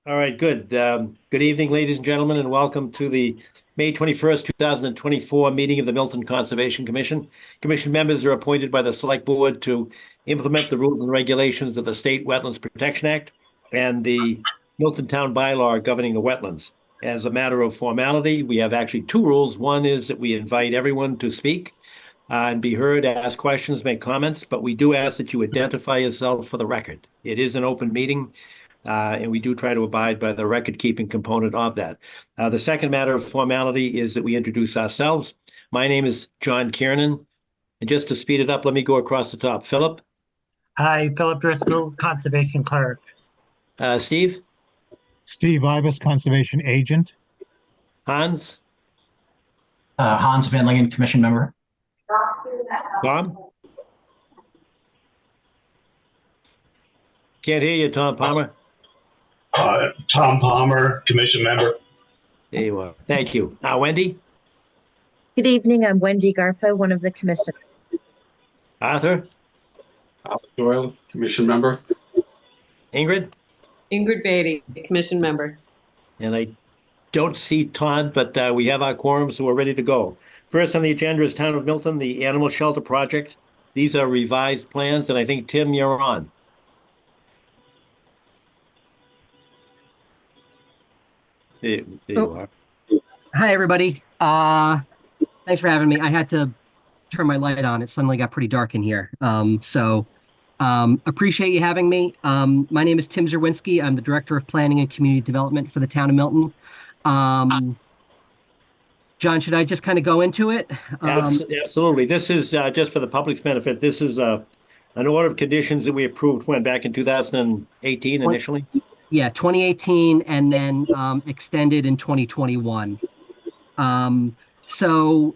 All right, good. Good evening, ladies and gentlemen, and welcome to the May 21st, 2024 meeting of the Milton Conservation Commission. Commission members are appointed by the Select Board to implement the rules and regulations of the State Wetlands Protection Act and the Milton Town Bylaw governing the wetlands. As a matter of formality, we have actually two rules. One is that we invite everyone to speak and be heard, ask questions, make comments, but we do ask that you identify yourself for the record. It is an open meeting. And we do try to abide by the record-keeping component of that. The second matter of formality is that we introduce ourselves. My name is John Kiernan, and just to speed it up, let me go across the top. Philip? Hi, Philip Driscoll, Conservation Clerk. Steve? Steve Ibis, Conservation Agent. Hans? Hans Van Lingen, Commission Member. Tom? Can't hear you, Tom Palmer. Tom Palmer, Commission Member. There you are. Thank you. Wendy? Good evening. I'm Wendy Garpa, one of the commissioners. Arthur? Arthur Doyle, Commission Member. Ingrid? Ingrid Beatty, Commission Member. And I don't see Todd, but we have our quorum, so we're ready to go. First on the agenda is Town of Milton, the Animal Shelter Project. These are revised plans, and I think, Tim, you're on. There you are. Hi, everybody. Thanks for having me. I had to turn my light on. It suddenly got pretty dark in here. Appreciate you having me. My name is Tim Zerwinski. I'm the Director of Planning and Community Development for the Town of Milton. John, should I just kind of go into it? Absolutely. This is just for the public's benefit. This is an order of conditions that we approved back in 2018 initially. Yeah, 2018, and then extended in 2021. So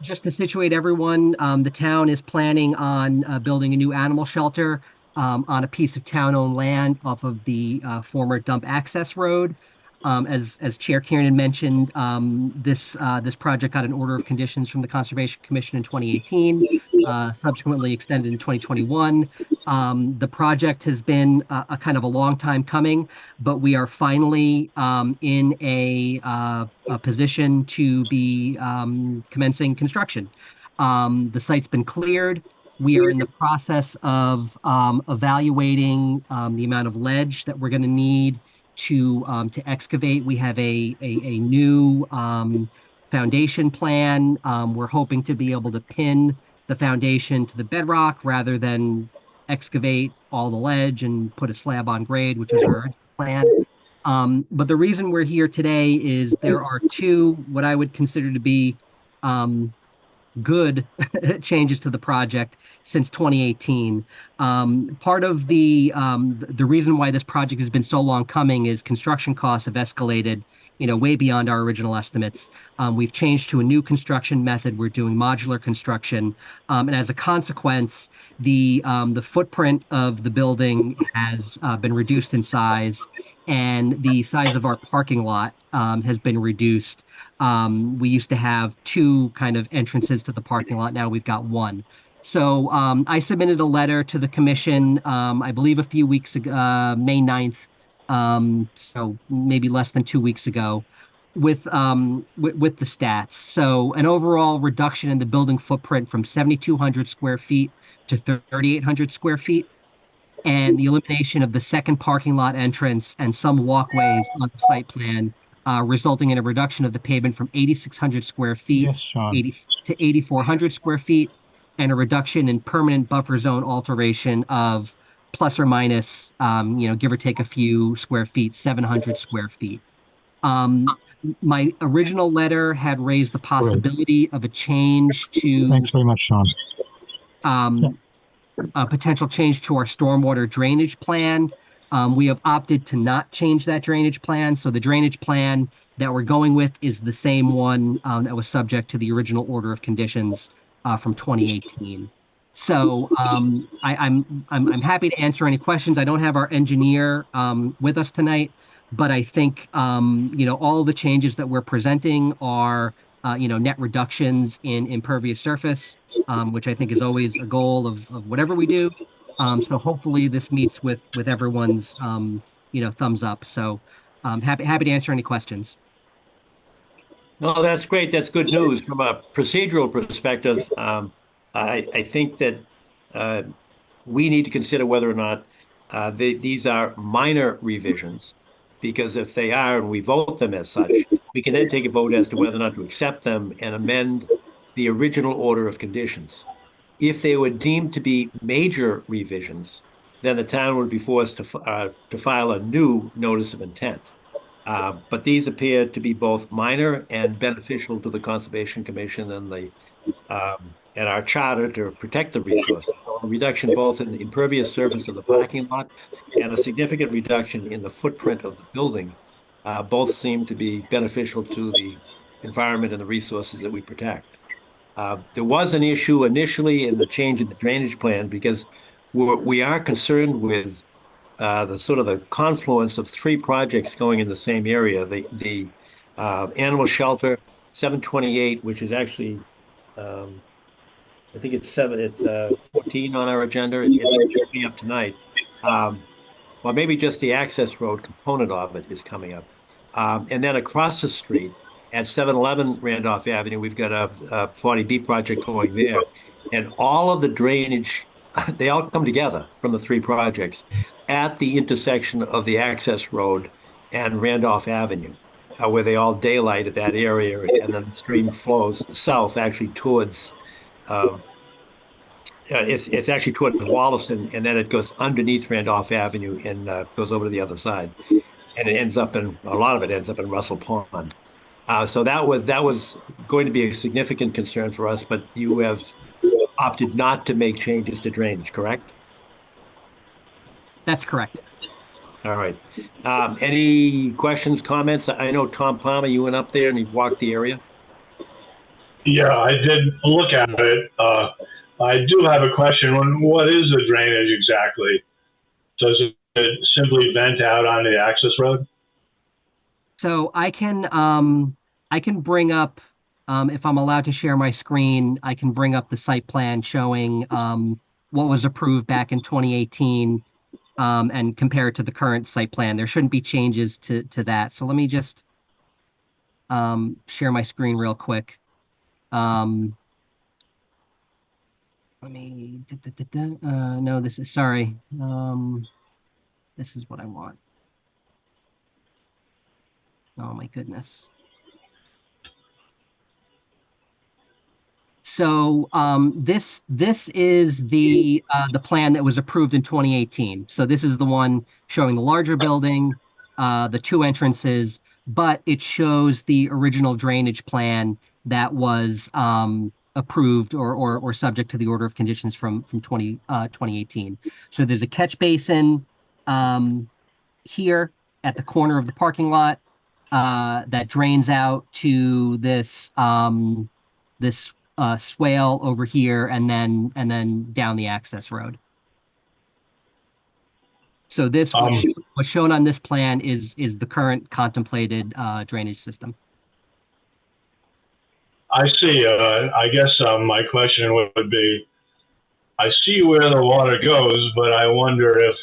just to situate everyone, the town is planning on building a new animal shelter on a piece of town-owned land off of the former dump access road. As Chair Kiernan mentioned, this project got an order of conditions from the Conservation Commission in 2018, subsequently extended in 2021. The project has been a kind of a long time coming, but we are finally in a position to be commencing construction. The site's been cleared. We are in the process of evaluating the amount of ledge that we're going to need to excavate. We have a new foundation plan. We're hoping to be able to pin the foundation to the bedrock rather than excavate all the ledge and put a slab on grade, which is our plan. But the reason we're here today is there are two what I would consider to be good changes to the project since 2018. Part of the reason why this project has been so long coming is construction costs have escalated, way beyond our original estimates. We've changed to a new construction method. We're doing modular construction, and as a consequence, the footprint of the building has been reduced in size, and the size of our parking lot has been reduced. We used to have two kind of entrances to the parking lot. Now we've got one. So I submitted a letter to the commission, I believe a few weeks ago, May 9th, so maybe less than 2 weeks ago, with the stats. So an overall reduction in the building footprint from 7,200 square feet to 3,800 square feet, and the elimination of the second parking lot entrance and some walkways on the site plan, resulting in a reduction of the pavement from 8,600 square feet to 8,400 square feet, and a reduction in permanent buffer zone alteration of plus or minus, give or take a few square feet, 700 square feet. My original letter had raised the possibility of a change to— Thanks very much, Sean. A potential change to our stormwater drainage plan. We have opted to not change that drainage plan. So the drainage plan that we're going with is the same one that was subject to the original order of conditions from 2018. So I'm happy to answer any questions. I don't have our engineer with us tonight, but I think all the changes that we're presenting are net reductions in impervious surface, which I think is always a goal of whatever we do. So hopefully this meets with everyone's thumbs up. So happy to answer any questions. No, that's great. That's good news. From a procedural perspective, I think that we need to consider whether or not these are minor revisions, because if they are and we vote them as such, we can then take a vote as to whether or not to accept them and amend the original order of conditions. If they were deemed to be major revisions, then the town would be forced to file a new notice of intent. But these appear to be both minor and beneficial to the Conservation Commission and our charter to protect the resource. So a reduction both in the impervious surface of the parking lot and a significant reduction in the footprint of the building, both seem to be beneficial to the environment and the resources that we protect. There was an issue initially in the change in the drainage plan because we are concerned with the sort of the confluence of three projects going in the same area. The animal shelter, 728, which is actually, I think it's 14 on our agenda. It should be up tonight. Well, maybe just the access road component of it is coming up. And then across the street at 711 Randolph Avenue, we've got a 40B project going there. And all of the drainage, they all come together from the three projects at the intersection of the access road and Randolph Avenue, where they all daylight at that area, and then the stream flows south actually towards it's actually toward Wollaston, and then it goes underneath Randolph Avenue and goes over to the other side, and it ends up in a lot of it ends up in Russell Pond. So that was going to be a significant concern for us, but you have opted not to make changes to drainage, correct? That's correct. All right. Any questions, comments? I know Tom Palmer, you went up there and you've walked the area. Yeah, I did look at it. I do have a question. What is the drainage exactly? Does it simply vent out on the access road? So I can bring up, if I'm allowed to share my screen, I can bring up the site plan showing what was approved back in 2018 and compare it to the current site plan. There shouldn't be changes to that. So let me just share my screen real quick. Let me, no, this is, sorry. This is what I want. Oh my goodness. So this is the plan that was approved in 2018. So this is the one showing the larger building, the two entrances, but it shows the original drainage plan that was approved or subject to the order of conditions from 2018. So there's a catch basin here at the corner of the parking lot that drains out to this swale over here and then down the access road. So this what's shown on this plan is the current contemplated drainage system. I see. I guess my question would be, I see where the water goes, but I wonder if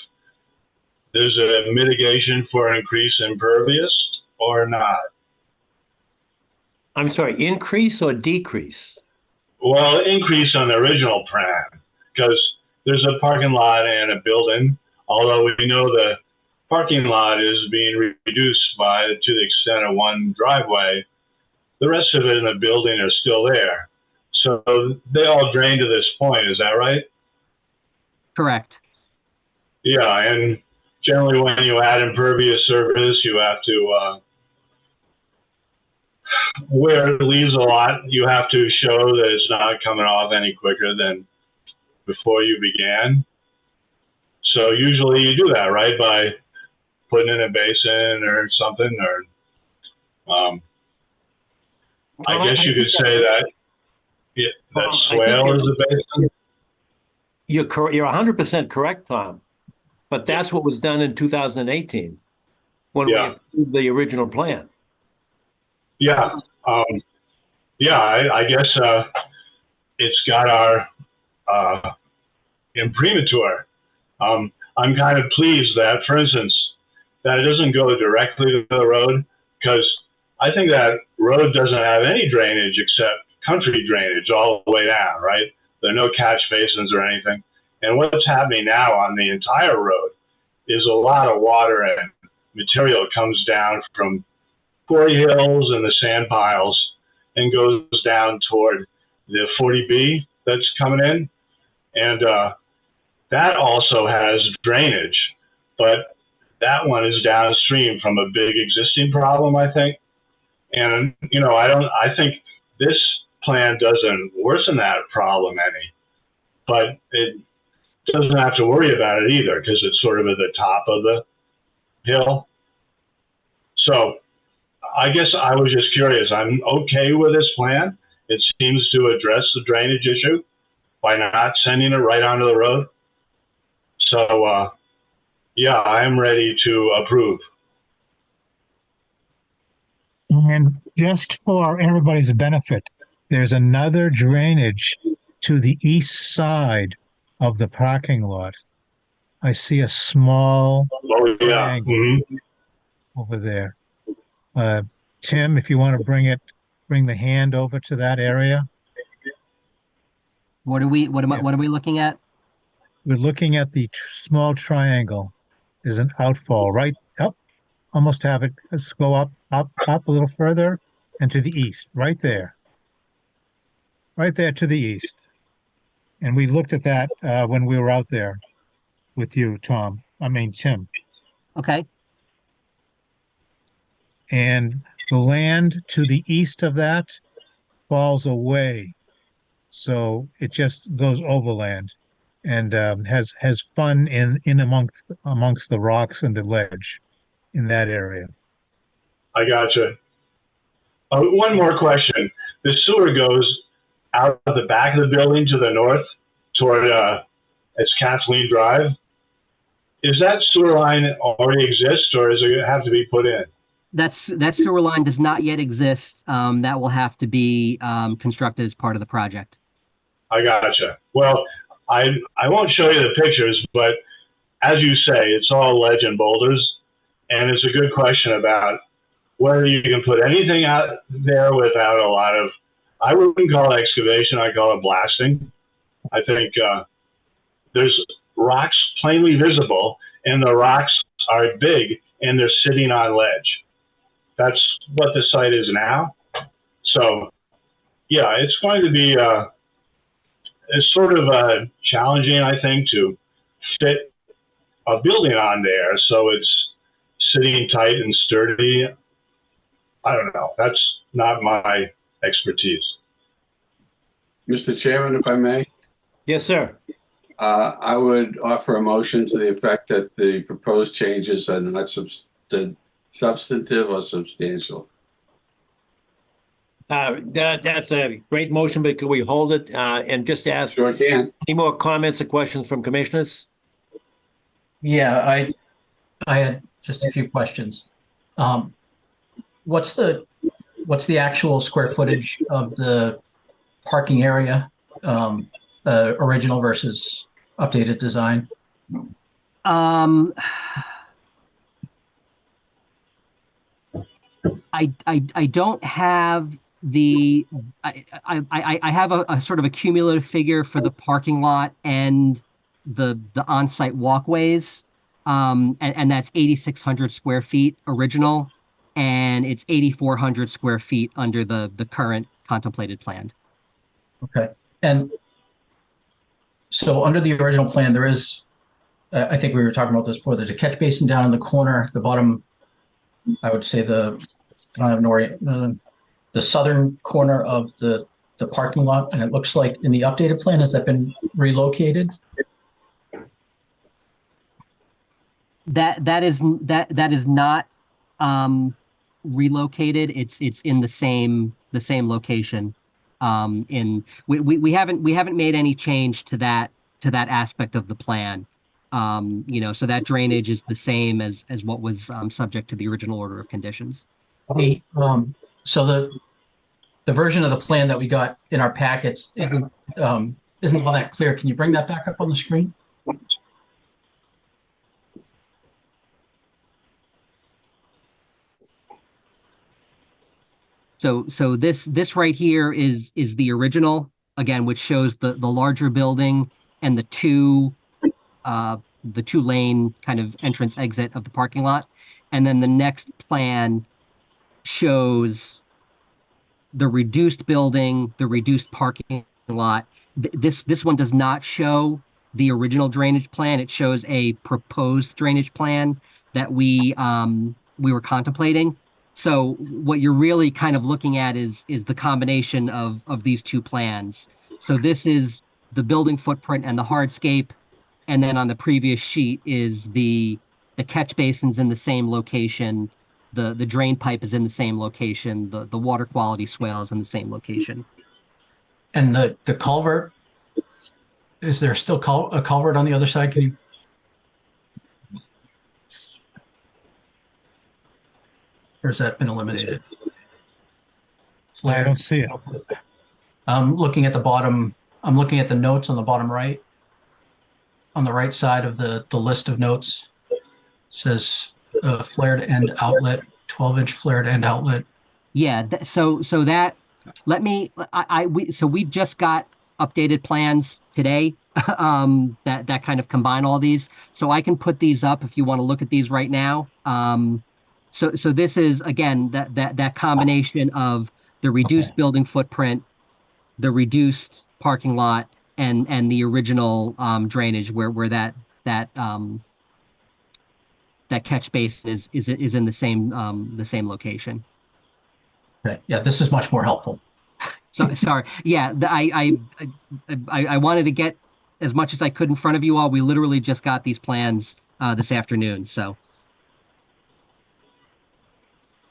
there's a mitigation for an increase in impervious or not. I'm sorry, increase or decrease? Well, increase on the original plan, because there's a parking lot and a building, although we know the parking lot is being reduced to the extent of one driveway. The rest of it in the building are still there. So they all drain to this point, is that right? Correct. Yeah, and generally when you add impervious surface, you have to, where it leaves a lot, you have to show that it's not coming off any quicker than before you began. So usually you do that, right? By putting in a basin or something, or I guess you could say that that swale is a basin. You're 100% correct, Tom. But that's what was done in 2018 when we approved the original plan. Yeah. I guess it's got our imprimatur. I'm kind of pleased that, for instance, that it doesn't go directly to the road, because I think that road doesn't have any drainage except country drainage all the way down, right? There are no catch basins or anything. And what's happening now on the entire road is a lot of water and material comes down from Quarry Hills and the sand piles and goes down toward the 40B that's coming in. And that also has drainage, but that one is downstream from a big existing problem, I think. And, you know, I think this plan doesn't worsen that problem any, but it doesn't have to worry about it either because it's sort of at the top of the hill. So I guess I was just curious. I'm okay with this plan. It seems to address the drainage issue by not sending it right onto the road. So, yeah, I'm ready to approve. And just for everybody's benefit, there's another drainage to the east side of the parking lot. I see a small Oh, yeah. triangle Mhm. over there. Tim, if you want to bring the hand over to that area. What are we looking at? We're looking at the small triangle. There's an outfall right up, almost have it. Let's go up a little further and to the east, right there to the east. And we looked at that when we were out there with you, Tim. Okay. And the land to the east of that falls away. So it just goes overland and has fun in amongst the rocks and the ledge in that area. I gotcha. One more question. The sewer goes out of the back of the building to the north toward it's Kathleen Drive. Is that sewer line already exist or does it have to be put in? That sewer line does not yet exist. That will have to be constructed as part of the project. I gotcha. Well, I won't show you the pictures, but as you say, it's all ledge and boulders. And it's a good question about whether you can put anything out there without a lot of, I wouldn't call it excavation, I call it blasting. I think there's rocks plainly visible and the rocks are big and they're sitting on ledge. That's what the site is now. So yeah, it's going to be it's sort of challenging, I think, to fit a building on there so it's sitting tight and sturdy. I don't know. That's not my expertise. Mr. Chairman, if I may, Yes, sir. I would offer a motion to the effect that the proposed changes are not substantive or substantial. That's a great motion, but could we hold it and just ask Sure can. any more comments or questions from commissioners? Yeah, I had just a few questions. What's the actual square footage of the parking area, original versus updated design? I don't have the I have a sort of a cumulative figure for the parking lot and the on-site walkways, and that's 8,600 square feet original, and it's 8,400 square feet under the current contemplated plan. Okay, and so under the original plan, there is, I think we were talking about this before. There's a catch basin down in the corner, the bottom. I would say the southern corner of the parking lot, and it looks like in the updated plan, has that been relocated? That is not relocated. It's in the same location. We haven't made any change to that aspect of the plan. So that drainage is the same as what was subject to the original order of conditions. So the version of the plan that we got in our packets isn't all that clear. Can you bring that back up on the screen? So this right here is the original, again, which shows the larger building and the two lane kind of entrance exit of the parking lot. And then the next plan shows the reduced building, the reduced parking lot. This one does not show the original drainage plan. It shows a proposed drainage plan that we were contemplating. So what you're really kind of looking at is the combination of these two plans. So this is the building footprint and the hardscape, and then on the previous sheet is the catch basins in the same location, the drain pipe is in the same location, the water quality swale is in the same location. And the culvert, is there still a culvert on the other side? Can you? Or has that been eliminated? I don't see it. I'm looking at the bottom. I'm looking at the notes on the bottom right. On the right side of the list of notes, it says flared end outlet, 12-inch flared end outlet. Yeah. So that we just got updated plans today that kind of combine all these. So I can put these up if you want to look at these right now. So this is, again, that combination of the reduced building footprint, the reduced parking lot, and the original drainage where that catch basin is in the same location. Okay. Yeah, this is much more helpful. So sorry. Yeah, I wanted to get as much as I could in front of you all. We literally just got these plans this afternoon. So.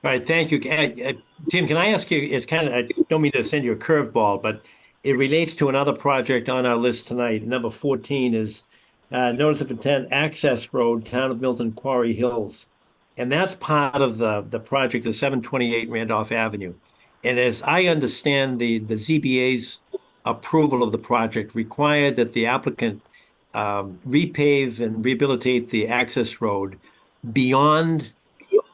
All right, thank you. Tim, can I ask you, it's kind of, I don't mean to send you a curveball, but it relates to another project on our list tonight. Number 14 is Notice of Intent Access Road, Town of Milton, Quarry Hills. And that's part of the project, the 728 Randolph Avenue. And as I understand, the ZBA's approval of the project required that the applicant repave and rehabilitate the access road beyond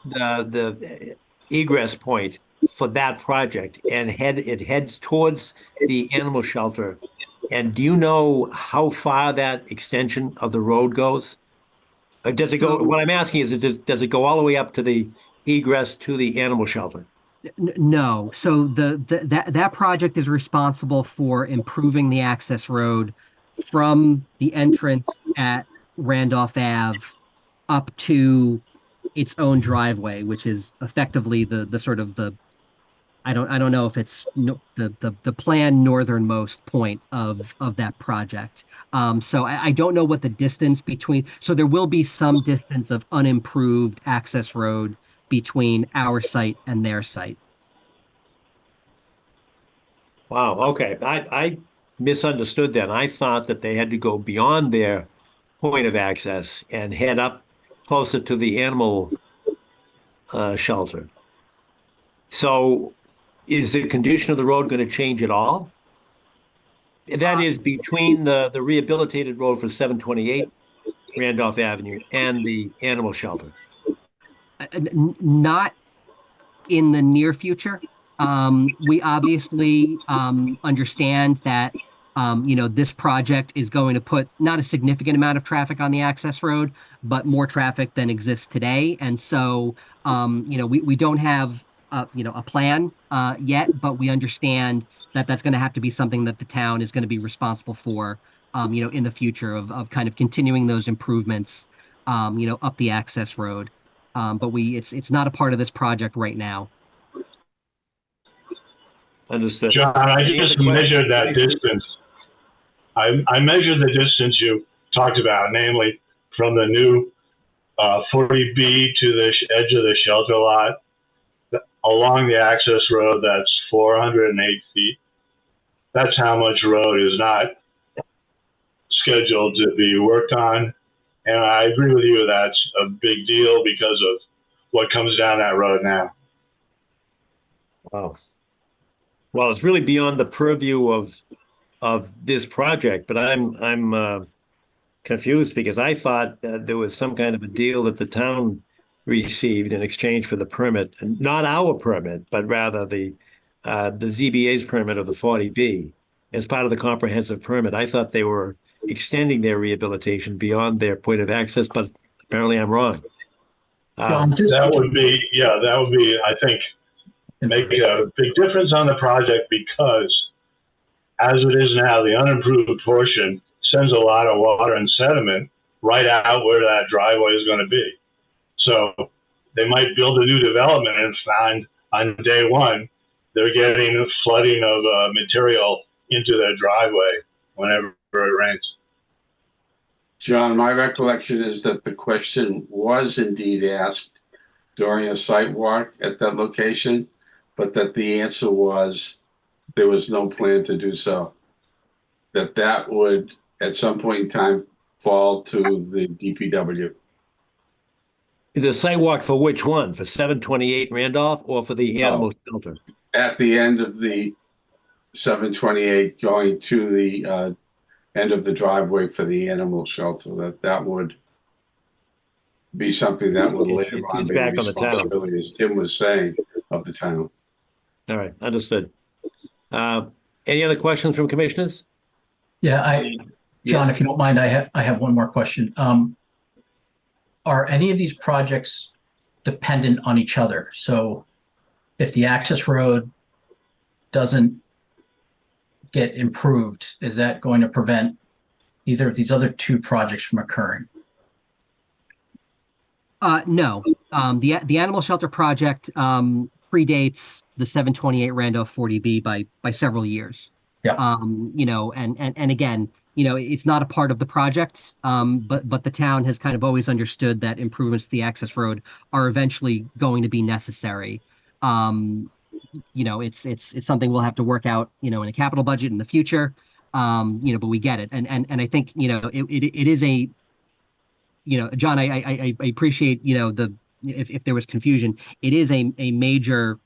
the egress point for that project, and it heads towards the animal shelter. And do you know how far that extension of the road goes? Or does it go? What I'm asking is, does it go all the way up to the egress to the animal shelter? No. So that project is responsible for improving the access road from the entrance at Randolph Ave up to its own driveway, which is effectively the sort of I don't know if it's the planned northernmost point of that project. So I don't know what the distance between. So there will be some distance of unimproved access road between our site and their site. Wow. Okay. I misunderstood then. I thought that they had to go beyond their point of access and head up closer to the animal shelter. So is the condition of the road going to change at all? That is between the rehabilitated road for 728 Randolph Avenue and the animal shelter. Not in the near future. We obviously understand that this project is going to put not a significant amount of traffic on the access road, but more traffic than exists today. And so, we don't have a plan yet, but we understand that that's going to have to be something that the town is going to be responsible for, in the future of kind of continuing those improvements, up the access road. But it's not a part of this project right now. Understood. John, I just measured that distance. I measured the distance you talked about, namely from the new 40B to the edge of the shelter lot along the access road. That's 408 feet. That's how much road is not scheduled to be worked on. And I agree with you, that's a big deal because of what comes down that road now. Wow. Well, it's really beyond the purview of this project, but I'm confused because I thought there was some kind of a deal that the town received in exchange for the permit, and not our permit, but rather the the ZBA's permit of the 40B as part of the comprehensive permit. I thought they were extending their rehabilitation beyond their point of access, but apparently I'm wrong. John, That would be, I think, make a big difference on the project, because as it is now, the unimproved portion sends a lot of water and sediment right out where that driveway is going to be. So they might build a new development and find on day one they're getting a flooding of material into their driveway whenever it rains. John, my recollection is that the question was indeed asked during a site walk at that location, but that the answer was there was no plan to do so. That would, at some point in time, fall to the DPW. The sidewalk for which one? For 728 Randolph or for the animal shelter? At the end of the 728, going to the end of the driveway for the animal shelter, that would be something that would later on It's be back a on the town. responsibility, as Tim was saying, of the town. All right, understood. Any other questions from commissioners? Yeah, John, Yes. if you don't mind, I have one more question. Are any of these projects dependent on each other? So if the access road doesn't get improved, is that going to prevent either of these other two projects from occurring? No. The animal shelter project predates the 728 Randolph 40B by several years. Yeah. You know, and again, you know, it's not a part of the project, but the town has kind of always understood that improvements to the access road are eventually going to be necessary. You know, it's something we'll have to work out, you know, in a capital budget in the future. You know, but we get it, and I think, you know, it is a, you know, John, I appreciate, you know, if there was confusion, it is a major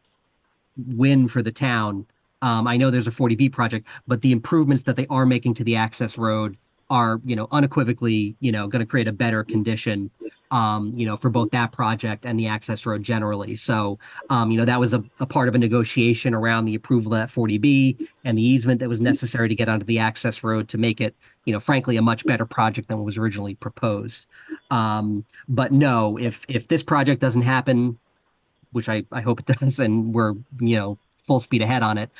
win for the town. I know there's a 40B project, but the improvements that they are making to the access road are, you know, unequivocally, you know, going to create a better condition, you know, for both that project and the access road generally. So, you know, that was a part of a negotiation around the approval of that 40B and the easement that was necessary to get onto the access road to make it, you know, frankly, a much better project than what was originally proposed. But no, if this project doesn't happen, which I hope it does, and we're, you know, full speed ahead on it,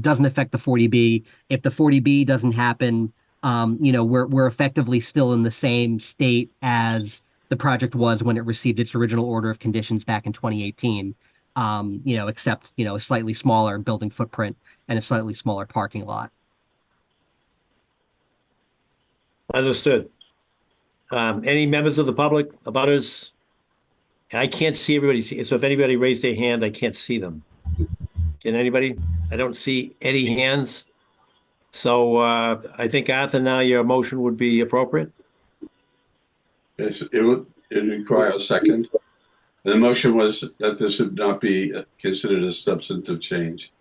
doesn't affect the 40B. If the 40B doesn't happen, you know, we're effectively still in the same state as the project was when it received its original order of conditions back in 2018. You know, except, you know, a slightly smaller building footprint and a slightly smaller parking lot. Understood. Any members of the public, abutters? I can't see everybody. So if anybody raised their hand, I can't see them. Can anybody? I don't see any hands. So I think, Arthur, now your motion would be appropriate. Yes, it require a second. The motion was that this would not be considered a substantive change.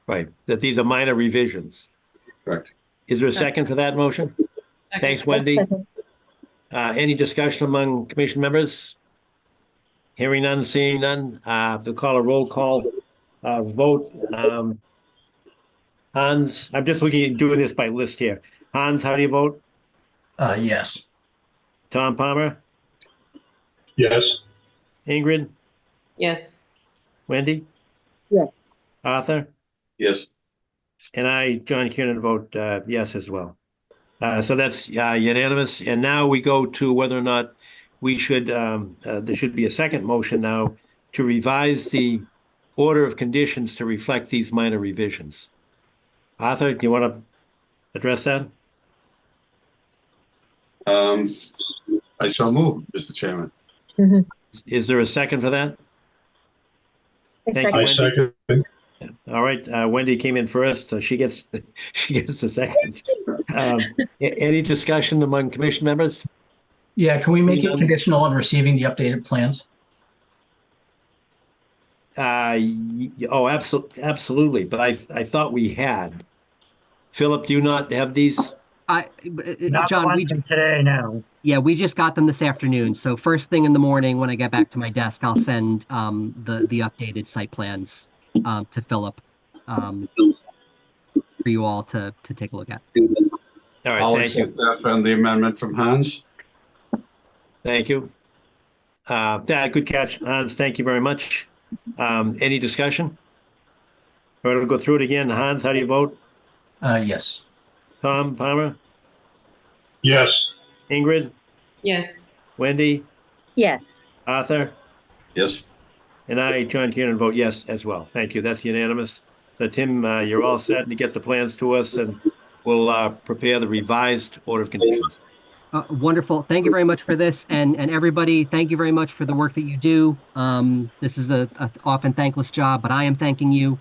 Right, that these are minor revisions. Correct. Is there a second for that motion? Thanks, Wendy. Any discussion among commission members? Hearing none, seeing none. We'll call a roll call vote. Hans, I'm just looking at doing this by list here. Hans, how do you vote? Yes. Tom Palmer? Yes. Ingrid? Yes. Wendy? Yes. Arthur? Yes. And I, John Kiernan, vote yes as well. So that's unanimous. And now we go to whether or not we should, there should be a second motion now to revise the order of conditions to reflect these minor revisions. Arthur, do you want to address that? I shall move, Mr. Chairman. Is there a second for that? Thank you, I Wendy. second. All right, Wendy came in first, so she gets the second. Any discussion among commission members? Yeah, can we make it conditional on receiving the updated plans? Oh, absolutely. But I thought we had. Philip, do you not have these? Not John, one from today, no. Yeah, we just got them this afternoon. So first thing in the morning when I get back to my desk, I'll send the updated site plans to Philip. for you all to take a look at. All right, I'll thank you. accept that friendly amendment from Hans. Thank you. Yeah, good catch, Hans. Thank you very much. Any discussion? All right, we'll go through it again. Hans, how do you vote? Yes. Tom Palmer, Yes. Ingrid, Yes. Wendy, Yes. Arthur, Yes. and I, John Kieran, vote yes as well. Thank you. That's unanimous. So Tim, you're all set to get the plans to us, and we'll prepare the revised order of conditions. Wonderful. Thank you very much for this, and everybody, thank you very much for the work that you do. This is a often thankless job, but I am thanking you.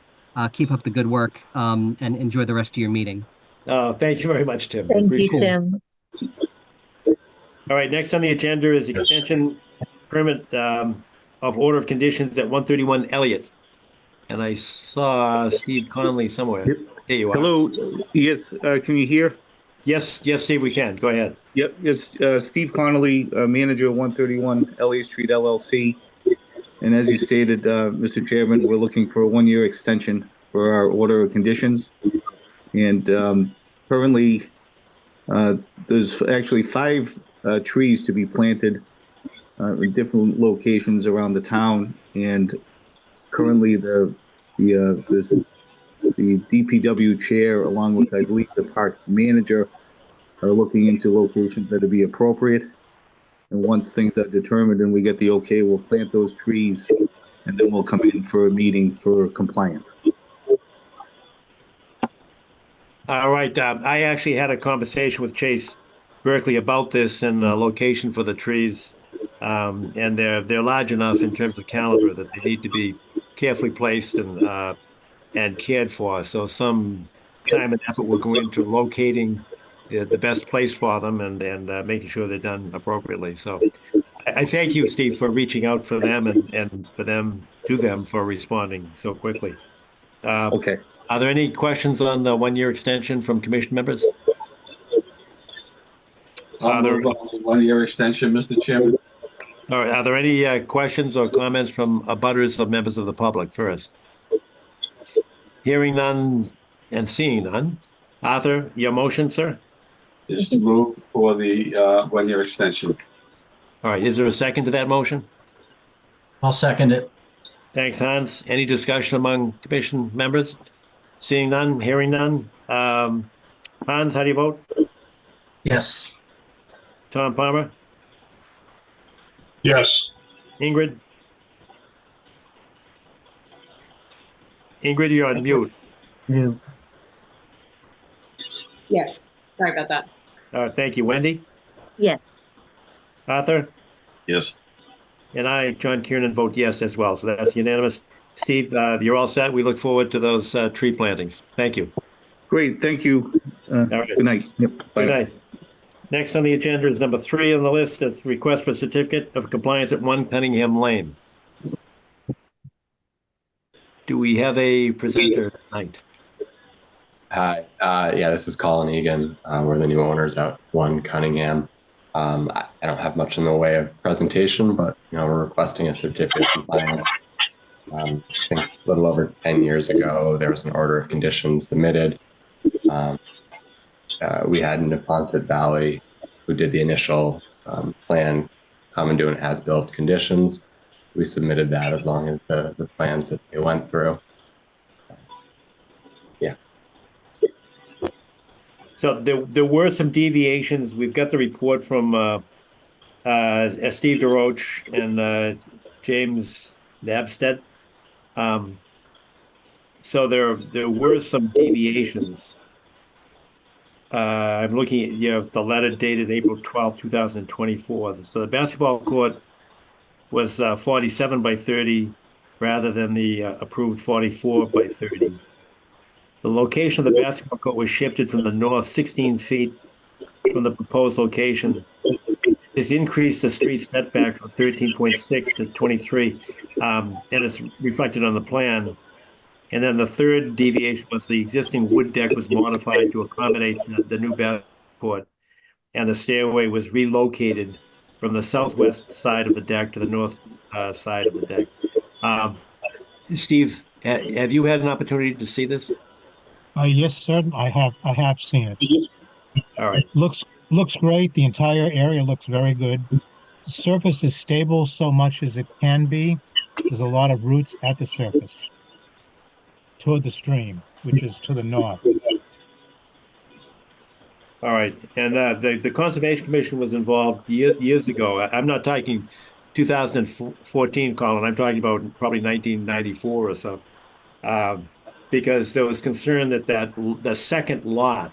Keep up the good work, and enjoy the rest of your meeting. Thank you very much, Tim. Thank you, Appreciate it. Tim. All right, next on the agenda is extension permit of order of conditions at 131 Eliot. And I saw Steve Conley somewhere. Yep. There you are. Hello. Yes. Can you hear? Yes, Steve, we can. Go ahead. Yep. Yes. Steve Connolly, manager of 131 Elliott Street LLC. And as you stated, Mr. Chairman, we're looking for a 1-year extension for our order of conditions. And currently, there's actually 5 trees to be planted in different locations around the town. And currently, the DPW chair, along with, I believe, the park manager, are looking into locations that would be appropriate. And once things are determined and we get the okay, we'll plant those trees, and then we'll come in for a meeting for compliance. All right. I actually had a conversation with Chase Berkeley about this and the location for the trees. And they're large enough in terms of caliber that they need to be carefully placed and cared for. So some time and effort will go into locating the best place for them and making sure they're done appropriately. So I thank you, Steve, for reaching out for them and for them for responding so quickly. Okay. Are there any questions on the 1-year extension from commission members? I'll move on the 1-year extension, Mr. Chairman. All right. Are there any questions or comments from abutters or members of the public first? Hearing none and seeing none. Arthur, your motion, sir? Is to move for the 1-year extension. All right. Is there a second to that motion? I'll second it. Thanks, Hans. Any discussion among commission members? Seeing none, hearing none. Hans, how do you vote? Yes. Tom Palmer? Yes. Ingrid? Ingrid, you're on mute. You. Yes. Sorry about that. Thank you. Wendy? Yes. Arthur? Yes. And I, John Kieran, vote yes as well. So that's unanimous. Steve, you're all set. We look forward to those tree plantings. Thank you. Great. Thank you. All right. Good night. Yep. Bye. Good night. Next on the agenda is number 3 on the list. It's request for certificate of compliance at 1 Cunningham Lane. Do we have a presenter tonight? Hi. Yeah, this is Colin Egan. We're the new owners at 1 Cunningham. I don't have much in the way of presentation, but we're requesting a certificate of compliance. I think a little over 10 years ago, there was an order of conditions submitted. We had Neponset Valley, who did the initial plan, come and do an as-built conditions. We submitted that as long as the plans that they went through. Yeah. So there were some deviations. We've got the report from Steve DeRoche and James Nabstead. So there were some deviations. I'm looking at the letter dated April 12, 2024. So the basketball court was 47 by 30 rather than the approved 44 by 30. The location of the basketball court was shifted from the north 16 feet from the proposed location. This increased the street setback from 13.6 to 23, and it's reflected on the plan. And then the third deviation was the existing wood deck was modified to accommodate the new basketball court, and the stairway was relocated from the southwest side of the deck to the north side of the deck. Steve, Have you had an opportunity to see this? Yes, sir. I have seen it. All right. Looks great. The entire area looks very good. The surface is stable so much as it can be. There's a lot of roots at the surface toward the stream, which is to the north. All right. And the Conservation Commission was involved years ago. I'm not talking 2014, Colin. I'm talking about probably 1994 or so. Because there was concern that the second lot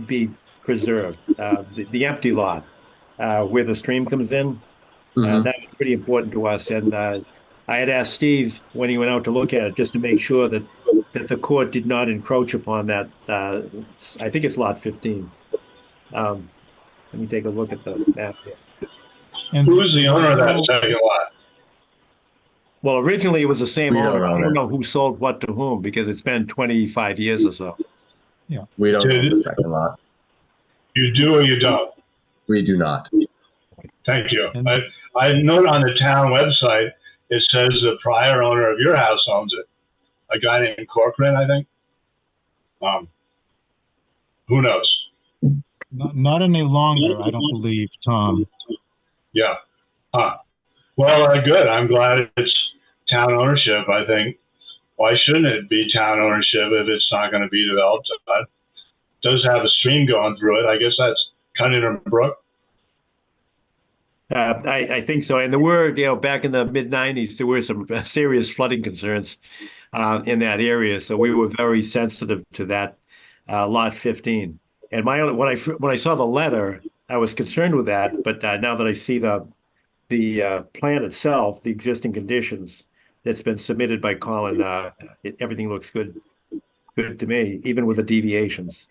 be preserved, the empty lot where the stream comes in. Mhm. That was pretty important to us. And I had asked Steve when he went out to look at it just to make sure that the court did not encroach upon that. I think it's lot 15. Let me take a look at the map here. And Who's the owner of that second lot? Well, originally it was the same We don't owner. I own don't it. know who sold what to whom because it's been 25 years or so. We don't own the second lot. You do or you don't? We do not. Thank you. And- I note on the town website, it says the prior owner of your house owns it. A guy named Corcoran, I think. Who knows? not any longer, I don't believe, Tom. Yeah. Huh. Well, good. I'm glad it's town ownership, I think. Why shouldn't it be town ownership if it's not going to be developed? It does have a stream going through it. I guess that's Cunningham Brook. I think so. And there were, back in the mid 90s, there were some serious flooding concerns in that area. So we were very sensitive to that lot 15. And when I saw the letter, I was concerned with that. But now that I see the plan itself, the existing conditions that's been submitted by Colin, everything looks good to me, even with the deviations.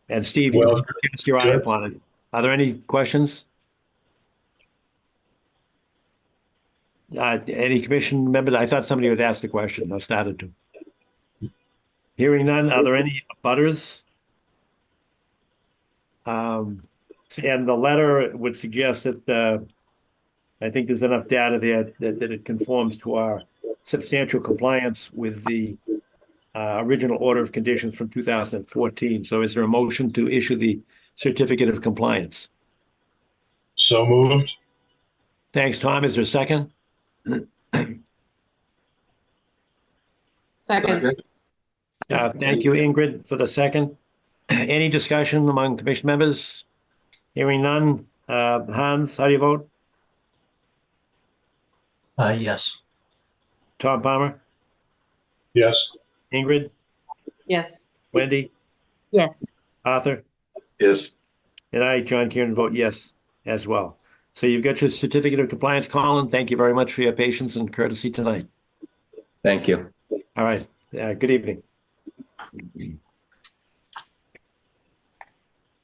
And Steve, Well, you cast your eye good. upon it. Are there any questions? Any commission members? I thought somebody would ask a question. I started to. Hearing none, are there any butters? And the letter would suggest that I think there's enough data there that it conforms to our substantial compliance with the original order of conditions from 2014. So is there a motion to issue the certificate of compliance? So moved. Thanks, Tom. Is there a second? Second. Thank you, Ingrid, for the second. Any discussion among commission members? Hearing none. Hans, how do you vote? Yes. Tom Palmer? Yes. Ingrid? Yes. Wendy? Yes. Arthur? Yes. And I, John Kieran, vote yes as well. So you've got your certificate of compliance, Colin. Thank you very much for your patience and courtesy tonight. Thank you. All right. Good evening.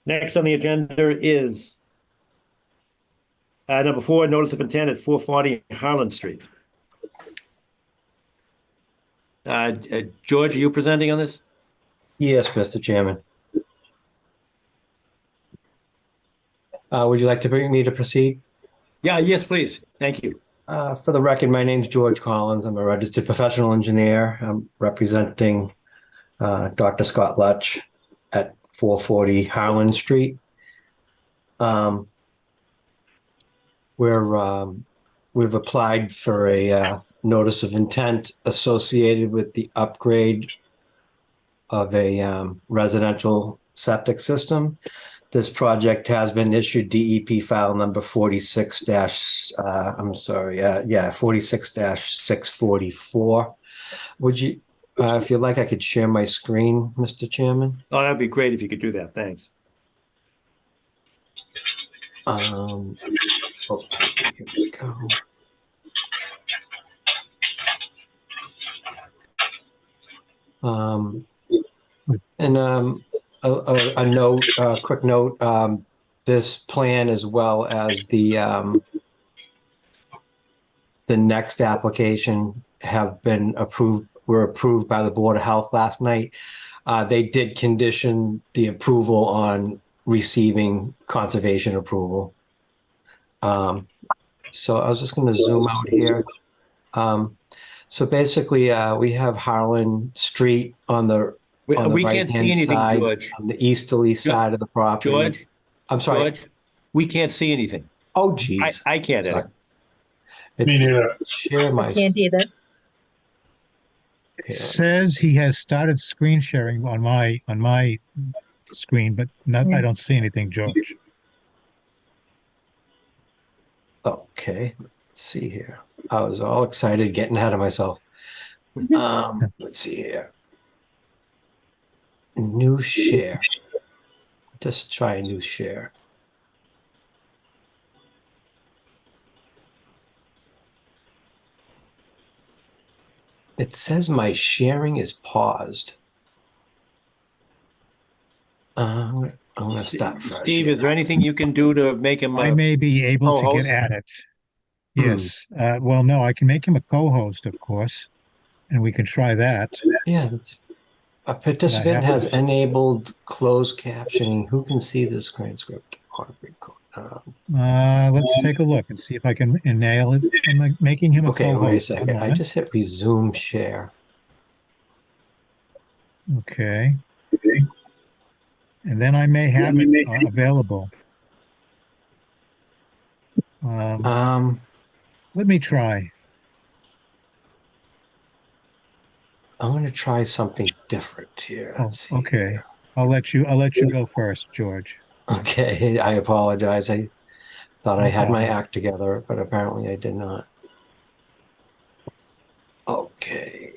Next on the agenda is number 4, notice of intent at 440 Harland Street. George, are you presenting on this? Yes, Mr. Chairman. Would you like to bring me to proceed? Yeah, yes, please. Thank you. For the record, my name's George Collins. I'm a registered professional engineer. I'm representing Dr. Scott Lutch at 440 Harland Street. We've applied for a notice of intent associated with the upgrade of a residential septic system. This project has been issued DEP file number 46-644. Would you, if you'd like, I could share my screen, Mr. Chairman. Oh, that'd be great if you could do that. Thanks. Okay, here we go. A note, a quick note, this plan as well as the next application have been approved, were approved by the Board of Health last night. They did condition the approval on receiving conservation approval. So I was just going to zoom out here. So basically, we have Harland Street on the We right can't see hand anything, side, George. on the easterly side of the property. George, I'm sorry. George, we can't see anything. Oh, geez. I can't Sorry. edit. Me It's neither. share my. Can't either. It says he has started screen sharing on my screen, but not, I don't see anything, George. Okay, let's see here. I was all excited, getting ahead of myself. Let's see here. New share. Just try a new share. It says my sharing is paused. I'm going to start fresh. Steve, is there anything you can do to make him? I may be able to get co-host? at it. Yes. Well, no, I can make him a co-host, of course, and we can try that. Yeah, that's a participant has enabled closed captioning. Who can see this transcript? Let's take a look and see if I can nail it. I'm making him a Okay, co-host. wait a second. I just hit resume share. Okay. And then I may have it available. Let me try. I'm going to try something different here. Let's see. Okay. Here. I'll let you go first, George. Okay, I apologize. I thought I had my problem. act together, but apparently I did not. Okay.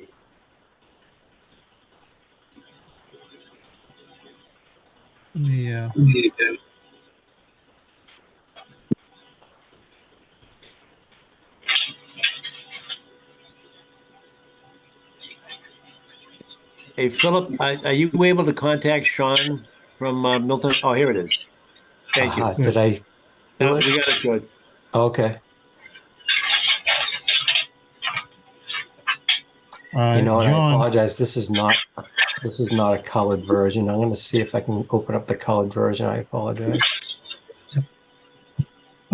Hey, Philip, are you able to contact Sean from Milton? Oh, here it is. Thank you. Did I No, do it? we got it, George. Okay. You know what? I John, apologize. This is not a colored version. I'm going to see if I can open up the colored version. I apologize.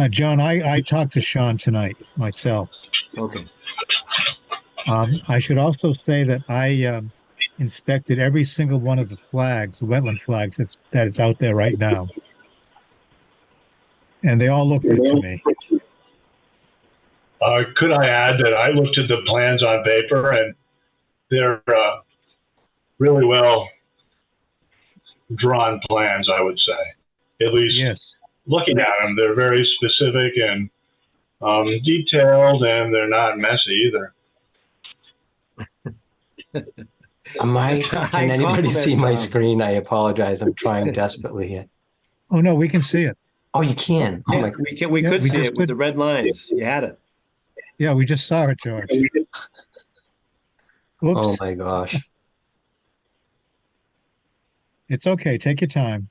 John, I talked to Sean tonight myself. Okay. I should also say that I inspected every single one of the flags, the wetland flags that is out there right now, and they all look good to me. Could I add that I looked at the plans on paper and they're really well drawn plans, I would say. At least Yes. looking at them, they're very specific and detailed, and they're not messy either. Can anybody see my screen? I apologize. I'm trying desperately here. Oh no, we can see it. Oh, you can. Oh my. We could see just it with the red lines. You had it. Yeah, we just saw it, George. Oh Whoops. my gosh. It's okay. Take your time.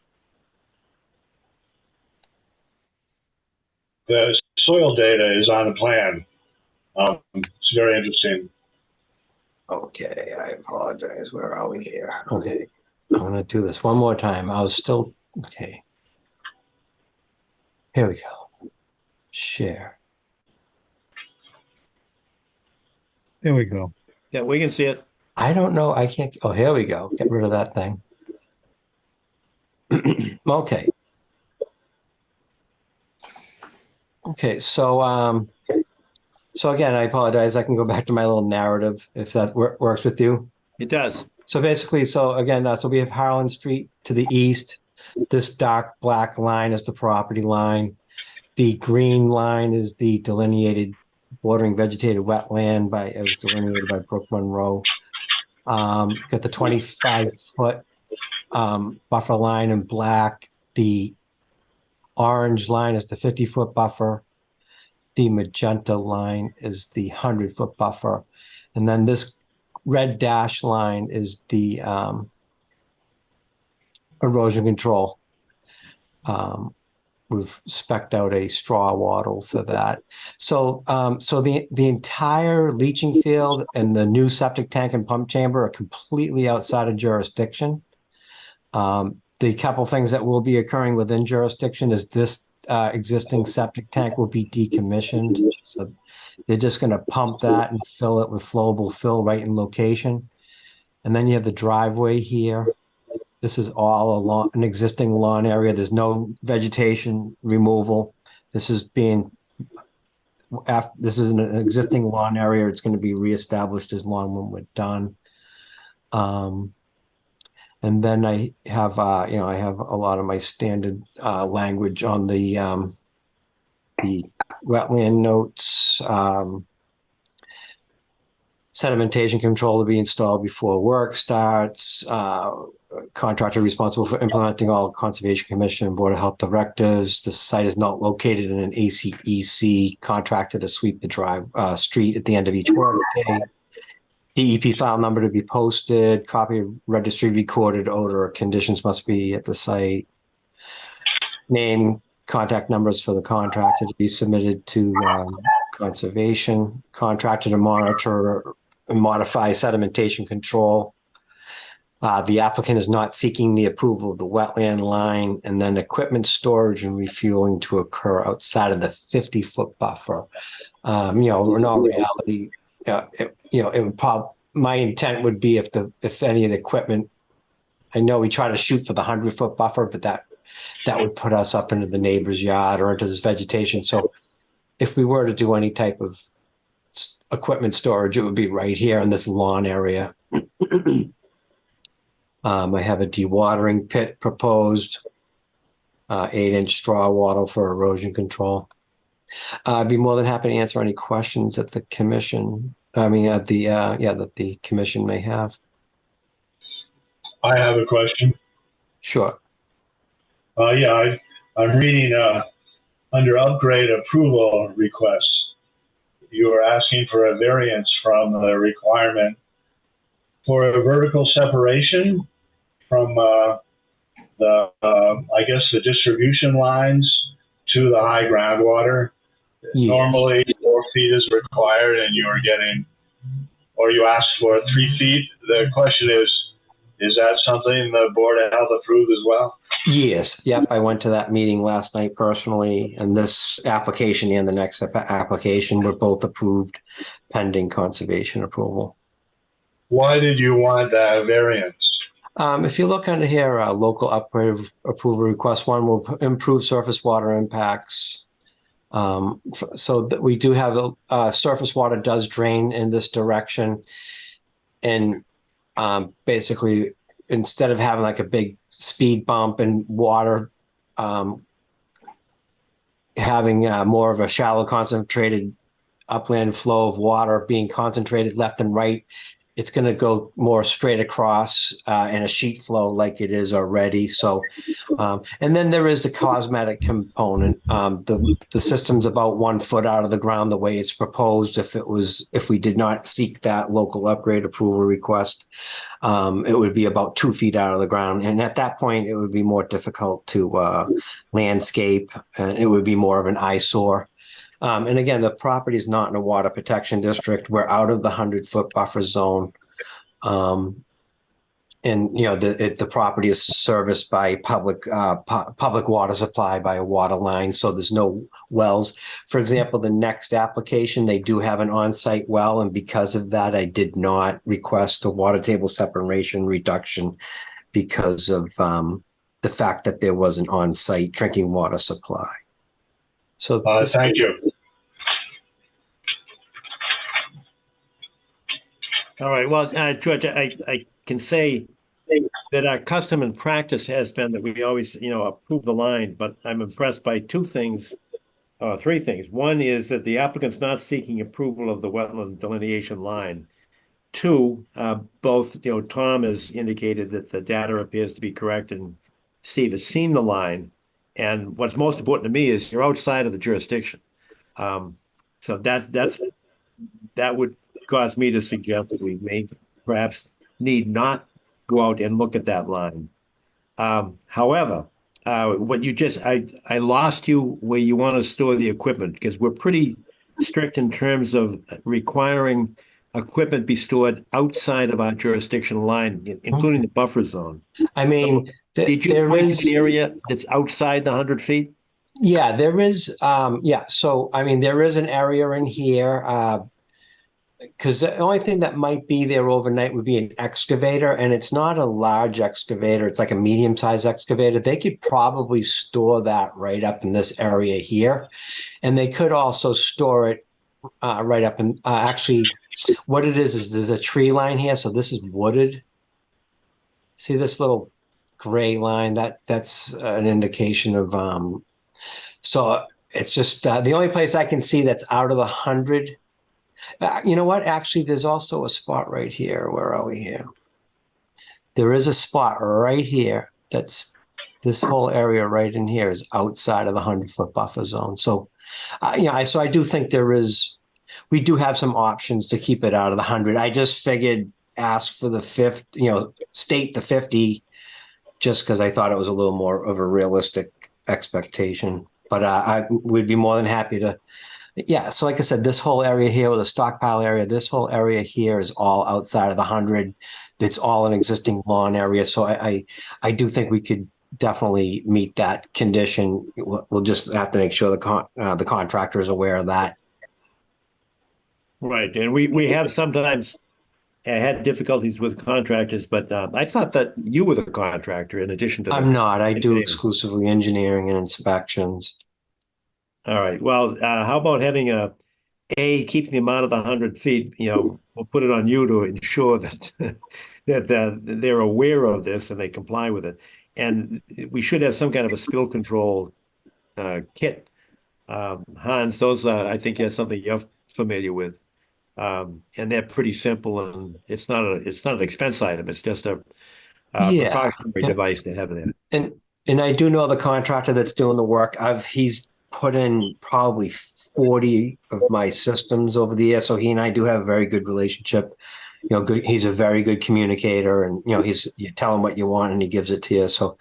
The soil data is on the plan. It's very interesting. Okay, I apologize. Where are we here? Okay, I'm going to do this one more time. I was still, okay. Here we go. Share. There we go. Yeah, we can see it. I don't know. I can't. Oh, here we go. Get rid of that thing. Okay. Okay, so again, I apologize. I can go back to my little narrative if that works with you. It does. So basically, so again, so we have Harland Street to the east. This dark black line is the property line. The green line is the delineated bordering vegetated wetland it was delineated by Brook Monroe. Got the 25-foot buffer line in black. The orange line is the 50-foot buffer. The magenta line is the 100-foot buffer. And then this red dash line is the erosion control. We've spec'd out a straw wattle for that. So the entire leaching field and the new septic tank and pump chamber are completely outside of jurisdiction. The couple things that will be occurring within jurisdiction is this existing septic tank will be decommissioned. So they're just going to pump that and fill it with flowable fill right in location. And then you have the driveway here. This is all an existing lawn area. There's no vegetation removal. This is an existing lawn area. It's going to be reestablished as long when we're done. And then I have, I have a lot of my standard language on the wetland notes. Sedimentation control to be installed before work starts. Contractor responsible for implementing all Conservation Commission and Board of Health directives. The site is not located in an ACEC. Contractor to sweep the street at the end of each workday. DEP file number to be posted. Copy of registry recorded odor or conditions must be at the site. Name, contact numbers for the contractor to be submitted to Conservation. Contractor to monitor and modify sedimentation control. The applicant is not seeking the approval of the wetland line, and then equipment storage and refueling to occur outside of the 50-foot buffer. In all reality, it would probably, my intent would be if any of the equipment, I know we try to shoot for the 100-foot buffer, but that would put us up into the neighbor's yard or into this vegetation. So if we were to do any type of equipment storage, it would be right here in this lawn area. I have a dewatering pit proposed, 8-inch straw wattle for erosion control. I'd be more than happy to answer any questions that the commission, that the commission may have. I have a question. Sure. I'm reading under upgrade approval requests. You are asking for a variance from the requirement for a vertical separation from the distribution lines to the high groundwater. Yes. Normally 4 feet is required and you asked for 3 feet. The question is that something the Board of Health approved as well? Yes. Yep. I went to that meeting last night personally, and this application and the next application were both approved pending conservation approval. Why did you want that variance? If you look under here, local upgrade approval request 1 will improve surface water impacts. So that we do have surface water does drain in this direction, and basically instead of having like a big speed bump and water, having more of a shallow concentrated upland flow of water being concentrated left and right, it's going to go more straight across in a sheet flow like it is already. So, and then there is a cosmetic component. The system's about 1 foot out of the ground the way it's proposed. If we did not seek that local upgrade approval request, it would be about 2 feet out of the ground. And at that point, it would be more difficult to landscape, and it would be more of an eyesore. And again, the property is not in a water protection district. We're out of the 100-foot buffer zone. And, the property is serviced by public water supply by a water line. So there's no wells. For example, the next application, they do have an on-site well. And because of that, I did not request a water table separation reduction because of the fact that there was an on-site drinking water supply. So thank you. All right. Well, George, I can say that our custom and practice has been that we always, approve the line, but I'm impressed by 3 things. 1 is that the applicant's not seeking approval of the wetland delineation line. 2, both, Tom has indicated that the data appears to be correct and Steve has seen the line. And what's most important to me is you're outside of the jurisdiction. So that would cause me to suggest that we may perhaps need not go out and look at that line. However, what you I lost you where you want to store the equipment, because we're pretty strict in terms of requiring equipment be stored outside of our jurisdictional line, including the buffer zone. I mean, Did you point to an area that's outside the 100 feet? Yeah, there is, so, I mean, there is an area in here, because the only thing that might be there overnight would be an excavator, and it's not a large excavator, it's like a medium-sized excavator. They could probably store that right up in this area here, and they could also store it right up in, actually, what it is there's a tree line here, so this is wooded. See this little gray line? That's an indication of, so it's just the only place I can see that's out of the 100. You know what? Actually, there's also a spot right here. Where are we here? There is a spot right here. That's this whole area right in here is outside of the 100-foot buffer zone. So, so I do think we do have some options to keep it out of the 100. I just figured ask for the 50, state the 50, just because I thought it was a little more of a realistic expectation. But I would be more than happy to. Yeah, so like I said, this whole area here with the stockpile area, this whole area here is all outside of the 100. It's all an existing lawn area. So I do think we could definitely meet that condition. We'll just have to make sure the contractor is aware of that. Right, and we have sometimes had difficulties with contractors, but I thought that you were the contractor in addition to. I'm not. I do engineering. exclusively engineering and inspections. All right. Well, how about having keeping the amount of the 100 feet? We'll put it on you to ensure that that they're aware of this and they comply with it. And we should have some kind of a spill control kit. Hans, those I think that's something you're familiar with, and they're pretty simple, and it's not an expense item. It's just a precautionary device to have there. And I do know the contractor that's doing the work. He's put in probably 40 of my systems over the years. So he and I do have a very good relationship. He's a very good communicator, and you tell him what you want and he gives it to you. So,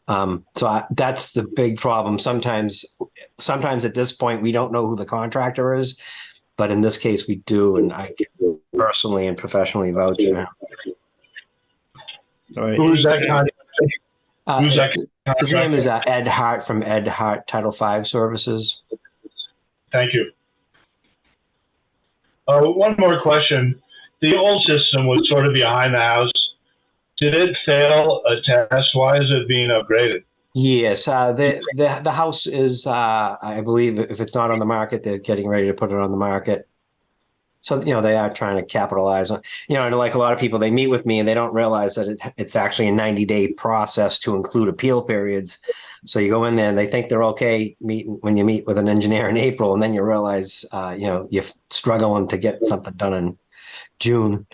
that's the big problem. Sometimes at this point we don't know who the contractor is, but in this case we do, and I can personally and professionally vouch for him. All right. Who's that contractor? Who's that? His name is Ed Hart from Ed Hart Title V Services. Thank you. One more question. The old system was sort of behind the house. Did it fail a test? Why is it being upgraded? Yes, the house is, I believe, if it's not on the market, they're getting ready to put it on the market. So, they are trying to capitalize on, and like a lot of people, they meet with me and they don't realize that it's actually a 90-day process to include appeal periods. So you go in there and they think they're okay when you meet with an engineer in April, and then you realize, you're struggling to get something done in June.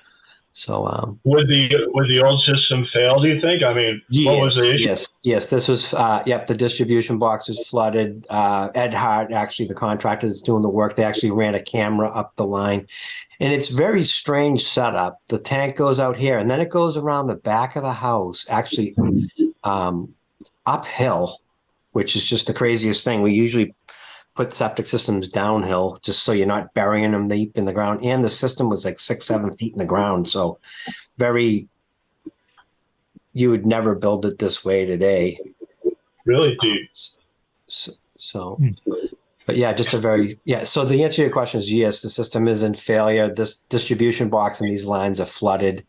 So, would the old system fail, do you think? I mean, what was the issue? Yes. This was, the distribution box is flooded. Ed Hart, actually the contractor that's doing the work, they actually ran a camera up the line, and it's very strange setup. The tank goes out here and then it goes around the back of the house, actually, uphill, which is just the craziest thing. We usually put septic systems downhill just so you're not burying them deep in the ground. And the system was like 6-7 feet in the ground. So you would never build it this way today. Really deep. But yeah, so the answer to your question is yes, the system is in failure. This distribution box and these lines are flooded.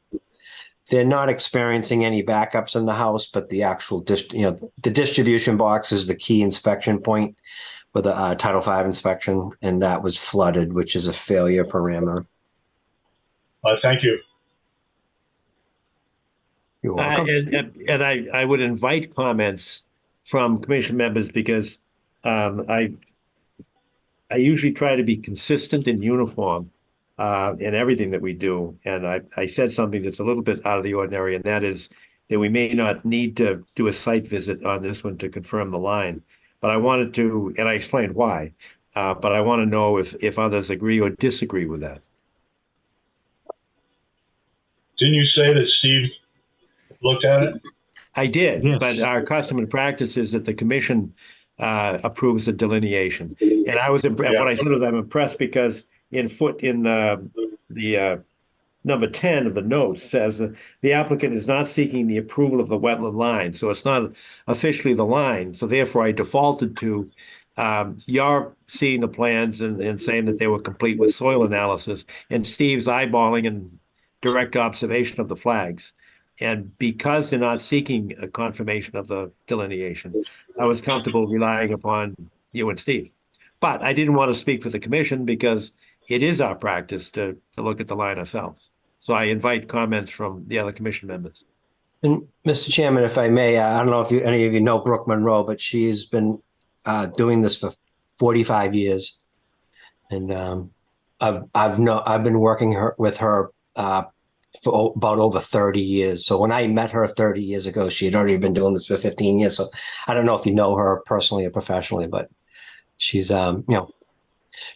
They're not experiencing any backups in the house, but the actual the distribution box is the key inspection point with a Title V inspection, and that was flooded, which is a failure parameter. Thank you. You're welcome. And I would invite comments from commission members, because I usually try to be consistent and uniform in everything that we do. And I said something that's a little bit out of the ordinary, and that is that we may not need to do a site visit on this one to confirm the line. But I wanted to, and I explained why, but I want to know if others agree or disagree with that. Didn't you say that Steve looked at it? I did, Yes. but our custom and practice is that the commission approves the delineation. And I was what I said was I'm impressed because in the number 10 of the notes says the applicant is not seeking the approval of the wetland line, so it's not officially the line. So therefore, I defaulted to you're seeing the plans and saying that they were complete with soil analysis, and Steve's eyeballing and direct observation of the flags. And because they're not seeking a confirmation of the delineation, I was comfortable relying upon you and Steve. But I didn't want to speak for the commission because it is our practice to look at the line ourselves. So I invite comments from the other commission members. And Mr. Chairman, if I may, I don't know if any of you know Brooke Monroe, but she's been doing this for 45 years. And I've been working with her for about over 30 years. So when I met her 30 years ago, she had already been doing this for 15 years. So I don't know if you know her personally or professionally, but she's,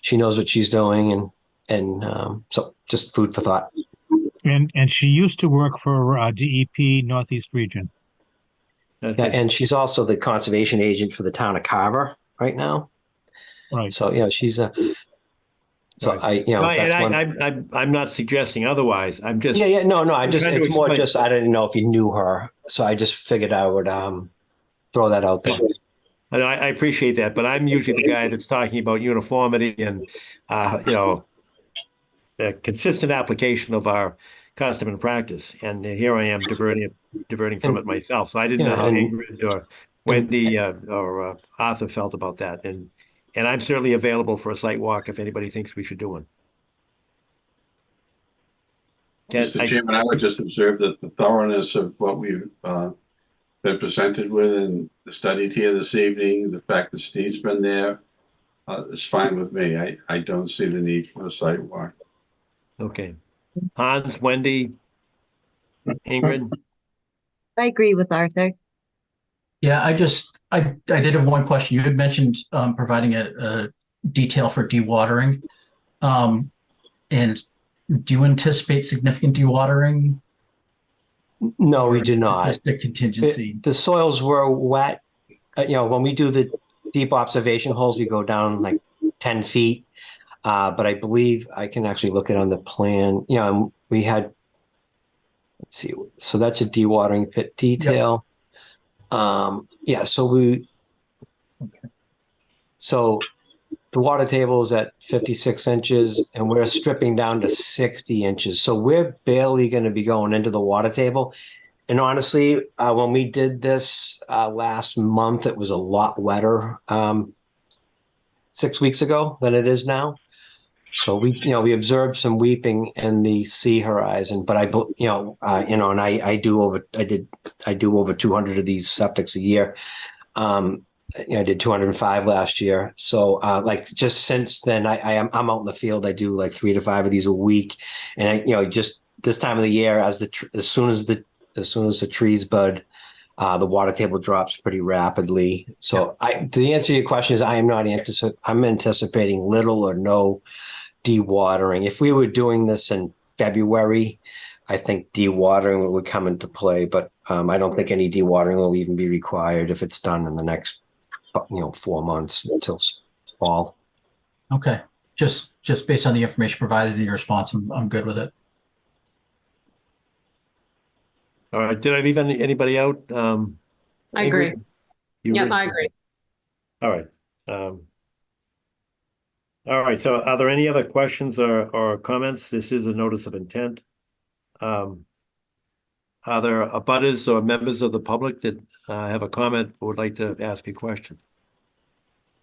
she knows what she's doing. And so just food for thought. And she used to work for DEP Northeast Region. Yeah, and she's also the conservation agent for the town of Carver right now. Right. So, she's a, so right. I'm not suggesting otherwise. I'm just. No, it's more just, I didn't know if you knew her. So I just figured I would throw that out there. And I appreciate that, but I'm usually the guy that's talking about uniformity and, the consistent application of our custom and practice. And here I am diverting from it myself. So I didn't know how Ingrid or Wendy or Arthur felt about that. And I'm certainly available for a site walk if anybody thinks we should do one. Mr. Chairman, I would just observe that the thoroughness of what we've been presented with and studied here this evening, the fact that Steve's been there, is fine with me. I don't see the need for a site walk. Okay. Hans, Wendy, Ingrid? I agree with Arthur. Yeah, I did have one question. You had mentioned providing a detail for dewatering. And do you anticipate significant dewatering? No, we do not. Just a contingency. The soils were wet. When we do the deep observation holes, we go down like 10 feet. But I believe I can actually look it on the plan. We had, let's see, so that's a dewatering pit detail. Yep. So the water table is at 56 inches and we're stripping down to 60 inches. So we're barely going to be going into the water table. And honestly, when we did this last month, it was a lot wetter 6 weeks ago than it is now. So we observed some weeping in the sea horizon, but I do over 200 of these septics a year. I did 205 last year. So just since then, I'm out in the field. I do like 3 to 5 of these a week, and just this time of the year, as soon as the trees bud, the water table drops pretty rapidly. So the answer to your question is I'm anticipating little or no dewatering. If we were doing this in February, I think dewatering would come into play, but I don't think any dewatering will even be required if it's done in the next 4 months until fall. Okay. Just based on the information provided in your response, I'm good with it. All right. Did I leave anybody out? I agree. Yep, I agree. All right. All right. So are there any other questions or comments? This is a notice of intent. Are there abutters or members of the public that have a comment or would like to ask a question?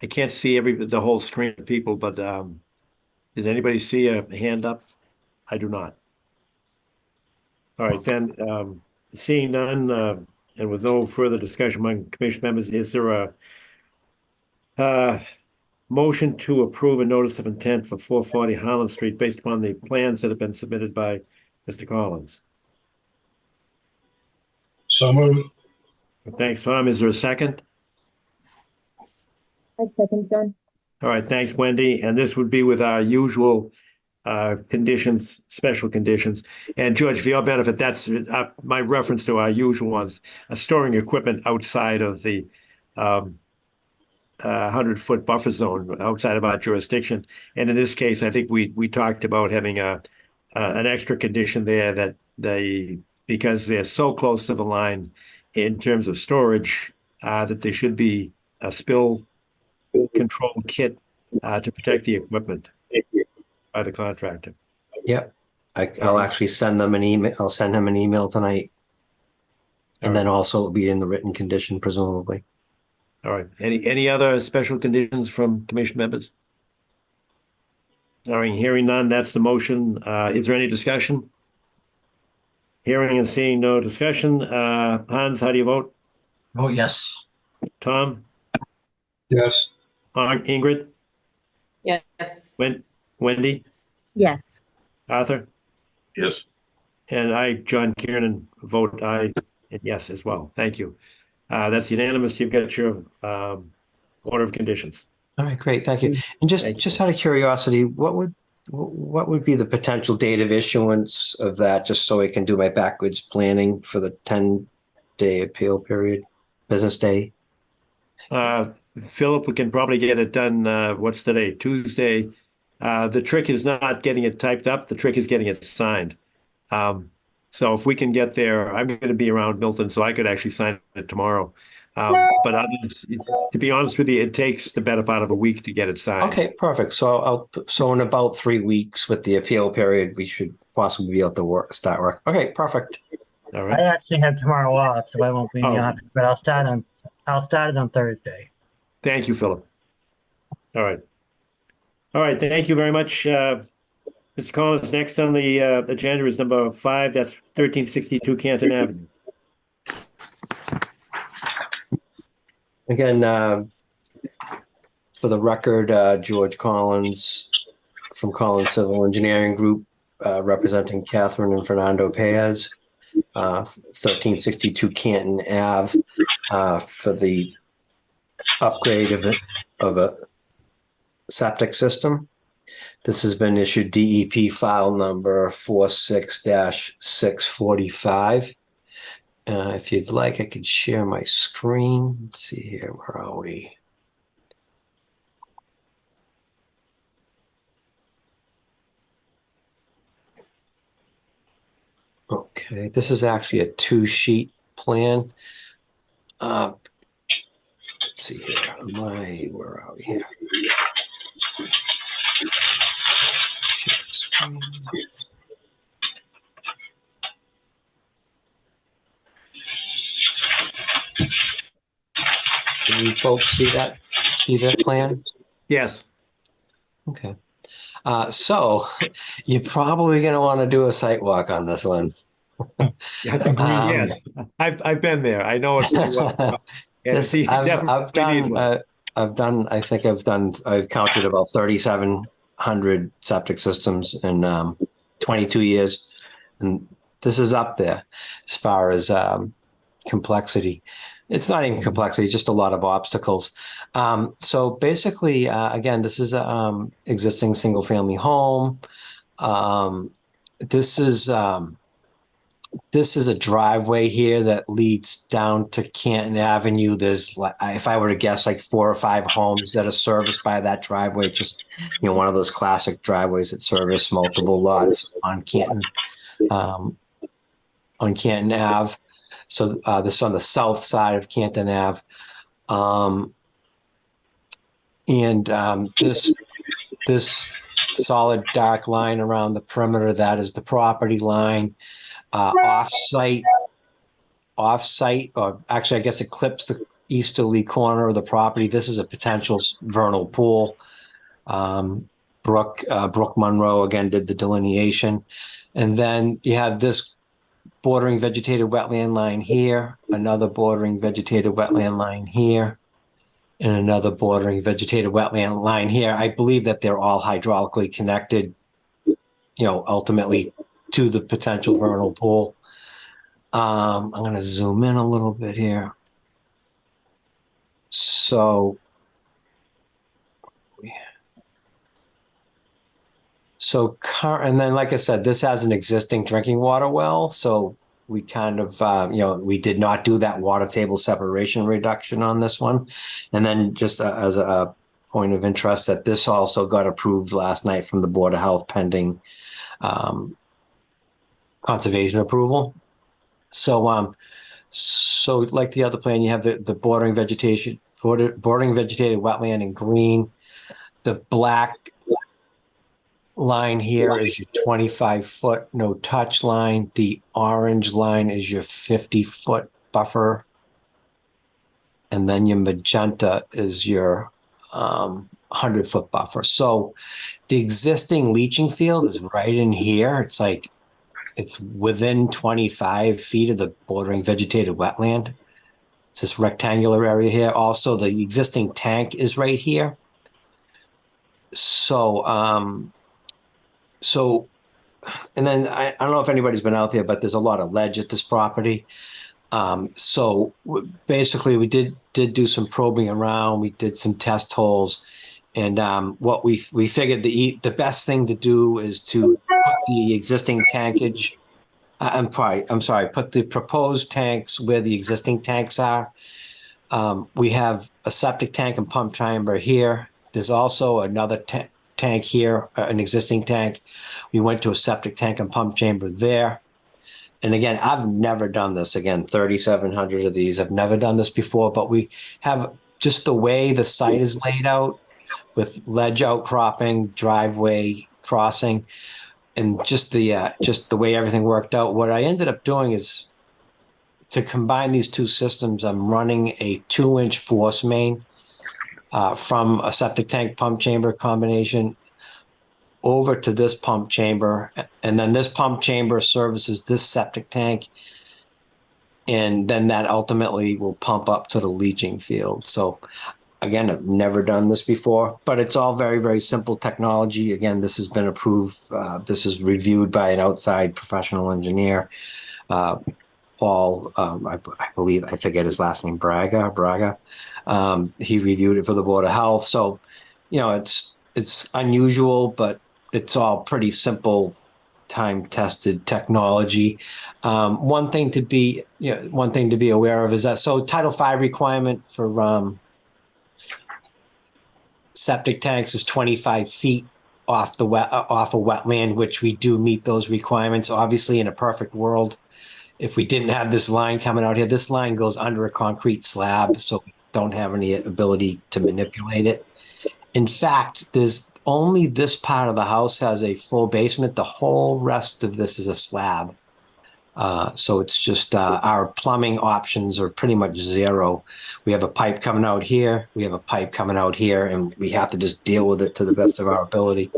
I can't see the whole screen of people, but does anybody see a hand up? I do not. All right, then, seeing none, and with no further discussion among commission members, is there a motion to approve a notice of intent for 440 Harland Street based upon the plans that have been submitted by Mr. Collins? So moved. Thanks, Tom. Is there a second? I second, John. All right, thanks, Wendy. And this would be with our usual conditions, special conditions. And George, for your benefit, that's my reference to our usual ones, storing equipment outside of the 100-foot buffer zone, outside of our jurisdiction. And in this case, I think we talked about having a an extra condition there that because they're so close to the line in terms of storage, that there should be a spill control kit to protect the equipment by the contractor. Yep. I'll actually send them an email. I'll send him an email tonight. And then also it'll be in the written condition, presumably. All right. Any other special conditions from commission members? All right, hearing none, that's the motion. Is there any discussion? Hearing and seeing no discussion. Hans, how do you vote? Vote yes. Tom? Yes. Ingrid? Yes. Wendy? Yes. Arthur? Yes. And I, John Kiernan, vote aye and yes as well. Thank you. That's unanimous. You've got your order of conditions. All right, great, thank you. And just out of curiosity, what would be the potential date of issuance of that, just so I can do my backwards planning for the 10-day appeal period, business day? Philip, we can probably get it done. What's today? Tuesday. The trick is not getting it typed up. The trick is getting it signed. So if we can get there, I'm going to be around Milton, so I could actually sign it tomorrow. But to be honest with you, it takes the better part of a week to get it signed. Okay, perfect. So so in about 3 weeks with the appeal period, we should possibly be able to start work. Okay, perfect. All I right. actually have tomorrow off, so I won't be in the Oh. office, but I'll start it on Thursday. Thank you, Philip. All right. All right. Thank you very much. Mr. Collins, next on the agenda is number 5. That's 1362 Canton Avenue. Again, for the record, George Collins from Collins Civil Engineering Group, representing Catherine and Fernando Paez, 1362 Canton Ave, for the upgrade of a septic system. This has been issued DEP file number 46-645. If you'd like, I could share my screen. Let's see here. Where are we? Okay, this is actually a 2-sheet plan. Let's see here. Where are we here? Share screen. Can you folks see that plan? Yes. Okay. So you're probably going to want to do a site walk on this one. Yes. I've been there. I know it pretty well. I've counted about 3,700 septic systems in 22 years. And this is up there as far as complexity. It's not even complexity, just a lot of obstacles. So basically, again, this is an existing single family home. This is a driveway here that leads down to Canton Avenue. There's, if I were to guess, like 4 or 5 homes that are serviced by that driveway. Just, one of those classic driveways that service multiple lots on Canton Ave. So this is on the south side of Canton Ave. This solid dark line around the perimeter, that is the property line. Off-site, or actually, I guess it clips the easterly corner of the property. This is a potential vernal pool. Brooke Monroe, again, did the delineation. And then you have this bordering vegetated wetland line here, another bordering vegetated wetland line here, and another bordering vegetated wetland line here. I believe that they're all hydraulically connected, ultimately to the potential vernal pool. I'm going to zoom in a little bit here. And then, like I said, this has an existing drinking water well. So we kind of, we did not do that water table separation reduction on this one. And then just as a point of interest, that this also got approved last night from the Board of Health pending conservation approval. So like the other plan, you have the bordering vegetated wetland in green. The black line here is your 25-foot no touch line. The orange line is your 50-foot buffer. And then your magenta is your 100-foot buffer. So the existing leaching field is right in here. It's within 25 feet of the bordering vegetated wetland. It's this rectangular area here. Also, the existing tank is right here. So, and then I don't know if anybody's been out there, but there's a lot of ledge at this property. So basically, we did do some probing around. We did some test holes, and what we figured the best thing to do is to put the existing tankage. I'm sorry. Put the proposed tanks where the existing tanks are. We have a septic tank and pump chamber here. There's also another tank here, an existing tank. We went to a septic tank and pump chamber there. And again, I've never done this. Again, 3,700 of these. I've never done this before, but we have just the way the site is laid out with ledge outcropping, driveway crossing, and just the way everything worked out. What I ended up doing is to combine these two systems. I'm running a 2-inch force main from a septic tank pump chamber combination over to this pump chamber, and then this pump chamber services this septic tank, and then that ultimately will pump up to the leaching field. So again, I've never done this before, but it's all very, very simple technology. Again, this has been approved. This is reviewed by an outside professional engineer, Paul, I believe, I forget his last name, Braga. He reviewed it for the Board of Health. So, it's unusual, but it's all pretty simple, time-tested technology. One thing to be aware of is that Title V requirement for septic tanks is 25 feet off a wetland, which we do meet those requirements. Obviously, in a perfect world, if we didn't have this line coming out here, this line goes under a concrete slab, so we don't have any ability to manipulate it. In fact, there's only this part of the house has a full basement. The whole rest of this is a slab. So it's just our plumbing options are pretty much zero. We have a pipe coming out here. We have a pipe coming out here, and we have to just deal with it to the best of our ability.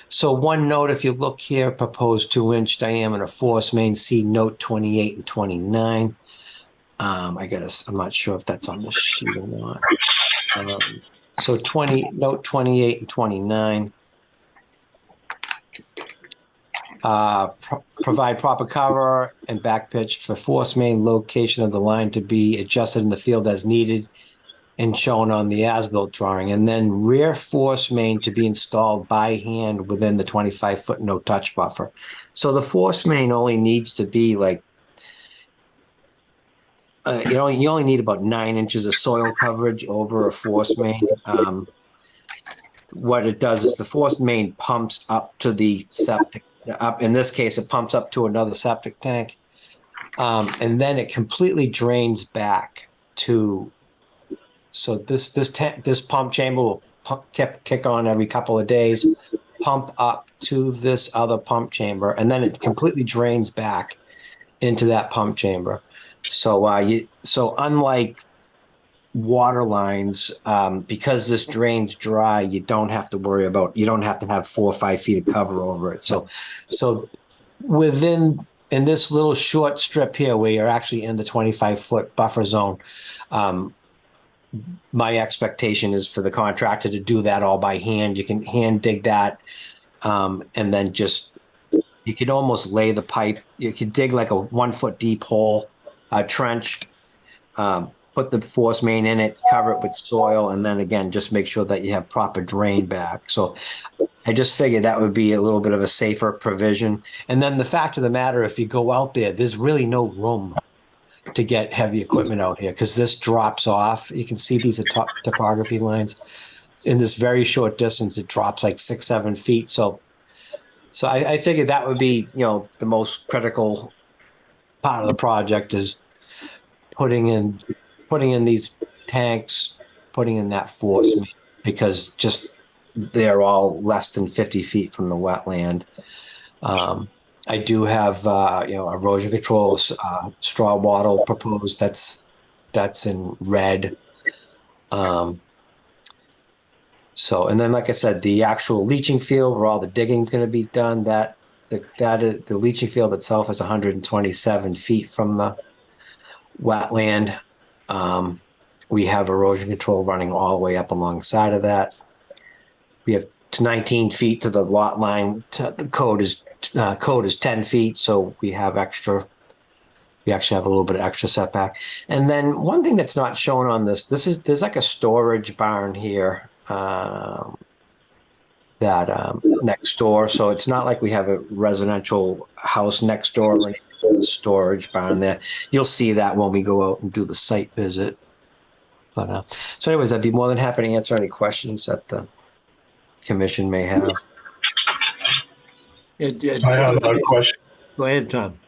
So one note, if you look here, proposed 2-inch diameter force main, see note 28 and 29. I'm not sure if that's on the sheet or not. So note 28 and 29. Provide proper cover and back pitch for force main, location of the line to be adjusted in the field as needed and shown on the as-built drawing, and then rear force main to be installed by hand within the 25-foot no-touch buffer. So the force main only needs to be like, you only need about 9 inches of soil coverage over a force main. What it does is the force main pumps up to the septic. In this case, it pumps up to another septic tank, and then it completely drains back to. So this pump chamber will kick on every couple of days, pump up to this other pump chamber, and then it completely drains back into that pump chamber. So unlike water lines, because this drains dry, you don't have to have 4 or 5 feet of cover over it. So in this little short strip here where you're actually in the 25-foot buffer zone, my expectation is for the contractor to do that all by hand. You can hand dig that, and then you could almost lay the pipe. You could dig like a 1-foot deep hole, trench, put the force main in it, cover it with soil, and then again, just make sure that you have proper drain back. So I just figured that would be a little bit of a safer provision. And then the fact of the matter, if you go out there, there's really no room to get heavy equipment out here because this drops off. You can see these are topography lines. In this very short distance, it drops like 6-7 feet. So So I figured that would be, the most critical part of the project is putting in these tanks, putting in that force main, because just they're all less than 50 feet from the wetland. I do have, erosion control, straw wattle proposed. That's in red. So, and then, like I said, the actual leaching field where all the digging is going to be done, the leaching field itself is 127 feet from the wetland. We have erosion control running all the way up alongside of that. We have 19 feet to the lot line. The code is 10 feet, so we have extra. We actually have a little bit of extra setback. And then one thing that's not shown on there's like a storage barn here next door. So it's not like we have a residential house next door or anything. There's a storage barn there. You'll see that when we go out and do the site visit. But so anyways, I'd be more than happy to answer any questions that the commission may have. I have a question. Go ahead, Tom.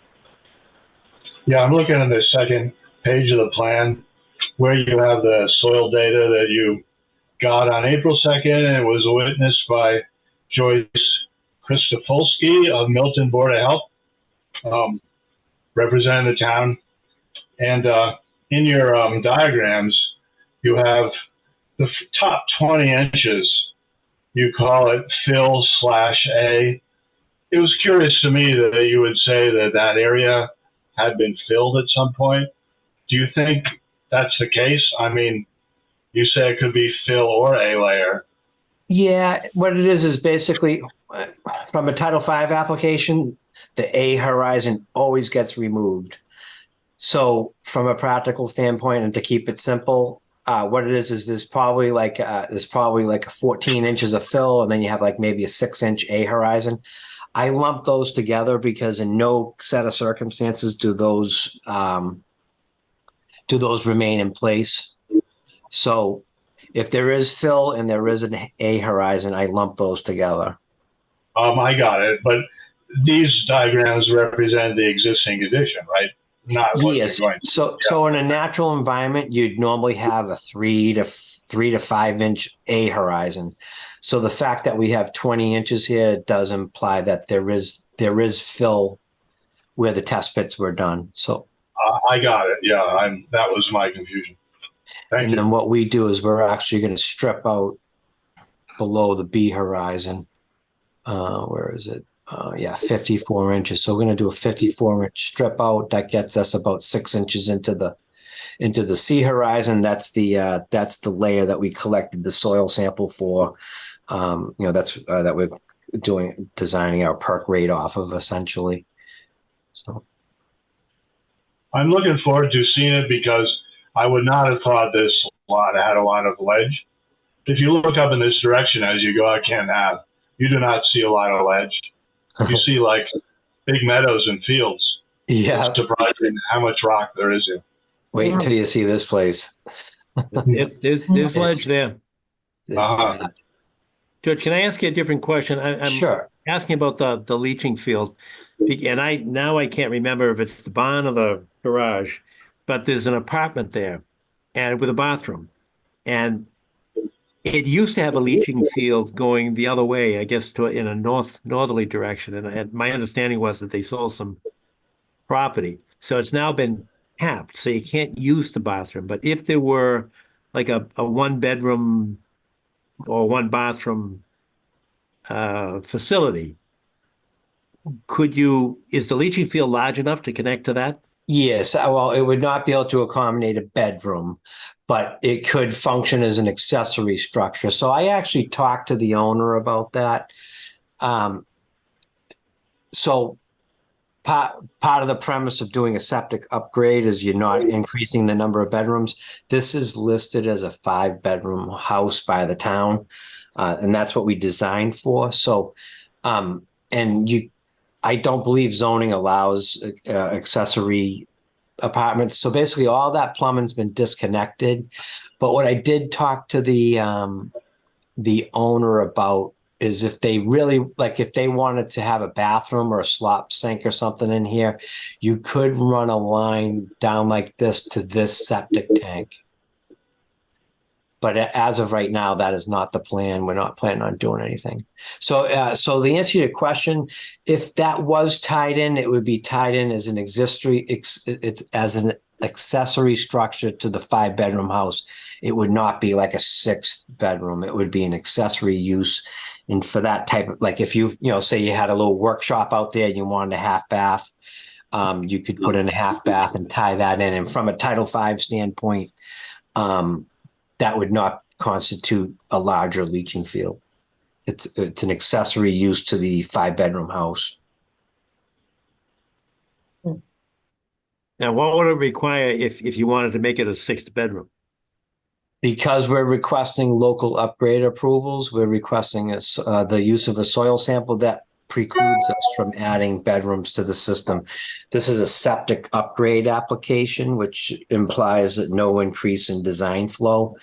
Yeah, I'm looking at the second page of the plan where you have the soil data that you got on April 2nd, and it was witnessed by Joyce Christopolsky of Milton Board of Health, representing the town. And in your diagrams, you have the top 20 inches. You call it fill/A. It was curious to me that you would say that area had been filled at some point. Do you think that's the case? I mean, you say it could be fill or A layer. Yeah, what it is basically from a Title V application, the A horizon always gets removed. So from a practical standpoint, and to keep it simple, what it is there's probably like 14 inches of fill, and then you have like maybe a 6-inch A horizon. I lump those together because in no set of circumstances do those remain in place. So if there is fill and there is an A horizon, I lump those together. I got it. But these diagrams represent the existing condition, right? Not what Yes. you're going to. So in a natural environment, you'd normally have a 3 to 5 inch A horizon. So the fact that we have 20 inches here does imply that there is fill where the test pits were done. So I got it. Yeah, that was my confusion. Thank you. Then what we do is we're actually going to strip out below the B horizon. Where is it? 54 inches. So we're going to do a 54-inch strip out. That gets us about 6 inches into the C horizon. That's the layer that we collected the soil sample for. That's that we're designing our perk rate off of, essentially. So I'm looking forward to seeing it because I would not have thought this lot had a lot of ledge. If you look up in this direction as you go out Canton Ave, you do not see a lot of ledge. You see like big meadows and fields. Yeah. It's surprising how much rock there is here. Wait until you see this place. There's ledge there. Uh-huh. George, can I ask you a different question? I'm Sure. asking about the leaching field. And I can't remember if it's the barn or the garage, but there's an apartment there and with a bathroom. And it used to have a leaching field going the other way, I guess, in a northerly direction. And my understanding was that they sold some property. So it's now been capped, so you can't use the bathroom. But if there were like a 1-bedroom or 1-bathroom facility, is the leaching field large enough to connect to that? Yes. Well, it would not be able to accommodate a bedroom, but it could function as an accessory structure. So I actually talked to the owner about that. So part of the premise of doing a septic upgrade is you're not increasing the number of bedrooms. This is listed as a 5-bedroom house by the town, and that's what we designed for. So, I don't believe zoning allows accessory apartments. So basically all that plumbing's been disconnected. But what I did talk to the owner about is if they really, like if they wanted to have a bathroom or a slop sink or something in here, you could run a line down like this to this septic tank. But as of right now, that is not the plan. We're not planning on doing anything. So, so the answer to your question, if that was tied in, it would be tied in as an as an accessory structure to the 5-bedroom house. It would not be like a 6th bedroom. It would be an accessory use. And for that type of, like if you say you had a little workshop out there and you wanted a half bath, you could put in a half bath and tie that in. And from a Title V standpoint, that would not constitute a larger leaching field. It's an accessory use to the 5-bedroom house. Now, what would it require if you wanted to make it a 6th bedroom? Because we're requesting local upgrade approvals, we're requesting the use of a soil sample that precludes us from adding bedrooms to the system. This is a septic upgrade application, which implies that no increase in design flow.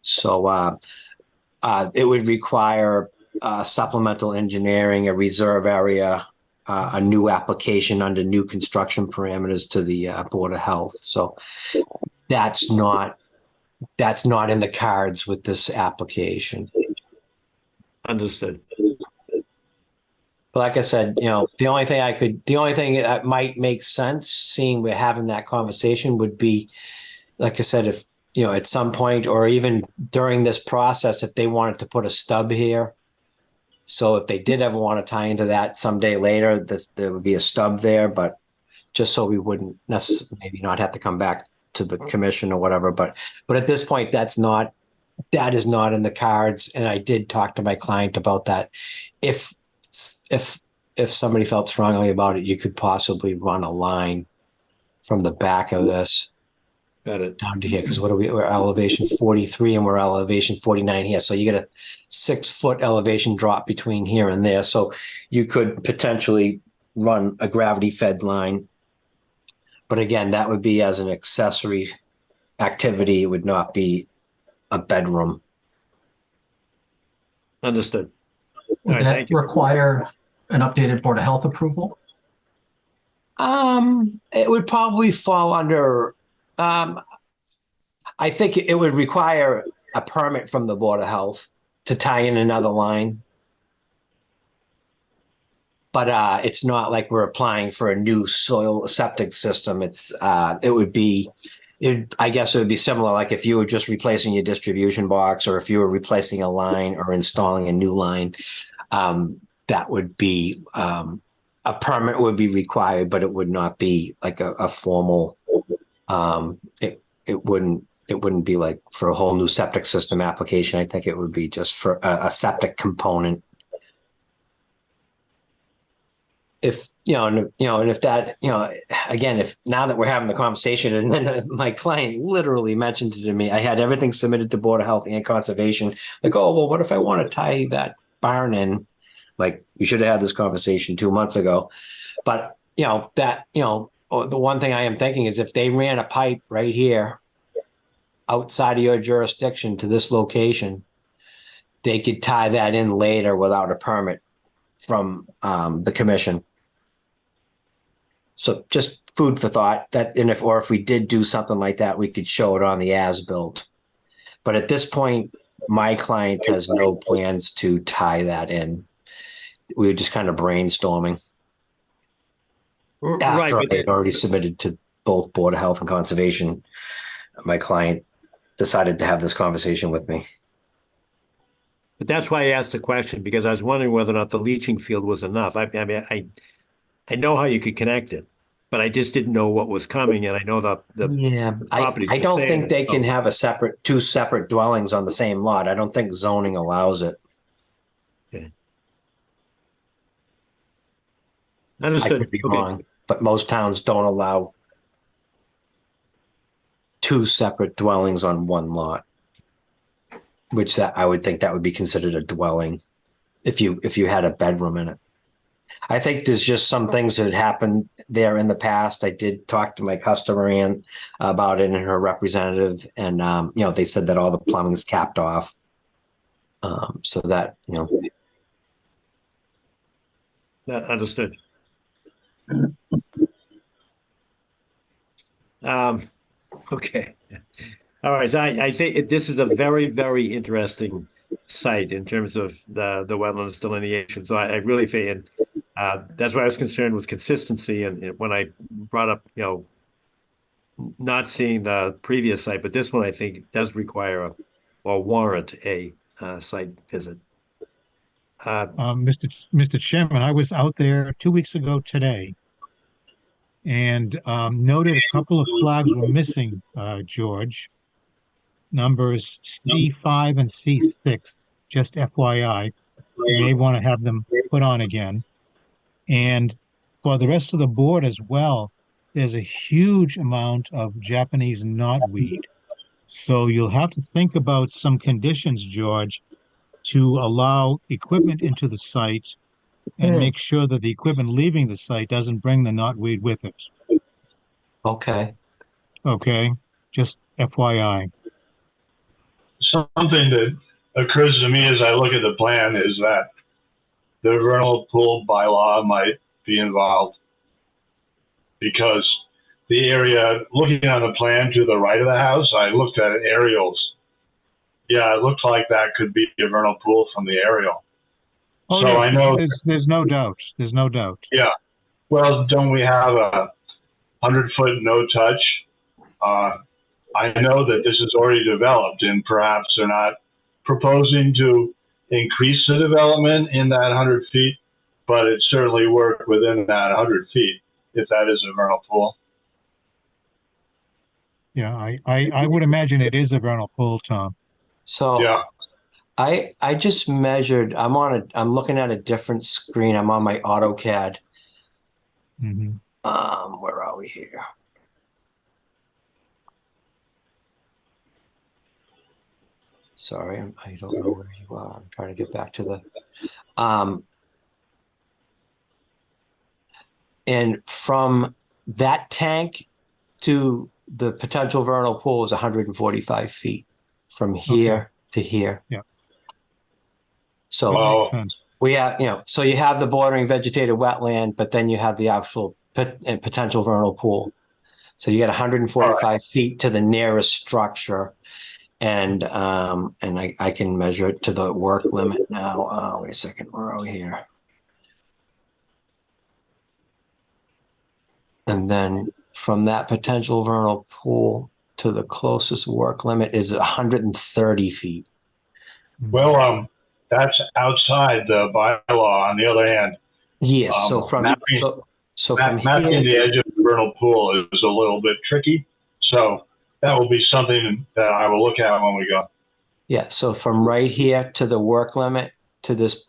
So it would require supplemental engineering, a reserve area, a new application under new construction parameters to the Board of Health. So that's not in the cards with this application. Understood. Like I said, the only thing that might make sense, seeing we're having that conversation, would be, like I said, if, at some point or even during this process, if they wanted to put a stub here. So if they did ever want to tie into that someday later, there would be a stub there, but just so we wouldn't necessarily maybe not have to come back to the commission or whatever. But at this point, that is not in the cards. And I did talk to my client about that. If somebody felt strongly about it, you could possibly run a line from the back of this down to here, because we're elevation 43 and we're elevation 49 here. So you get a 6-foot elevation drop between here and there. So you could potentially run a gravity fed line. But again, that would be as an accessory activity. It would not be a bedroom. Understood. Would right, that thank you. require an updated Board of Health approval? It would probably fall under, I think it would require a permit from the Board of Health to tie in another line. But it's not like we're applying for a new soil septic system. I guess it would be similar, like if you were just replacing your distribution box, or if you were replacing a line or installing a new line, that would be a permit would be required, but it would not be like a formal. It wouldn't be like for a whole new septic system application. I think it would be just for a septic component. If and if that, again, if now that we're having the conversation, and then my client literally mentioned it to me, I had everything submitted to Board of Health and Conservation. Like, oh, well, what if I want to tie that barn in? Like, we should have had this conversation 2 months ago. But, the one thing I am thinking is if they ran a pipe right here outside of your jurisdiction to this location, they could tie that in later without a permit from the commission. So just food for thought. If we did do something like that, we could show it on the as-built. But at this point, my client has no plans to tie that in. We were just kind of brainstorming after I had already submitted to both Board of Health and Conservation. My client decided to have this conversation with me. But that's why I asked the question, because I was wondering whether or not the leaching field was enough. I know how you could connect it, but I just didn't know what was coming, and I know the property. I don't think they can have two separate dwellings on the same lot. I don't think zoning allows it. Okay. Understood. I could be wrong, but most towns don't allow two separate dwellings on one lot, which I would think that would be considered a dwelling if you had a bedroom in it. I think there's just some things that happened there in the past. I did talk to my customer about it and her representative, and they said that all the plumbing's capped off, so that Understood. Okay. All right. So I think this is a very, very interesting site in terms of the wetlands delineation. So I really think, and that's why I was concerned with consistency. And when I brought up, not seeing the previous site, but this one I think does require or warrant a site visit. Mr. Chairman, I was out there 2 weeks ago today and noted a couple of flags were missing, George. Numbers C5 and C6, just FYI. You may want to have them put on again. And for the rest of the board as well, there's a huge amount of Japanese knotweed. So you'll have to think about some conditions, George, to allow equipment into the site and make sure that the equipment leaving the site doesn't bring the knotweed with it. Okay. Okay, just FYI. Something that occurs to me as I look at the plan is that the vernal pool bylaw might be involved, because the area, looking on the plan to the right of the house, I looked at aerials. Yeah, it looked like that could be a vernal pool from the aerial. Oh, so yes, I know there's no doubt. There's no doubt. Yeah. Well, don't we have a 100-foot no touch? I know that this is already developed, and perhaps they're not proposing to increase the development in that 100 feet, but it certainly worked within that 100 feet if that is a vernal pool. Yeah, I would imagine it is a vernal pool, Tom. So Yeah. I just measured, I'm looking at a different screen. I'm on my AutoCAD. Mhm. Where are we here? Sorry, I don't know where you are. I'm trying to get back to the, and from that tank to the potential vernal pool is 145 feet from here to here. Yeah. So Makes sense. we have, so you have the bordering vegetated wetland, but then you have the actual potential vernal pool. So you get 145 feet to the nearest structure. And I can measure it to the work limit now. Wait a second, where are we here? And then from that potential vernal pool to the closest work limit is 130 feet. Well, that's outside the bylaw. On the other hand, yes. So from mapping here, the edge of the vernal pool is a little bit tricky. So that will be something that I will look at when we go. yeah. So from right here to the work limit to this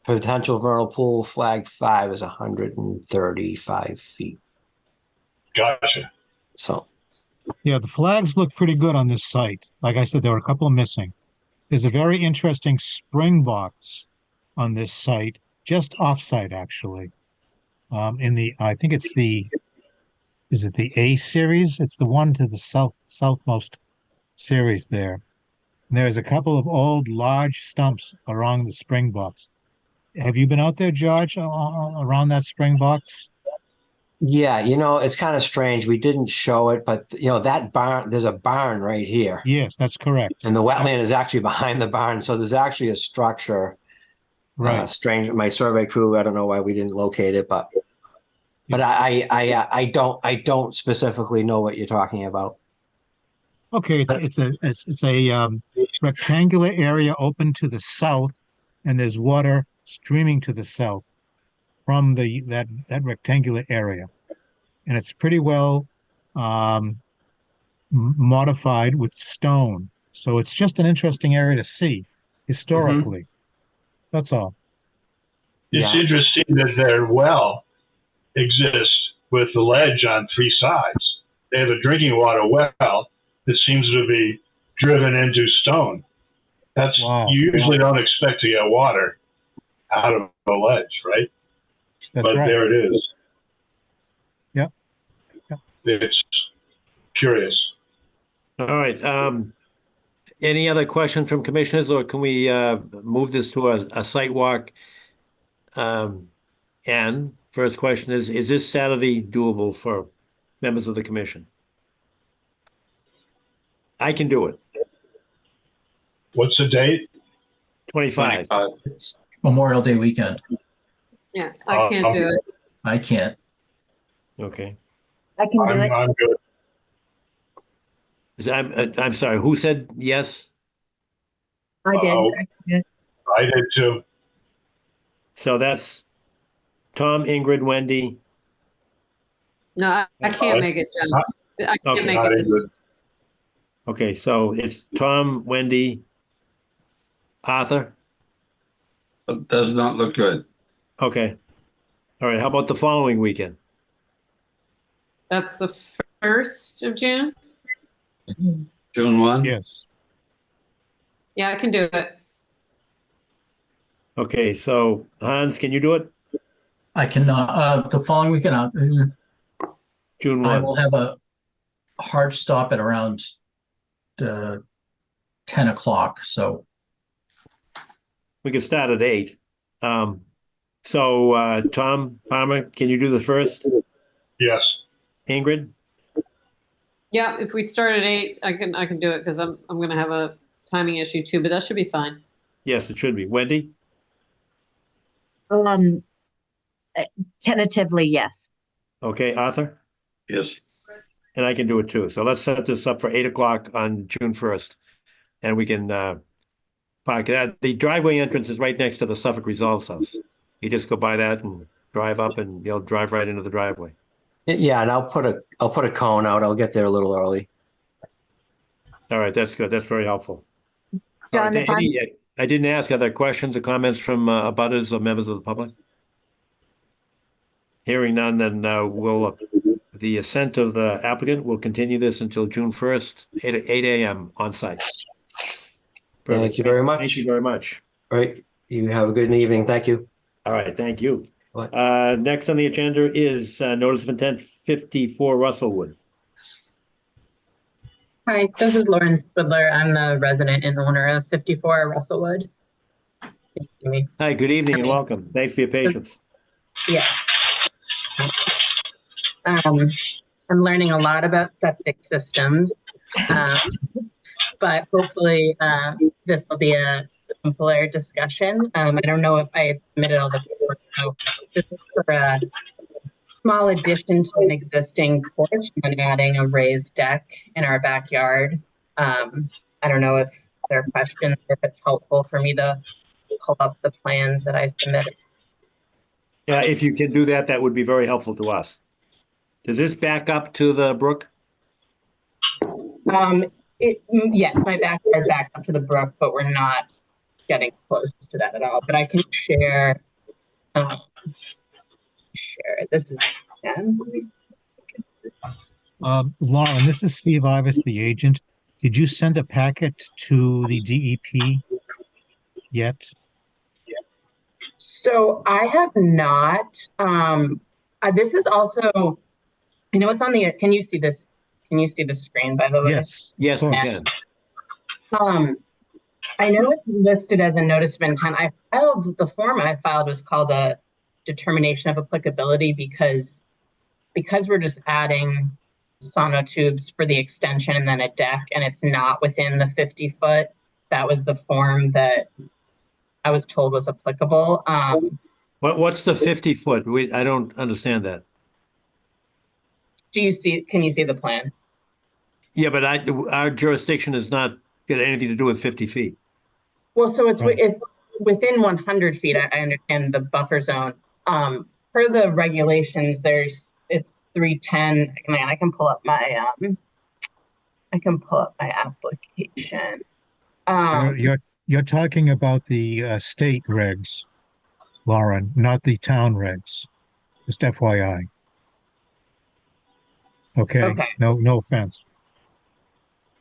potential vernal pool, flag 5 is 135 feet. Gotcha. So Yeah, the flags look pretty good on this site. Like I said, there were a couple missing. There's a very interesting spring box on this site, just off-site actually. I think it's is it the A series? It's the one to the southmost series there. And there's a couple of old large stumps around the spring box. Have you been out there, George, around that spring box? yeah, it's kind of strange. We didn't show it, but that barn, there's a barn right here. Yes, that's correct. And the wetland is actually behind the barn. So there's actually a structure. Strange. My survey crew, I don't know why we didn't locate it, but I don't specifically know what you're talking about. Okay, it's a rectangular area open to the south, and there's water streaming to the south from that rectangular area, and it's pretty well modified with stone. So it's just an interesting area to see historically. That's all. It's interesting that their well exists with the ledge on 3 sides. They have a drinking water well that seems to be driven into stone. That's You usually don't expect to get water out of a ledge, right? That's but right. There it is. Yep. It's curious. All right. Any other questions from commissioners, or can we move this to a site walk And first question is this Saturday doable for members of the commission? I can do it. What's the date? 25. It's Memorial Day weekend. Yeah, I can't do it. I can't. Okay. I can do it. I'm good. I'm sorry, who said yes? I did. Uh-oh. Actually. I did too. So that's Tom, Ingrid, Wendy. No, I can't make it, John. I can't Okay. make it this week. Okay, so it's Tom, Wendy, Arthur. It does not look good. Okay. All right, how about the following weekend? That's the 1st of June? June 1? Yes. Yeah, I can do it. Okay, so Hans, can you do it? I cannot. The following weekend, June I 1. will have a hard stop at around 10 o'clock. So We can start at 8. So Tom Palmer, can you do the first? Yes. Ingrid? Yeah, if we start at 8, I can do it because I'm going to have a timing issue too, but that should be fine. Yes, it should be. Wendy? Tentatively, yes. Okay, Arthur? Yes. And I can do it too. So let's set this up for 8 o'clock on June 1st. And we can park that. The driveway entrance is right next to the Suffolk Resolve House. You just go by that and drive up and you'll drive right into the driveway. Yeah, and I'll put a cone out. I'll get there a little early. All right, that's good. That's very helpful. All John, right, if I'm I didn't ask, are there questions or comments from abutters or members of the public? Hearing none, then the assent of the applicant will continue this until June 1st, 8 a.m. on site. Thank you very much. Thank you very much. All right. You have a good evening. Thank you. All right, thank you. Bye. Next on the agenda is notice of intent 54 Rustlewood. Hi, this is Lauren Spidler. I'm the resident and owner of 54 Rustlewood. Hi, good evening and welcome. Thanks for your patience. Yes. I'm learning a lot about septic systems, but hopefully this will be a simpler discussion. I don't know if I submitted all the paperwork. So this is for a small addition to an existing porch and adding a raised deck in our backyard. I don't know if there are questions, or if it's helpful for me to pull up the plans that I submitted. Yeah, if you can do that, that would be very helpful to us. Does this back up to the brook? Yes, my backyard backs up to the brook, but we're not getting close to that at all. But I can share. This is Lauren, this is Steve Ivis, the agent. Did you send a packet to the DEP yet? So I have not. This is also, I know it's on the, can you see this? Can you see the screen, by the way? Yes. Yes, we can. I know it's listed as a notice of intent. The form I filed was called a determination of applicability because we're just adding sonotubes for the extension and then a deck, and it's not within the 50-foot. That was the form that I was told was applicable. What's the 50-foot? I don't understand that. Can you see the plan? Yeah, but our jurisdiction has not got anything to do with 50 feet. Well, so it's within 100 feet. I understand the buffer zone. Per the regulations, it's 310. Man, I can pull up my application. You're talking about the state regs, Lauren, not the town regs. Just FYI. Okay. No offense.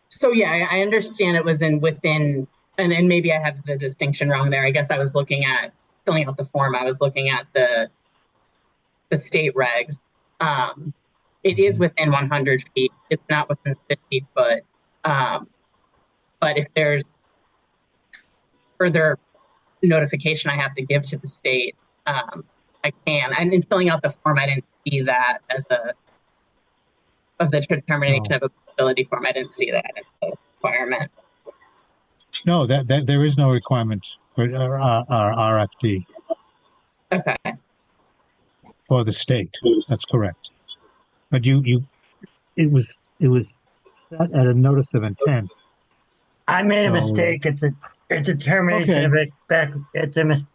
So yeah, I understand it was within, and maybe I have the distinction wrong there. I guess I was looking at filling out the form. I was looking at the state regs. It is within 100 feet. It's not within 50 foot. But if there's further notification I have to give to the state, I I can. And in filling out the form, I didn't see that as of the determination of applicability form. I didn't see that as a requirement. No, that there is no requirement for our RFD Okay. for the state. That's correct. But it was set at a notice of intent. I made a So- mistake. It's a termination Okay. of it back. It's a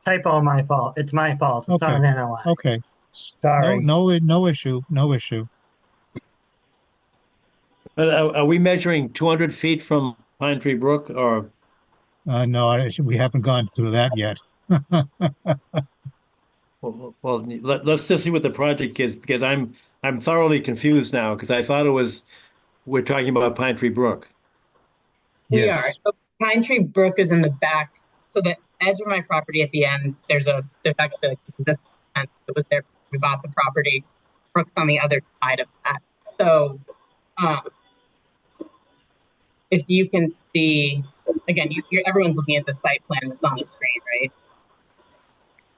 typo on my fault. It's my fault. It's Okay. on NOI. Okay. Sorry. No issue. No issue. But are we measuring 200 feet from Pine Tree Brook or? No, we haven't gone through that yet. Well, let's just see what the project is, because I'm thoroughly confused now, because I thought we're talking about Pine Tree Brook. We Yes. are. So Pine Tree Brook is in the back. So the edge of my property at the end, there's actually like this fence that was there. We bought the property. Brook's on the other side of that. So if you can see, again, everyone's looking at the site plan that's on the screen, right?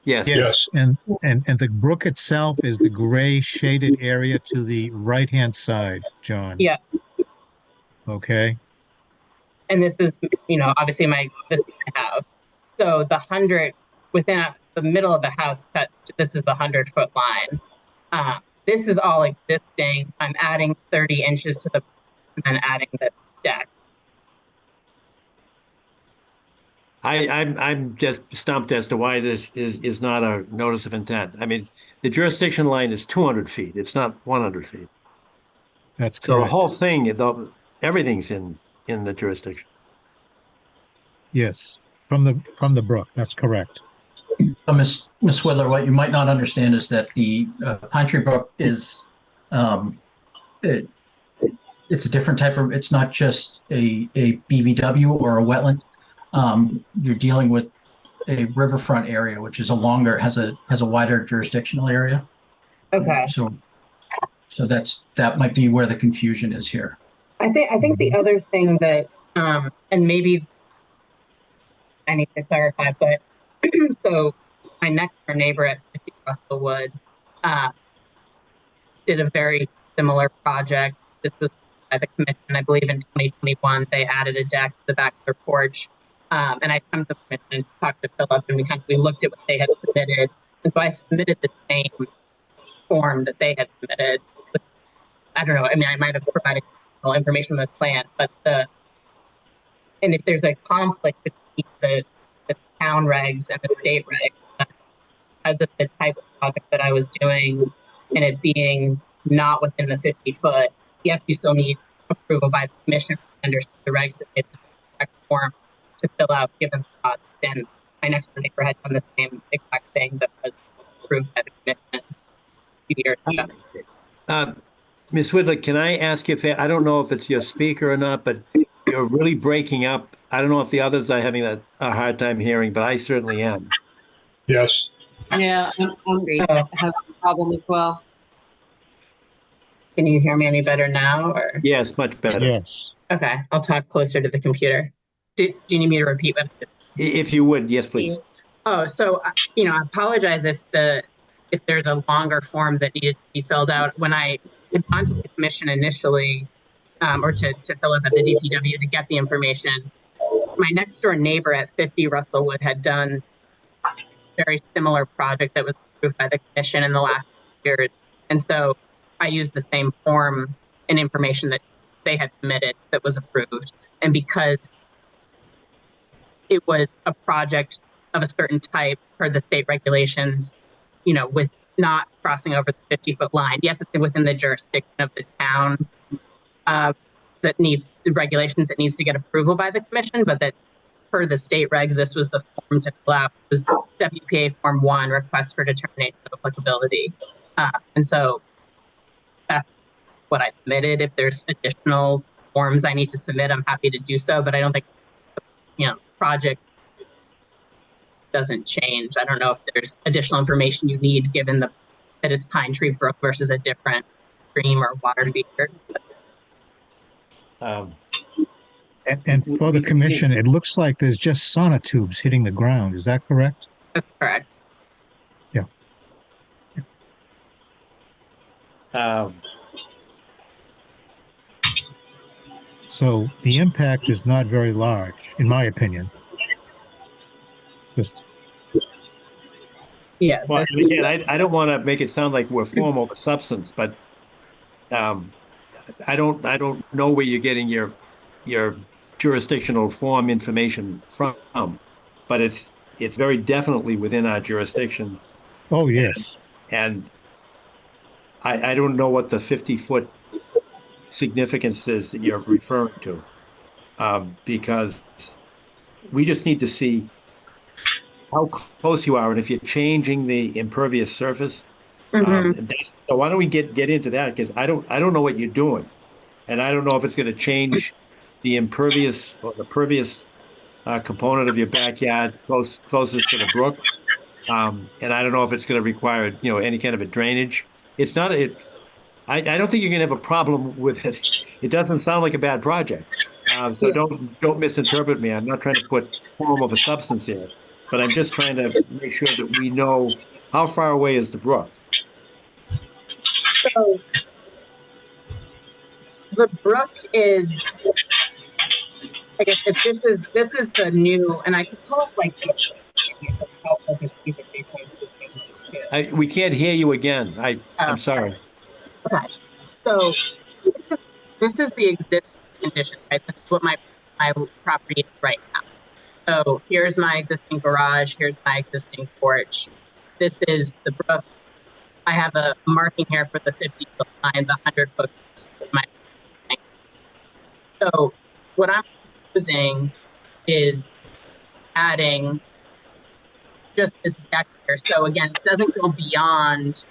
Yes. Yes. And the brook itself is the gray shaded area to the right-hand side, John. Yeah. Okay. And this is, obviously this is my house. So the 100 within the middle of the house cut. This is the 100-foot line. This is all existing. I'm adding 30 inches to and then adding the deck. I'm just stumped as to why this is not a notice of intent. I mean, the jurisdiction line is 200 feet. It's not 100 feet. That's So the correct. whole thing, everything's in the jurisdiction. Yes. From the brook. That's correct. Ms. Swidler, what you might not understand is that the Pine Tree Brook is, it's a different type of, it's not just a BVW or a wetland. You're dealing with a riverfront area, which is has a wider jurisdictional area. Okay. So that might be where the confusion is here. I think the other thing that, and maybe I need to clarify, but so my next door neighbor at 50 Rustlewood did a very similar project. This was by the commission, I believe in 2021, they added a deck to the back of their porch. And I come to the commission and talked to Philip, and we looked at what they had submitted. And so I submitted the same form that they had submitted. I don't know. I mean, I might have provided information on the plan, but and if there's a conflict between the town regs and the state regs, as of the type of project that I was doing, and it being not within the 50-foot, yes, you still need approval by the commission under the regs. It's a form to fill out given the project. And my next door neighbor had done the same exact thing that was approved by the commission a few years ago. Ms. Whitlock, can I ask if, I don't know if it's your speaker or not, but you're really breaking up. I don't know if the others are having a hard time hearing, but I certainly am. Yes. Yeah, I have a problem as well. Can you hear me any better now? Or Yes, much better. Yes. okay, I'll talk closer to the computer. Do you need me to repeat what? If you would, yes, please. Oh, so I apologize if there's a longer form that needed to be filled out. When I had gone to the commission initially, or to Philip at the DPW to get the information, my next door neighbor at 50 Rustlewood had done a very similar project that was approved by the commission in the last years, and so I used the same form and information that they had submitted that was approved, and because it was a project of a certain type per the state regulations, with not crossing over the 50-foot line. Yes, it's within the jurisdiction of the town that needs the regulations that needs to get approval by the commission, but that per the state regs, this was the form to fill out. It was WPA Form 1, Request for Determination of Applicability. And so that's what I submitted. If there's additional forms I need to submit, I'm happy to do so, but I don't think, project doesn't change. I don't know if there's additional information you need given that it's Pine Tree Brook versus a different stream or water feature. And for the commission, it looks like there's just sonotubes hitting the ground. Is that correct? That's correct. Yeah. So the impact is not very large, in my opinion. Just Yeah. Well, and again, I don't want to make it sound like we're form over substance, but I don't know where you're getting your jurisdictional form information from, but it's very definitely within our jurisdiction. oh yes, And I don't know what the 50-foot significance is that you're referring to, because we just need to see how close you are, and if you're changing the impervious surface. So why don't we get into that? Because I don't know what you're doing, and I don't know if it's going to change the impervious or the pervious component of your backyard closest to the brook. And I don't know if it's going to require, any kind of a drainage. It's not it. I don't think you're going to have a problem with it. It doesn't sound like a bad project. So don't misinterpret me. I'm not trying to put form over substance here, but I'm just trying to make sure that we know how far away is the brook. So the brook is, I guess, if this is the new, and I could pull up like We can't hear you again. I'm sorry. Okay, so this is the existing condition, right? This is what my property is right now. So here's my existing garage. Here's my existing porch. This is the brook. I have a marking here for the 50-foot line, the 100-foot. So what I'm proposing is adding just this deck here. So again, it doesn't go beyond,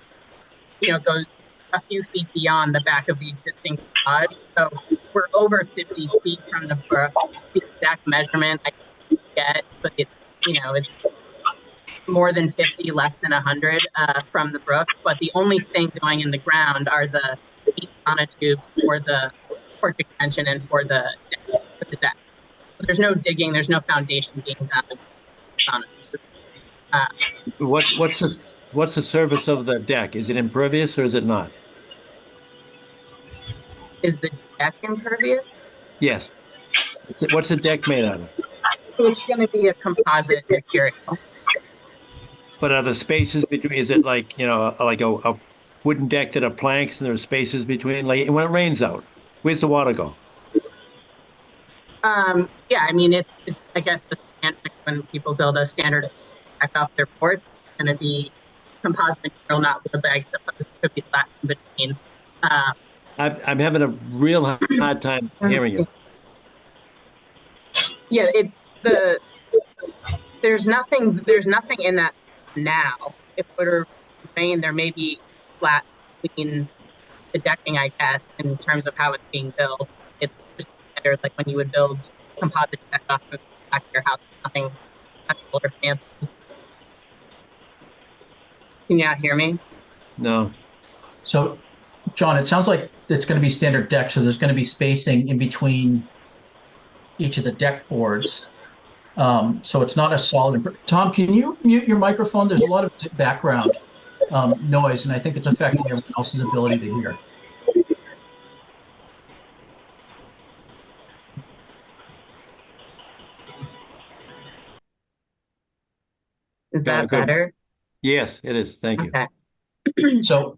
goes a few feet beyond the back of the existing garage. So we're over 50 feet from the brook. The exact measurement I can't get, but it's more than 50, less than 100 from the brook. But the only thing going in the ground are the sonotubes for the porch extension and for the deck. So there's no digging, there's no foundation being done. What's the surface of the deck? Is it impervious or is it not? Is the deck impervious? Yes. What's the deck made out of? So it's going to be a composite material. But are the spaces between? Is it like a wooden deck that are planks and there are spaces between? Like when it rains out, where's the water go? Yeah, I mean it's I guess the standard when people build a standard deck off their porch, it's going to be composite material, not wood bags. It could be flat in between. I'm having a real hard time hearing you. Yeah, it's there's nothing in that now. If it were to rain, there may be flat between the decking, I guess, in terms of how it's being built. It's just better like when you would build composite deck off the back of your house, nothing technical or fancy. Can you not hear me? No. So, John, it sounds like it's going to be standard deck, so there's going to be spacing in between each of the deck boards. So it's not a solid. Tom, can you mute your microphone? There's a lot of background noise, and I think it's affecting everyone else's ability to hear. Is that better? Yes, it is. Thank you. Okay. So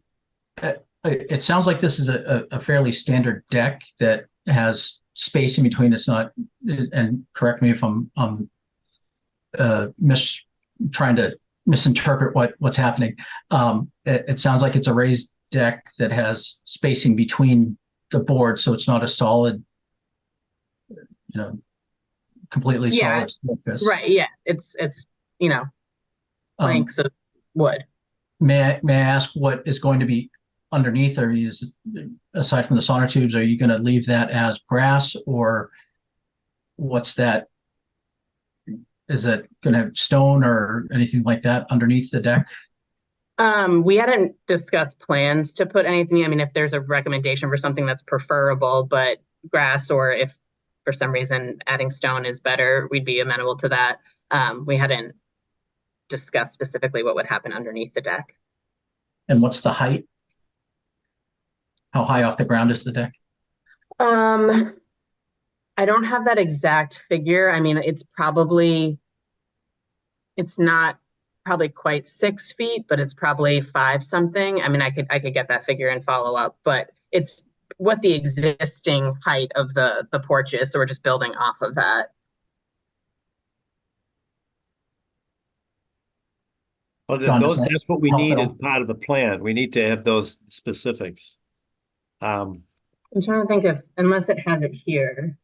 it sounds like this is a fairly standard deck that has space in between. It's not, and correct me if I'm trying to misinterpret what's happening. It sounds like it's a raised deck that has spacing between the boards, so it's not a solid, completely solid surface. Right. Yeah. It's planks of wood. May I ask what is going to be underneath? Or aside from the sonotubes, are you going to leave that as grass, or what's that? Is it going to have stone or anything like that underneath the deck? We hadn't discussed plans to put anything. I mean, if there's a recommendation for something that's preferable, but grass, or if for some reason adding stone is better, we'd be amenable to that. We hadn't discussed specifically what would happen underneath the deck. And what's the height? How high off the ground is the deck? I don't have that exact figure. I mean, it's not probably quite 6 feet, but it's probably 5 something. I mean, I could get that figure and follow up, but it's what the existing height of the porch is. So we're just building off of that. Well, John, does that that's what we help need at as all? part of the plan. We need to have those specifics. I'm trying to think of, unless it has it here.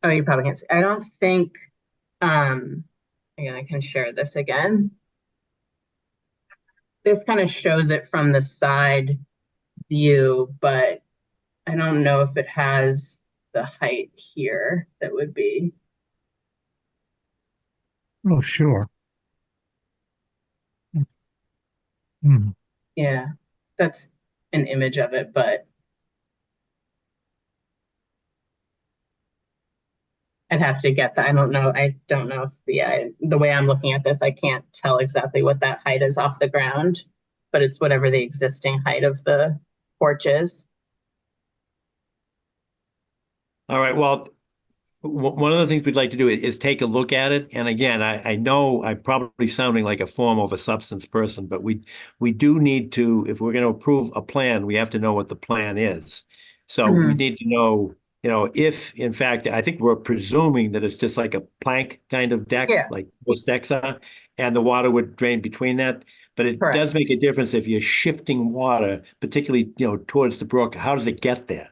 Oh, you probably can't see. I don't think, again, I can share this again. This kind of shows it from the side view, but I don't know if it has the height here that would be. Oh, sure. Hmm. Yeah, that's an image of it, but I'd have to get that. I don't know. I don't know if the way I'm looking at this, I can't tell exactly what that height is off the ground, but it's whatever the existing height of the porch is. All right, well, one of the things we'd like to do is take a look at it. And again, I know I'm probably sounding like a form over substance person, but we do need to, if we're going to approve a plan, we have to know what the plan is. So we need to know, if in fact, I think we're presuming that it's just like a plank kind of deck, Yeah. like most decks are, and the water would drain between that. But it Correct. does make a difference if you're shifting water, particularly, towards the brook. How does it get there?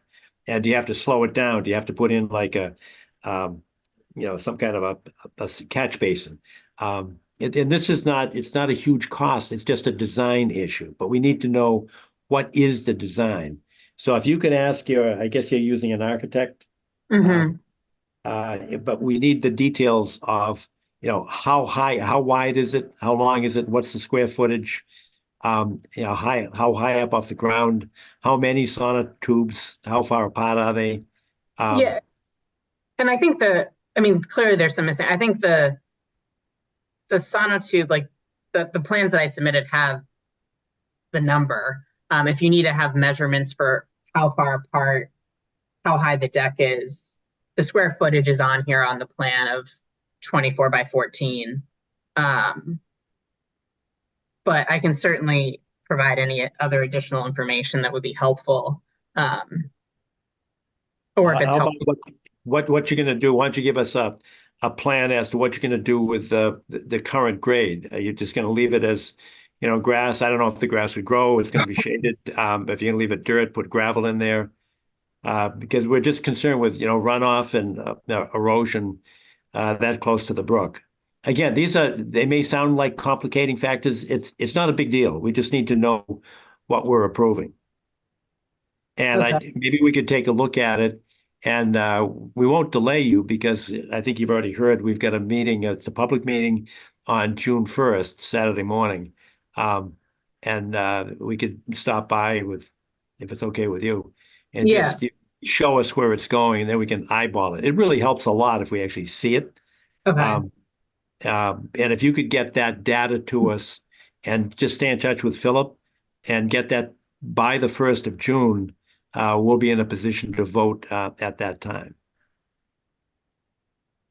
And do you have to slow it down? Do you have to put in like some kind of a catch basin? And this is it's not a huge cost. It's just a design issue, but we need to know what is the design. So if you could ask I guess you're using an architect, but we need the details of, how high, how wide is it? How long is it? What's the square footage? How high up off the ground? How many sonotubes? How far apart are they? Yeah. And I think clearly there's some missing. I think the sonotube, like the plans that I submitted have the number. If you need to have measurements for how far apart, how high the deck is, the square footage is on here on the plan of 24 by 14. But I can certainly provide any other additional information that would be helpful. Or if it's helpful. What you're going to do? Why don't you give us a plan as to what you're going to do with the current grade? Are you just going to leave it as, grass? I don't know if the grass would grow. It's going to be shaded. If you're going to leave it dirt, put gravel in there. Because we're just concerned with, runoff and erosion that close to the brook. Again, they may sound like complicating factors. It's not a big deal. We just need to know what we're approving. And Okay. maybe we could take a look at it, and we won't delay you because I think you've already heard we've got a meeting. It's a public meeting on June 1st, Saturday morning. And we could stop by if it's okay with you, and just show us where it's going, and then we can eyeball it. It really helps a lot if we actually see it. Okay. And if you could get that data to us and just stay in touch with Philip and get that by the 1st of June, we'll be in a position to vote at that time.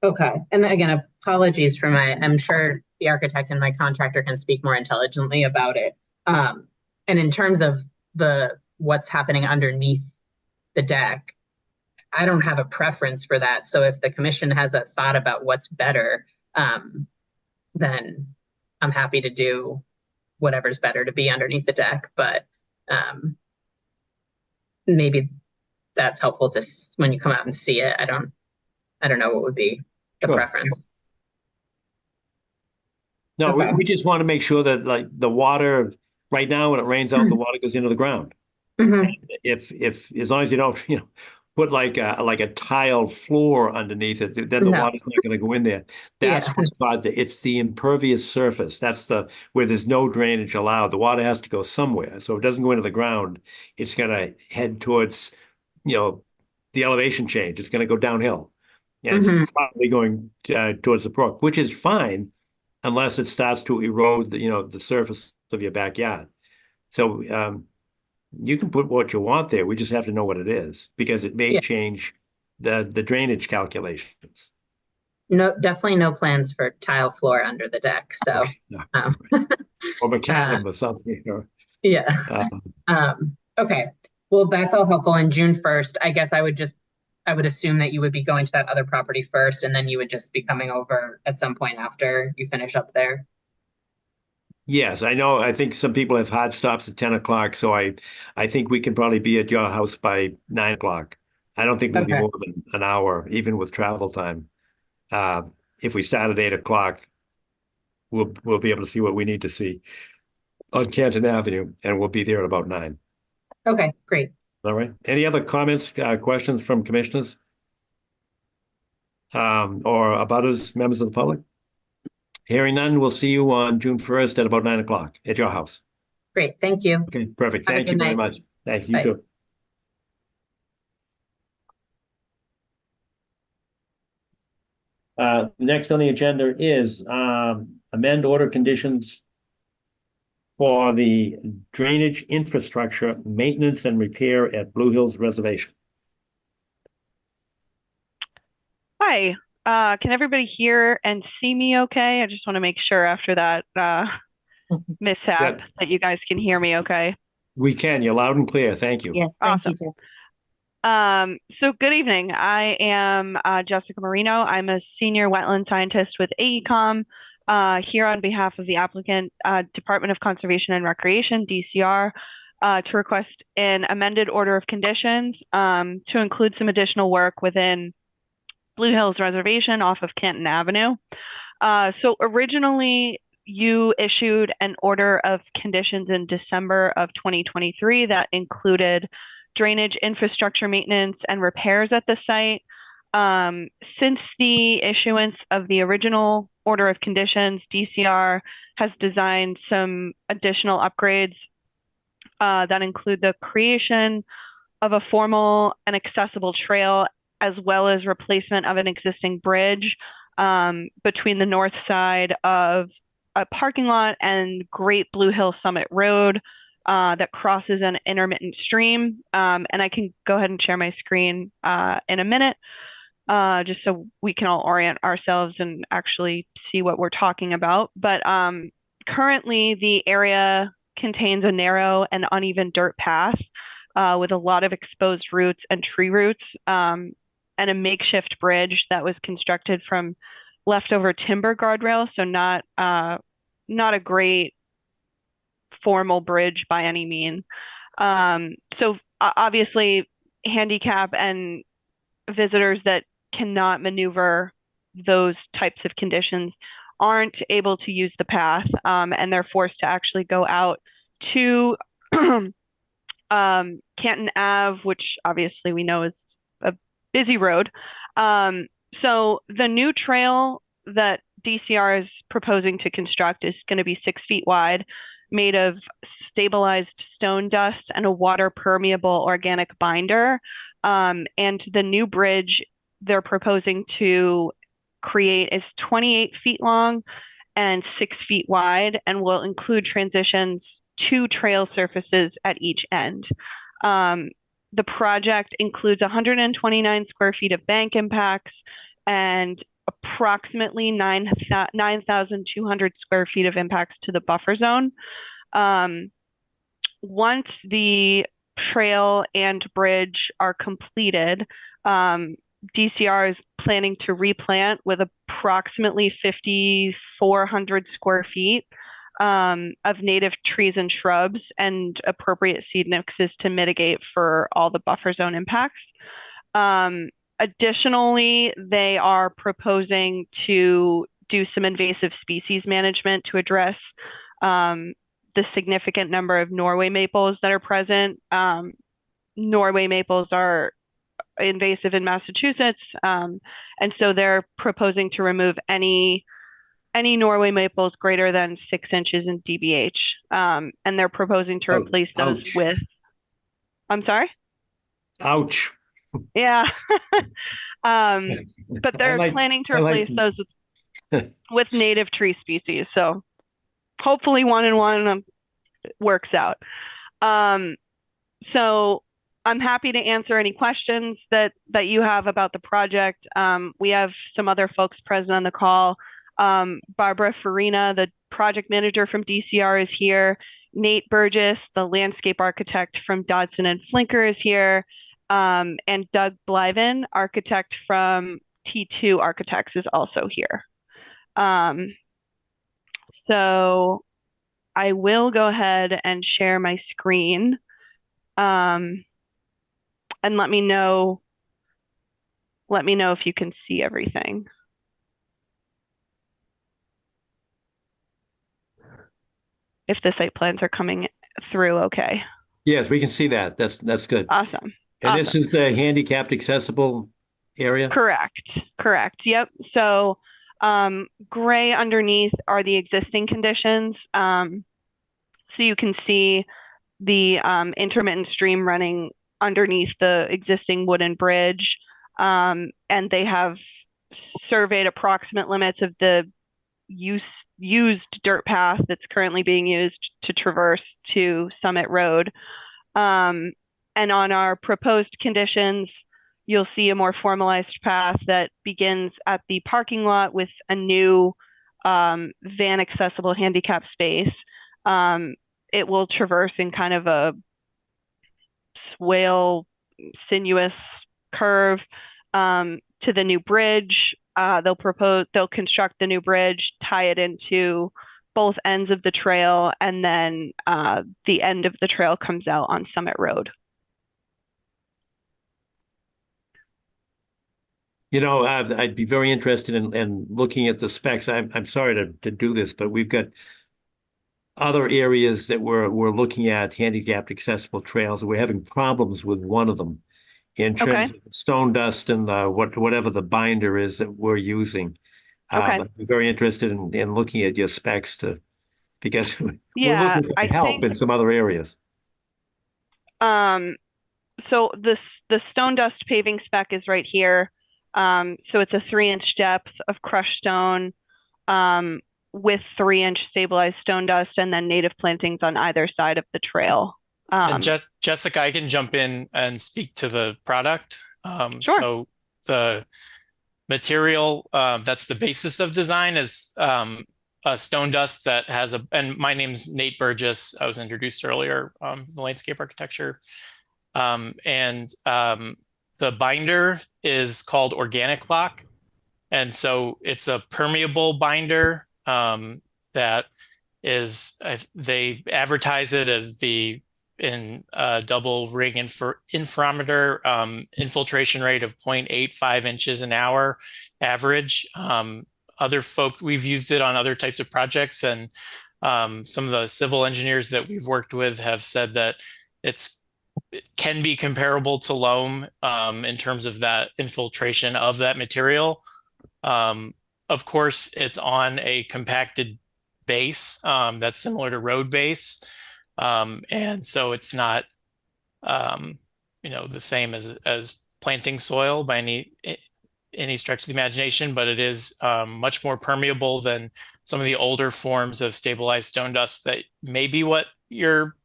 Okay. And again, apologies for I'm sure the architect and my contractor can speak more intelligently about it. And in terms of what's happening underneath the deck, I don't have a preference for that. So if the commission has a thought about what's better, then I'm happy to do whatever's better to be underneath the deck. But maybe that's helpful to when you come out and see it. I don't know what would be the preference. No, Okay. we just want to make sure that like the water right now, when it rains out, the water goes into the ground. And if as long as you don't, put like a tiled floor underneath it, then the water's not going to go in there. That's what caused it. It's the impervious surface. That's where there's no drainage allowed. The water has to go somewhere. So if it doesn't go into the ground, it's going to head towards, the elevation change. It's going to go downhill. And it's probably going towards the brook, which is fine unless it starts to erode the surface of your backyard. So you can put what you want there. We just have to know what it is because it may Yeah. change the drainage calculations. No, definitely no plans for tile floor under the deck. So, Okay. No. um, Or macadam or something. yeah. Okay. Well, that's all helpful. And June 1st, I guess I would assume that you would be going to that other property first, and then you would just be coming over at some point after you finish up there. Yes, I know. I think some people have hard stops at 10 o'clock, so I think we can probably be at your house by 9 o'clock. I don't think we'll be Okay. more than an hour, even with travel time. If we start at 8 o'clock, we'll be able to see what we need to see on Canton Avenue, and we'll be there at about 9. Okay, great. All right. Any other comments, questions from commissioners? Or abutters, members of the public? Hearing none, we'll see you on June 1st at about 9 o'clock at your house. Great. Thank you. Okay, perfect. Have a Thank you good very night. much. Thanks, you Bye. too. Next on the agenda is amend order conditions for the drainage infrastructure maintenance and repair at Blue Hills Reservation. Hi, can everybody hear and see me okay? I just want to make sure after that mishap that you guys can hear me okay. We can. You're loud and clear. Thank you. Yes, thank you, Jess. So good evening. I am Jessica Marino. I'm a senior wetland scientist with AECOM here on behalf of the applicant, Department of Conservation and Recreation, DCR, to request an amended order of conditions to include some additional work within Blue Hills Reservation off of Canton Avenue. So originally you issued an order of conditions in December of 2023 that included drainage infrastructure maintenance and repairs at the site. Since the issuance of the original order of conditions, DCR has designed some additional upgrades that include the creation of a formal and accessible trail, as well as replacement of an existing bridge between the north side of a parking lot and Great Blue Hill Summit Road that crosses an intermittent stream. And I can go ahead and share my screen in a minute, just so we can all orient ourselves and actually see what we're talking about. But currently the area contains a narrow and uneven dirt path with a lot of exposed roots and tree roots, and a makeshift bridge that was constructed from leftover timber guardrails. So not a great formal bridge by any means. So obviously handicap and visitors that cannot maneuver those types of conditions aren't able to use the path, and they're forced to actually go out to Canton Ave, which obviously we know is a busy road. So the new trail that DCR is proposing to construct is going to be 6 feet wide, made of stabilized stone dust and a water permeable organic binder. And the new bridge they're proposing to create is 28 feet long and 6 feet wide, and will include transitions to trail surfaces at each end. The project includes 129 square feet of bank impacts and approximately 9,200 square feet of impacts to the buffer zone. Once the trail and bridge are completed, DCR is planning to replant with approximately 5,400 square feet of native trees and shrubs and appropriate seed mixes to mitigate for all the buffer zone impacts. Additionally, they are proposing to do some invasive species management to address the significant number of Norway maples that are present. Norway maples are invasive in Massachusetts, and so they're proposing to remove any Norway maples greater than 6 inches in DBH, and they're proposing to replace those with. I'm sorry? Ouch. Yeah. But they're planning to replace those with native tree species. So hopefully 1 and 1. works out. So I'm happy to answer any questions that you have about the project. We have some other folks present on the call. Barbara Farina, the project manager from DCR, is here. Nate Burgess, the landscape architect from Dodson and Flinker, is here. And Doug Blyven, architect from T2 Architects, is also here. So I will go ahead and share my screen. And let me know if you can see everything. If the site plans are coming through okay. Yes, we can see that. That's good. Awesome. And awesome. This is the handicapped accessible area? Correct. Yep. So gray underneath are the existing conditions. So you can see the intermittent stream running underneath the existing wooden bridge. And they have surveyed approximate limits of the used dirt path that's currently being used to traverse to Summit Road. And on our proposed conditions, you'll see a more formalized path that begins at the parking lot with a new van accessible handicap space. It will traverse in kind of a swale, sinuous curve to the new bridge. They'll construct the new bridge, tie it into both ends of the trail, and then the end of the trail comes out on Summit Road. You know, I'd be very interested in looking at the specs. I'm sorry to do this, but we've got other areas that we're looking at handicapped accessible trails, and we're having problems with one of them in terms of stone dust and whatever the binder is that we're using. I'd be very interested in looking at your specs because we're looking for help in some other areas. So the stone dust paving spec is right here. So it's a 3-inch depth of crushed stone with 3-inch stabilized stone dust, and then native plantings on either side of the trail. And Jessica, I can jump in and speak to the product. Sure. So the material that's the basis of design is a stone dust that has and my name's Nate Burgess. I was introduced earlier, the landscape architecture. The binder is called Organic Lock. And so it's a permeable binder that is, they advertise it as in double ring interferometer infiltration rate of 0.85 inches an hour average. We've used it on other types of projects, and some of the civil engineers that we've worked with have said that it can be comparable to loam in terms of that infiltration of that material. Of course, it's on a compacted base that's similar to road base. And so it's not, the same as planting soil by any stretch of the imagination, but it is much more permeable than some of the older forms of stabilized stone dust that may be what are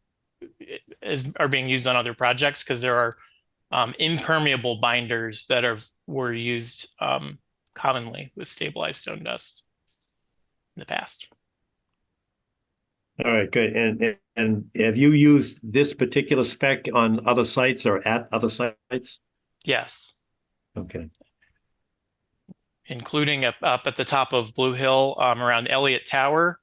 being used on other projects, because there are impermeable binders that were used commonly with stabilized stone dust in the past. All right, good. And have you used this particular spec on other sites or at other sites? Yes. Okay. Including up at the top of Blue Hill, around Eliot Tower.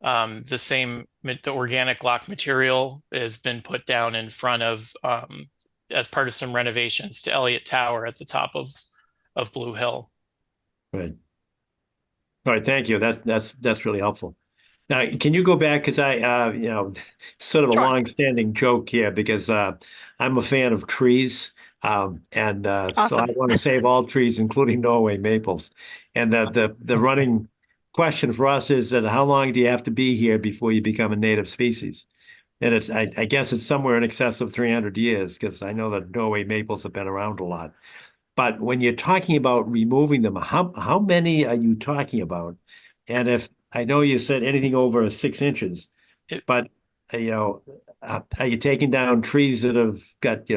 The organic lock material has been put down in front of, as part of some renovations to Eliot Tower at the top of Blue Hill. Right. All right, thank you. That's really helpful. Now, can you go back, because sort of a long-standing joke here, because I'm a fan of trees, awesome. So I want to save all trees, including Norway maples. And the running question for us is that how long do you have to be here before you become a native species? And I guess it's somewhere in excess of 300 years, because I know that Norway maples have been around a lot. But when you're talking about removing them, how many are you talking about? And if I know you said anything over 6 inches, but are you taking down trees that have got,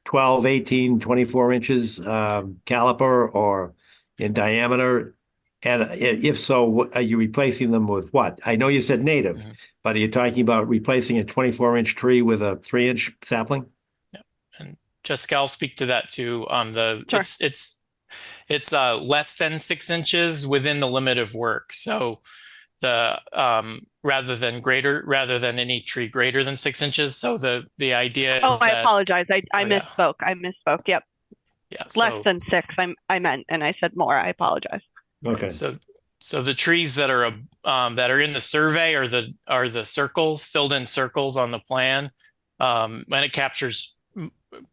12, 18, 24 inches caliper or in diameter? And if so, are you replacing them with what? I know you said native, but are you talking about replacing a 24-inch tree with a 3-inch sapling? Yeah. And Jessica, I'll speak to that too. Sure. It's less than 6 inches within the limit of work. So the rather than any tree greater than 6 inches. So the idea is I that, apologize. I misspoke. I misspoke. Yep. Yeah. Less than 6. I meant, and I said more. I apologize. Okay. So the trees that are in the survey are the circles, filled in circles on the plan, and it captures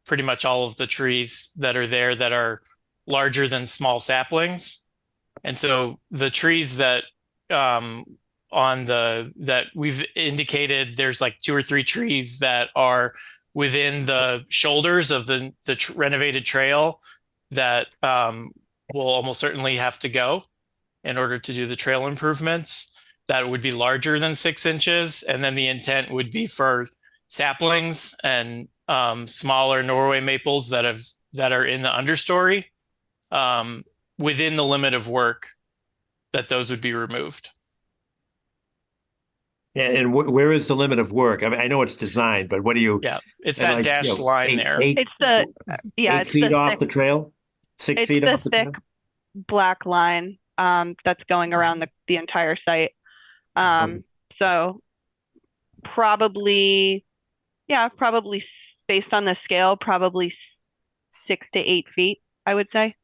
pretty much all of the trees that are there that are larger than small saplings. And so the trees that that we've indicated, there's like 2 or 3 trees that are within the shoulders of the renovated trail that will almost certainly have to go in order to do the trail improvements. That would be larger than 6 inches. And then the intent would be for saplings and smaller Norway maples that are in the understory within the limit of work, that those would be removed. And where is the limit of work? I mean, I know it's designed, but what do you? Yeah, it's that dashed line there. It's the 8 feet off the trail, 6 feet off the trail. It's the thick black line that's going around the entire site. So probably based on the scale, probably 6 to 8 feet, I would say.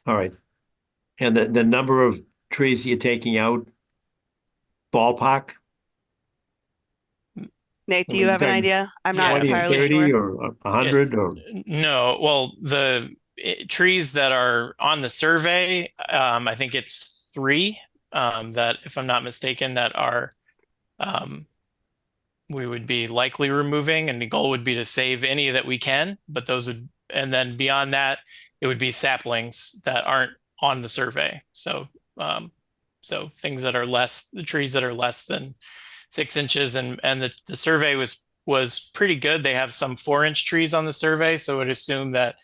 All right. And the number of trees you're taking out, ballpark? Nate, do you have an idea? I'm not 20 or entirely 30 sure. or 100 or? No, well, the trees that are on the survey, I think it's 3 that, if I'm not mistaken, that are we would be likely removing, and the goal would be to save any that we can, but and then beyond that, it would be saplings that aren't on the survey. So things that are the trees that are less than 6 inches, and the survey was pretty good. They have some 4-inch trees on the survey, so I would assume that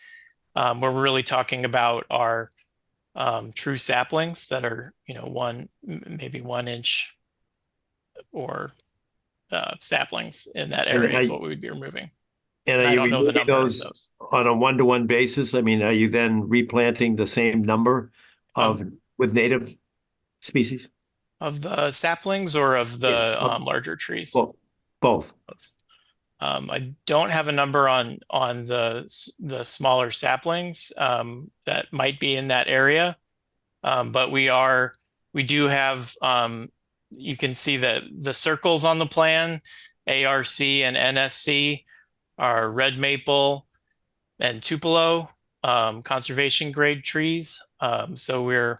we're really talking about our true saplings that are, maybe 1 inch or saplings in that area is what we would be removing. And I don't know the number of those on a 1-to-1 basis? I mean, are you then replanting the same number with native species? Of the saplings or of the larger trees? Well, both. I don't have a number on the smaller saplings that might be in that area, but we do have. You can see that the circles on the plan, ARC and NSC, are red maple and tupelo conservation grade trees. So we're,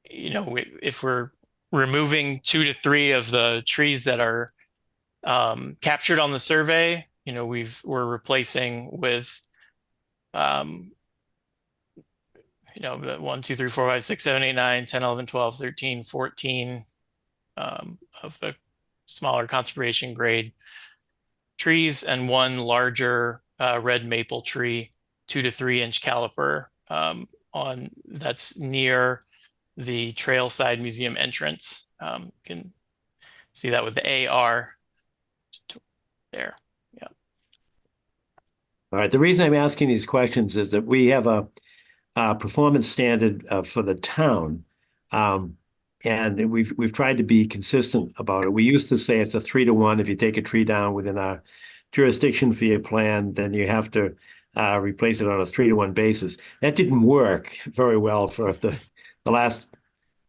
if we're removing 2 to 3 of the trees that are captured on the survey, we're replacing with 1, 2, 3, 4, 5, 6, 7, 8, 9, 10, 11, 12, 13, 14 of the smaller conservation grade trees, and 1 larger red maple tree, 2 to 3 inch caliper that's near the Trailside Museum entrance. You can see that with the AR there. Yeah. All right. The reason I'm asking these questions is that we have a performance standard for the town, and we've tried to be consistent about it. We used to say it's a 3-to-1. If you take a tree down within our jurisdiction for your plan, then you have to replace it on a 3-to-1 basis. That didn't work very well for the last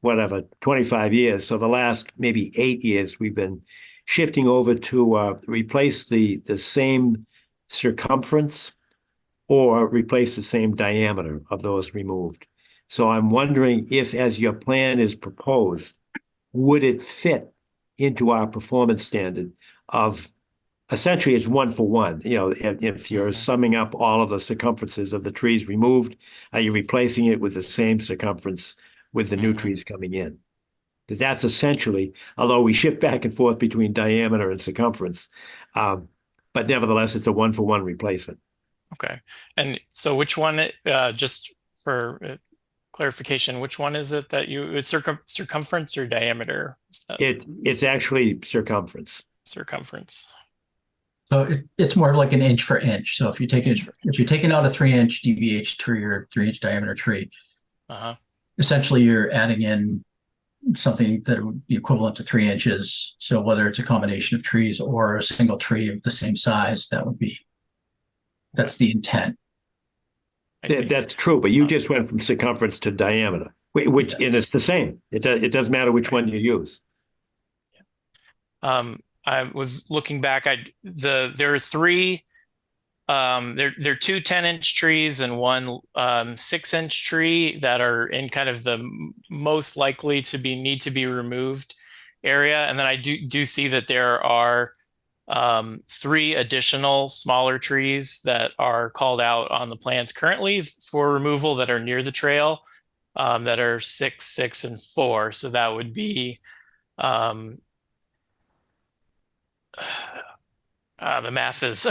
25 years. So the last maybe 8 years, we've been shifting over to replace the same circumference or replace the same diameter of those removed. So I'm wondering if, as your plan is proposed, would it fit into our performance standard of essentially it's 1-for-1? If you're summing up all of the circumferences of the trees removed, are you replacing it with the same circumference with the new trees coming in? because that's essentially, although we shift back and forth between diameter and circumference, but nevertheless, it's a one-for-one replacement. Okay. And so which one, just for clarification, which one is it that it's circumference or diameter? It's actually circumference. Circumference. So it's more like an inch for inch. So if you're taking out a 3-inch DBH tree or 3-inch diameter tree, essentially you're adding in something that would be equivalent to 3 inches. So whether it's a combination of trees or a single tree of the same size, that's the intent. That's true, but you just went from circumference to diameter, which and it's the same. It doesn't matter which one you use. I was looking back. There are three. There are two 10-inch trees and one 6-inch tree that are in kind of the most likely to need to be removed area, and then I do see that there are 3 additional smaller trees that are called out on the plans currently for removal that are near the trail, that are 6, 6, and 4. So that would be the math is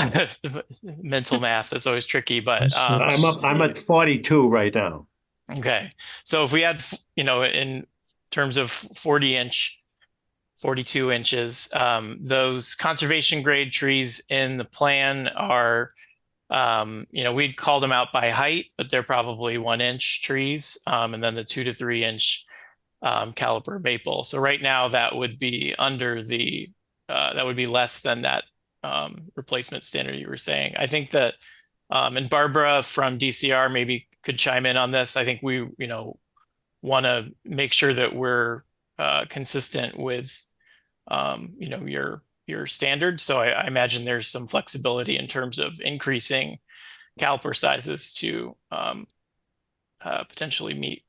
mental math is always tricky, but I'm at 42 right now. Okay, so if we had, in terms of 40-inch, 42 inches, those conservation grade trees in the plan are, we'd call them out by height, but they're probably 1-inch trees, and then the 2 to 3-inch caliper maple. So right now that would be under the that would be less than that replacement standard you were saying. I think that, and Barbara from DCR maybe could chime in on this. I think we, want to make sure that we're consistent with, your standards. So I imagine there's some flexibility in terms of increasing caliper sizes to potentially meet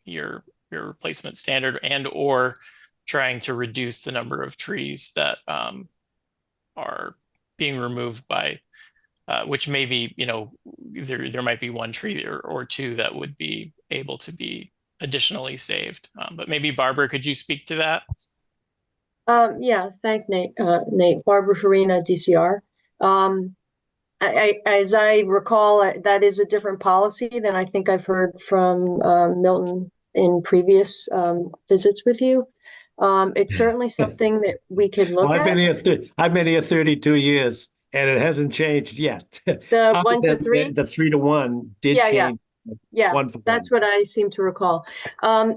your replacement standard, and or trying to reduce the number of trees that are being removed by, which maybe, there might be 1 tree or 2 that would be able to be additionally saved. But maybe Barbara, could you speak to that? Yeah, thank Nate. Barbara Farina, DCR. As I recall, that is a different policy than I think I've heard from Milton in previous visits with you. It's certainly something that we could look at. I've been here 32 years, and it hasn't changed yet. The 1 to 3? The 3 to 1 did change. Yeah, that's what I seem to recall.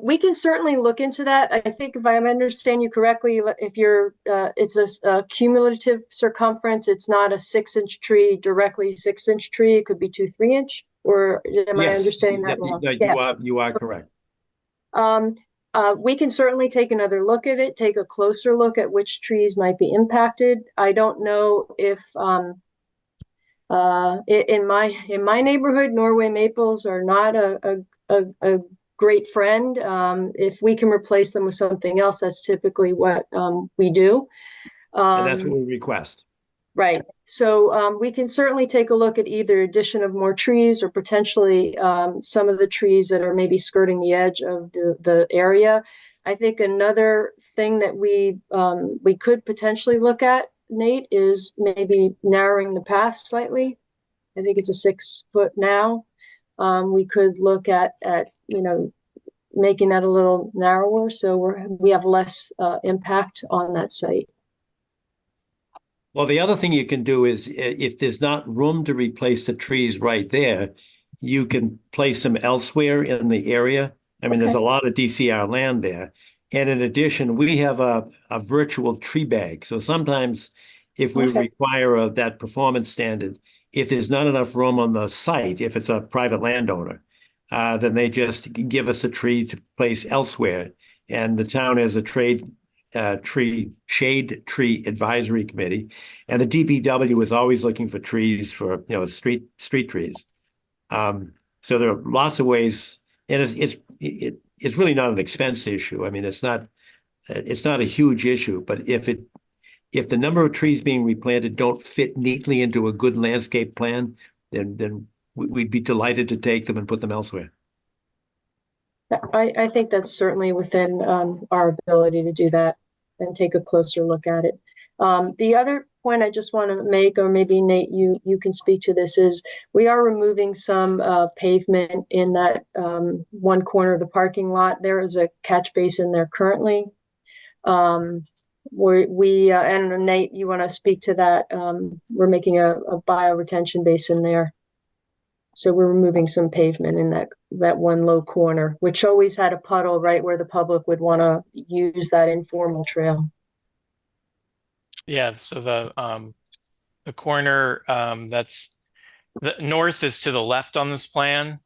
We can certainly look into that. I think if I understand you correctly, if you're, it's a cumulative circumference, it's not a 6-inch tree, directly 6-inch tree. It could be 2 3-inch, or am I understanding that wrong? No, you are correct. We can certainly take another look at it, take a closer look at which trees might be impacted. I don't know if in my neighborhood, Norway maples are not a great friend. If we can replace them with something else, that's typically what we do. And that's what we request. Right. So we can certainly take a look at either addition of more trees or potentially some of the trees that are maybe skirting the edge of the area. I think another thing that we could potentially look at, Nate, is maybe narrowing the path slightly. I think it's a 6 foot now. We could look at making that a little narrower so we have less impact on that site. Well, the other thing you can do is, if there's not room to replace the trees right there, you can place them elsewhere in the area. I mean, there's a lot of DCR land there. And in addition, we have a virtual tree bag. So sometimes if we require that performance standard, if there's not enough room on the site, if it's a private landowner, then they just give us a tree to place elsewhere. And the town has a shade tree advisory committee, and the DPW is always looking for trees for street trees. So there are lots of ways, and it's really not an expense issue. I mean, it's not a huge issue, but if the number of trees being replanted don't fit neatly into a good landscape plan, then we'd be delighted to take them and put them elsewhere. I think that's certainly within our ability to do that and take a closer look at it. The other point I just want to make, or maybe Nate, you can speak to this, is we are removing some pavement in that one corner of the parking lot. There is a catch basin there currently. And Nate, you want to speak to that? We're making a bioretention basin there. So we're removing some pavement in that one low corner, which always had a puddle right where the public would want to use that informal trail. Yeah, so the corner that's the north is to the left on this plan,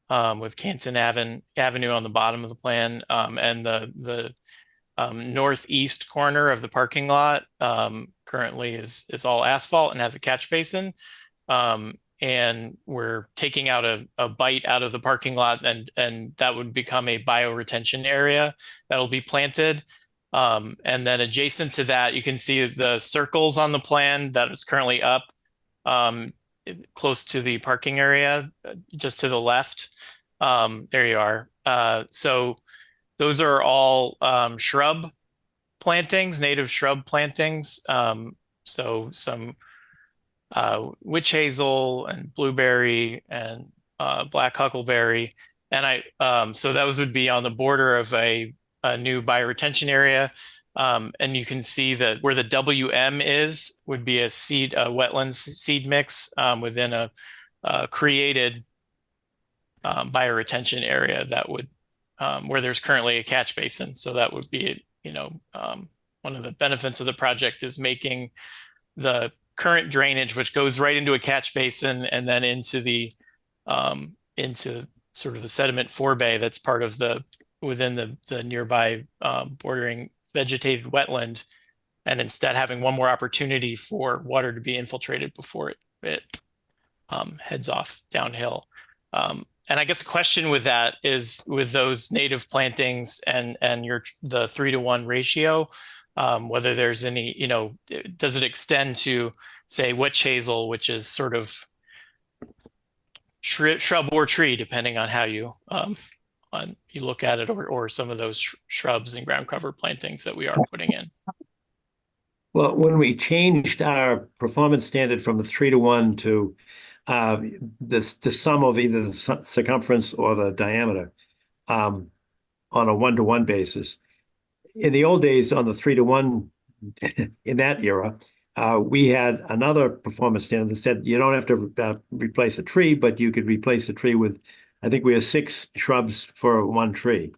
with Canton Avenue on the bottom of the plan, and the northeast corner of the parking lot currently is all asphalt and has a catch basin. And we're taking out a bite out of the parking lot, and that would become a bioretention area that'll be planted. And then adjacent to that, you can see the circles on the plan that is currently up close to the parking area, just to the left. There you are. So those are all shrub plantings, native shrub plantings. So some witch hazel and blueberry and black huckleberry. And so those would be on the border of a new bioretention area. And you can see that where the WM is would be a wetlands seed mix within a created bioretention area that would where there's currently a catch basin. So that would be, one of the benefits of the project is making the current drainage, which goes right into a catch basin and then into sort of the sediment forebay that's part of within the nearby bordering vegetated wetland, and instead having one more opportunity for water to be infiltrated before it heads off downhill. And I guess the question with that is, with those native plantings and the 3-to-1 ratio, whether there's any, does it extend to, say, witch hazel, which is sort of shrub or tree, depending on how you look at it, or some of those shrubs and ground cover plantings that we are putting in. Well, when we changed our performance standard from the 3-to-1 to the sum of either the circumference or the diameter on a 1-to-1 basis, in the old days on the 3-to-1 in that era, we had another performance standard that said you don't have to replace a tree, but you could replace a tree with, I think we had 6 shrubs for one tree.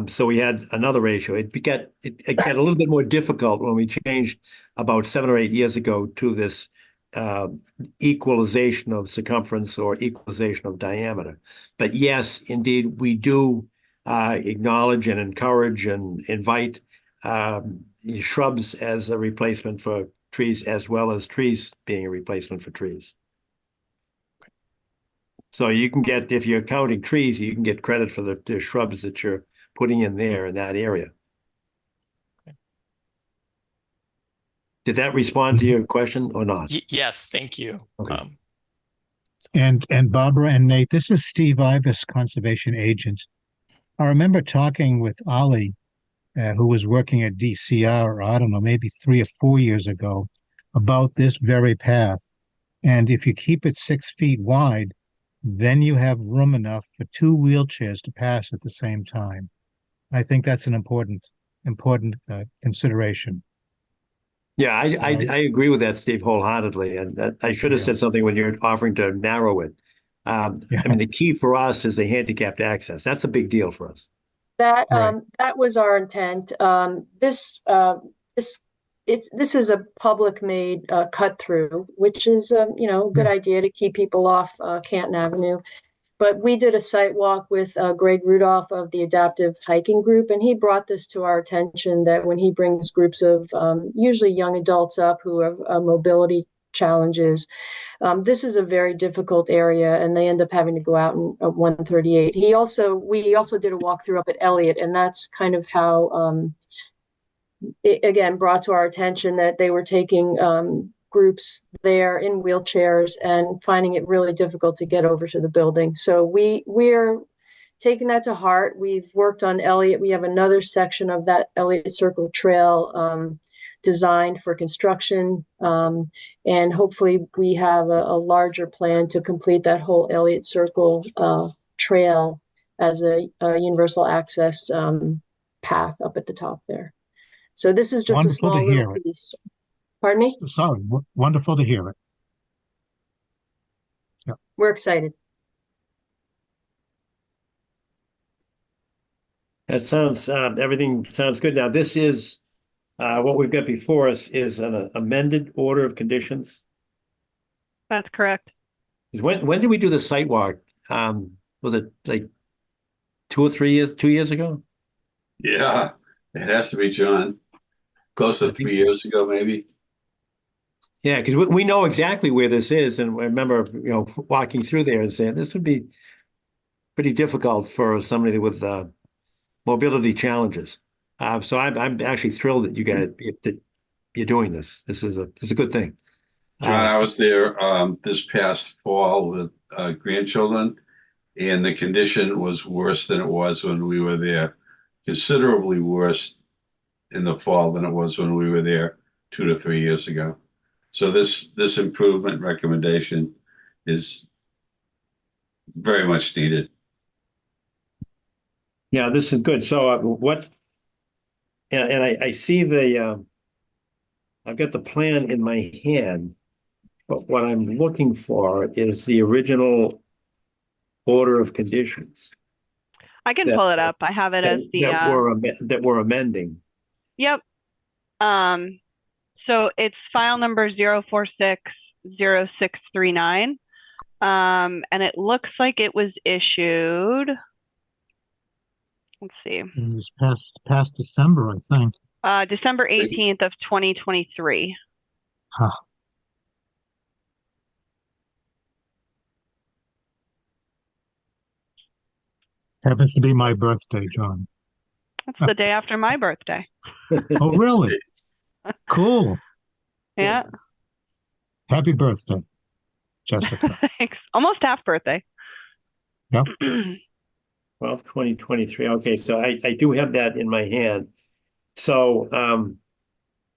So we had another ratio. It got a little bit more difficult when we changed about 7 or 8 years ago to this equalization of circumference or equalization of diameter. But yes, indeed, we do acknowledge and encourage and invite shrubs as a replacement for trees, as well as trees being a replacement for trees. So you can get, if you're counting trees, you can get credit for the shrubs that you're putting in there in that area. Did that respond to your question or not? Yes, thank you. Okay. And Barbara and Nate, this is Steve Ivis, conservation agent. I remember talking with Ollie, who was working at DCR, I don't know, maybe 3 or 4 years ago, about this very path. And if you keep it 6 feet wide, then you have room enough for 2 wheelchairs to pass at the same time. I think that's an important consideration. Yeah, I agree with that, Steve, wholeheartedly. And I should have said something when you're offering to narrow it. I mean, the key for us is the handicapped access. That's a big deal for us. That that was our intent. This is a public made cut through, which is a good idea to keep people off Canton Avenue. But we did a site walk with Greg Rudolph of the Adaptive Hiking Group, and he brought this to our attention that when he brings groups of usually young adults up who have mobility challenges, this is a very difficult area, and they end up having to go out in 138. We also did a walkthrough up at Eliot, and that's kind of how it again brought to our attention that they were taking groups there in wheelchairs and finding it really difficult to get over to the building. So we're taken that to heart. We've worked on Eliot. We have another section of that Eliot Circle Trail designed for construction. And hopefully we have a larger plan to complete that whole Eliot Circle trail as a universal access path up at the top there. So this is just Wonderful a to small hear little it. piece. Pardon me? Sorry, wonderful to hear it. Yeah. We're excited. That sounds, everything sounds good. Now, this is, what we've got before us is an amended order of conditions. That's correct. When did we do the site walk? Was it like 2 years ago? Yeah, it has to be, John. Close to 3 years ago, maybe. Yeah, because we know exactly where this is, and I remember, walking through there and saying this would be pretty difficult for somebody with mobility challenges. So I'm actually thrilled that you're doing this. This is a good thing. John, I was there this past fall with grandchildren, and the condition was worse than it was when we were there. Considerably worse in the fall than it was when we were there 2 to 3 years ago. So this improvement recommendation is very much needed. Yeah, this is good. So and I see I've got the plan in my hand, but what I'm looking for is the original order of conditions. I can pull it up. I have it as the that we're amending. Yep. So it's file number 0460639. And it looks like it was issued. Let's see. In this past December, I think. December 18th of 2023. Huh. Happens to be my birthday, John. That's the day after my birthday. Oh, really? Cool. Yeah. Happy birthday, Jessica. Thanks. Almost half birthday. Yep. 12/20/23. Okay, so I do have that in my hand. So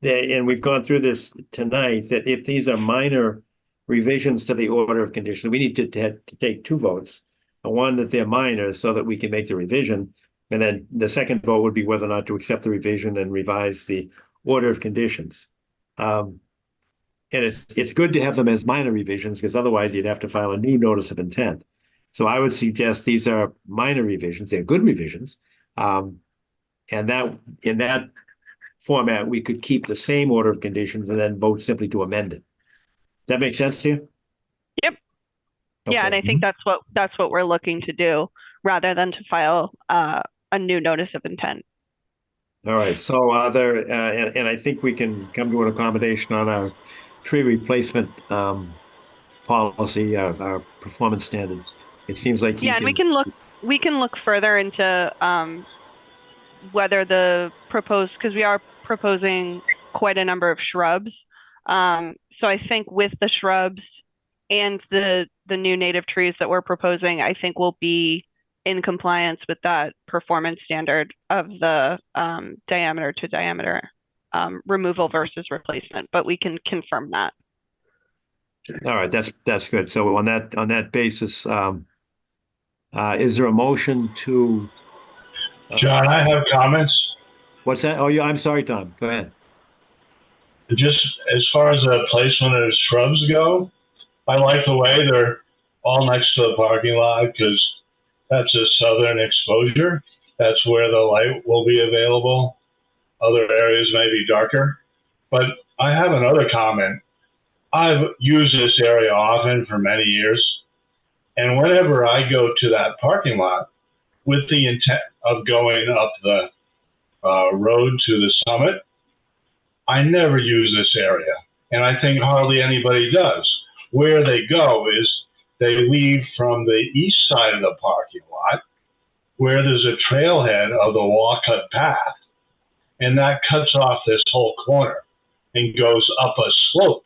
and we've gone through this tonight, that if these are minor revisions to the order of conditions, we need to take 2 votes. One, that they're minor so that we can make the revision. And then the second vote would be whether or not to accept the revision and revise the order of conditions. And it's good to have them as minor revisions, because otherwise you'd have to file a new notice of intent. So I would suggest these are minor revisions. They're good revisions. And that in that format, we could keep the same order of conditions and then vote simply to amend it. Does that make sense to you? Yep. Okay. Yeah, and I think that's what we're looking to do, rather than to file a new notice of intent. All right. So and I think we can come to an accommodation on our tree replacement policy, our performance standard. It seems like and we can look further into whether the proposed, because we are proposing quite a number of shrubs. So I think with the shrubs and the new native trees that we're proposing, I think we'll be in compliance with that performance standard of the diameter to diameter removal versus replacement, but we can confirm that. All right, that's good. So on that basis, is there a motion to? John, I have comments. What's that? Oh, yeah. I'm sorry, Tom. Go ahead. Just as far as the placement of shrubs go, I like the way they're all next to the parking lot, because that's a southern exposure. That's where the light will be available. Other areas may be darker. But I have another comment. I've used this area often for many years. And whenever I go to that parking lot with the intent of going up the road to the summit, I never use this area. And I think hardly anybody does. Where they go is they leave from the east side of the parking lot, where there's a trailhead of the walk-cut path, and that cuts off this whole corner and goes up a slope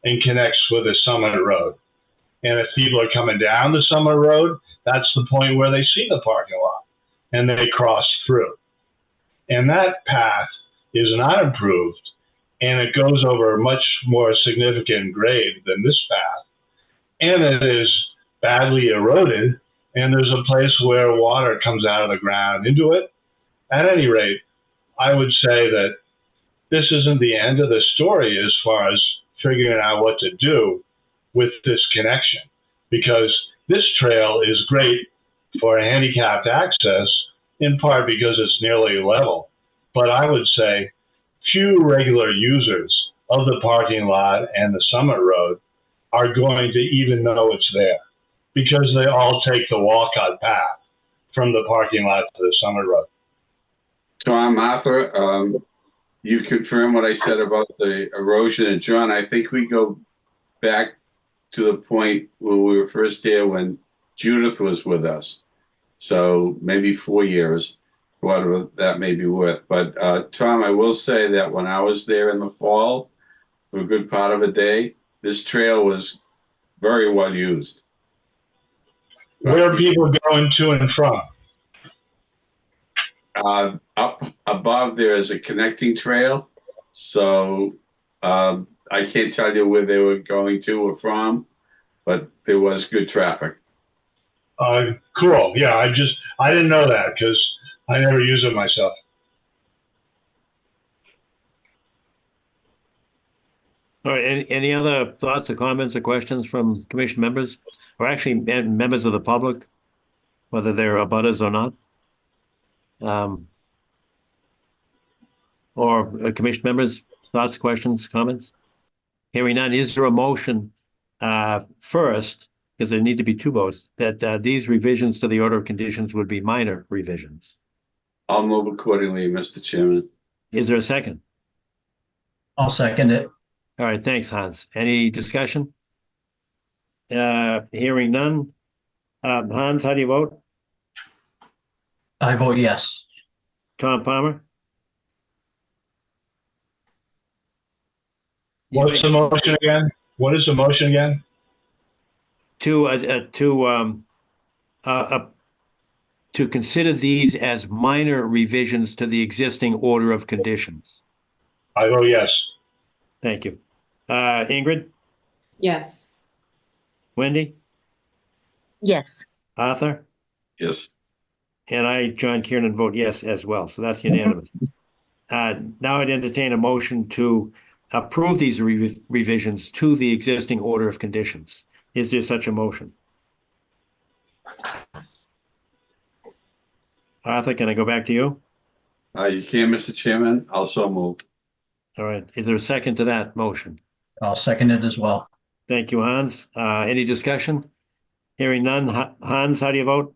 and connects with the summit road. And if people are coming down the Summer Road, that's the point where they see the parking lot and they cross through. And that path is not improved, and it goes over a much more significant grade than this path. And it is badly eroded, and there's a place where water comes out of the ground into it. At any rate, I would say that this isn't the end of the story as far as figuring out what to do with this connection, because this trail is great for handicapped access, in part because it's nearly level. But I would say few regular users of the parking lot and the Summit Road are going to even know it's there, because they all take the walkout path from the parking lot to the Summit Road. Tom, Arthur, you confirm what I said about the erosion. And John, I think we go back to the point where we were first here when Judith was with us. So maybe 4 years, whatever that may be worth. But Tom, I will say that when I was there in the fall for a good part of a day, this trail was very well used. Where are people going to and from? Up above there is a connecting trail. So I can't tell you where they were going to or from, but there was good traffic. Cool. Yeah, I didn't know that because I never use it myself. All right, any other thoughts or comments or questions from commission members, or actually members of the public, whether they're abutters or not? Or commission members, thoughts, questions, comments? Hearing none, is there a motion first, because there need to be 2 votes, that these revisions to the order of conditions would be minor revisions? I'll move accordingly, Mr. Chairman. Is there a second? I'll second it. All right, thanks, Hans. Any discussion? Hearing none. Hans, how do you vote? I vote yes. Tom Palmer? What's the motion again? What is the motion again? To consider these as minor revisions to the existing order of conditions. I vote yes. Thank you. Ingrid? Yes. Wendy? Yes. Arthur? Yes. And I, John Kiernan, vote yes as well. So that's unanimous. Now I'd entertain a motion to approve these revisions to the existing order of conditions. Is there such a motion? Arthur, can I go back to you? You can, Mr. Chairman. Also move. All right. Is there a second to that motion? I'll second it as well. Thank you, Hans. Any discussion? Hearing none. Hans, how do you vote?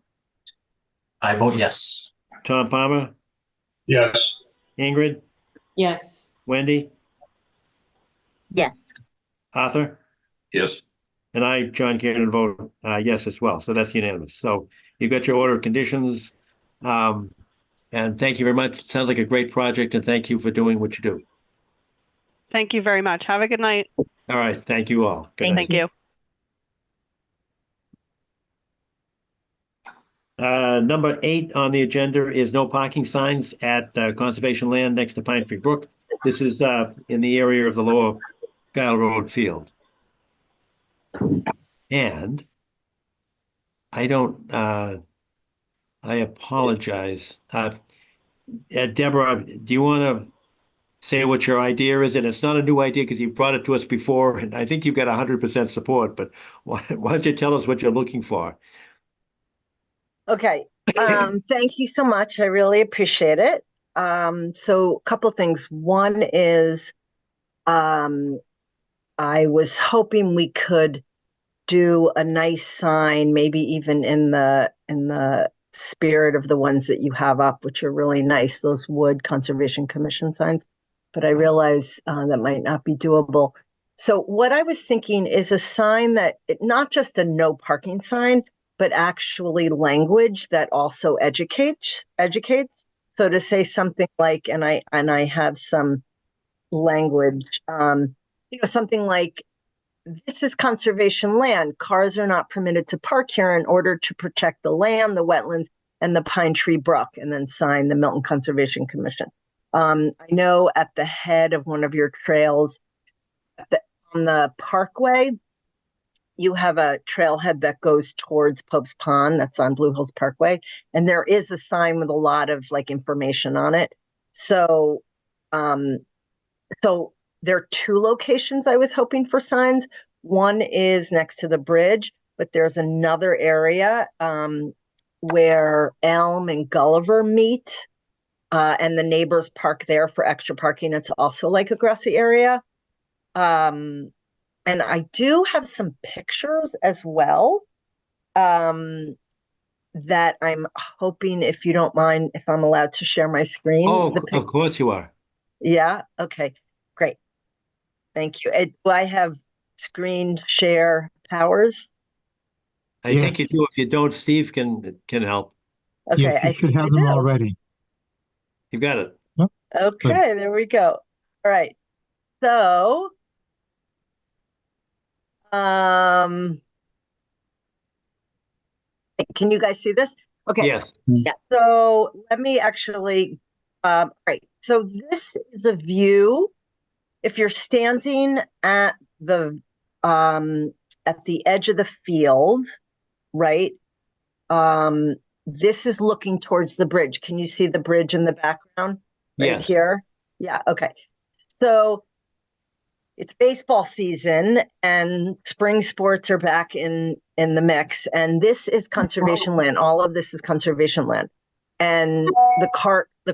I vote yes. Tom Palmer? Yes. Ingrid? Yes. Wendy? Yes. Arthur? Yes. And I, John Kiernan, vote yes as well. So that's unanimous. So you got your order of conditions. And thank you very much. It sounds like a great project, and thank you for doing what you do. Thank you very much. Have a good night. All right. Thank you all. Good night. Thank you. Number 8 on the agenda is no parking signs at conservation land next to Pine Tree Brook. This is in the area of the lower Guile Road field. And I don't, I apologize. Deborah, do you want to say what your idea is? And it's not a new idea because you brought it to us before, and I think you've got 100% support, but why don't you tell us what you're looking for? Okay. Thank you so much. I really appreciate it. So a couple things. One is I was hoping we could do a nice sign, maybe even in the spirit of the ones that you have up, which are really nice, those Wood Conservation Commission signs. But I realize that might not be doable. So what I was thinking is a sign that, not just a no parking sign, but actually language that also educates. So to say something like, and I have some language, something like, this is conservation land. Cars are not permitted to park here in order to protect the land, the wetlands, and the Pine Tree Brook, and then sign the Milton Conservation Commission. I know at the head of one of your trails, on the Parkway, you have a trailhead that goes towards Pope's Pond. That's on Blue Hills Parkway. And there is a sign with a lot of like information on it. So, so there are two locations I was hoping for signs. One is next to the bridge, but there's another area where Elm and Gulliver meet, and the neighbors park there for extra parking. It's also like a grassy area. And I do have some pictures as well, that I'm hoping, if you don't mind, if I'm allowed to share my screen. Oh, of course you are. Yeah. Okay, great. Thank you. Do I have screen share powers? I think you do. If you don't, Steve can help. Okay. Yes, you should have them already. You got it. Okay, there we go. All right. So, can you guys see this? Okay. Yes. Yeah. So let me actually, right. So this is a view. If you're standing at the edge of the field, right? This is looking towards the bridge. Can you see the bridge in the background? Right Yes. here? Yeah. Okay. So it's baseball season and spring sports are back in the mix. And this is conservation land. All of this is conservation land. And the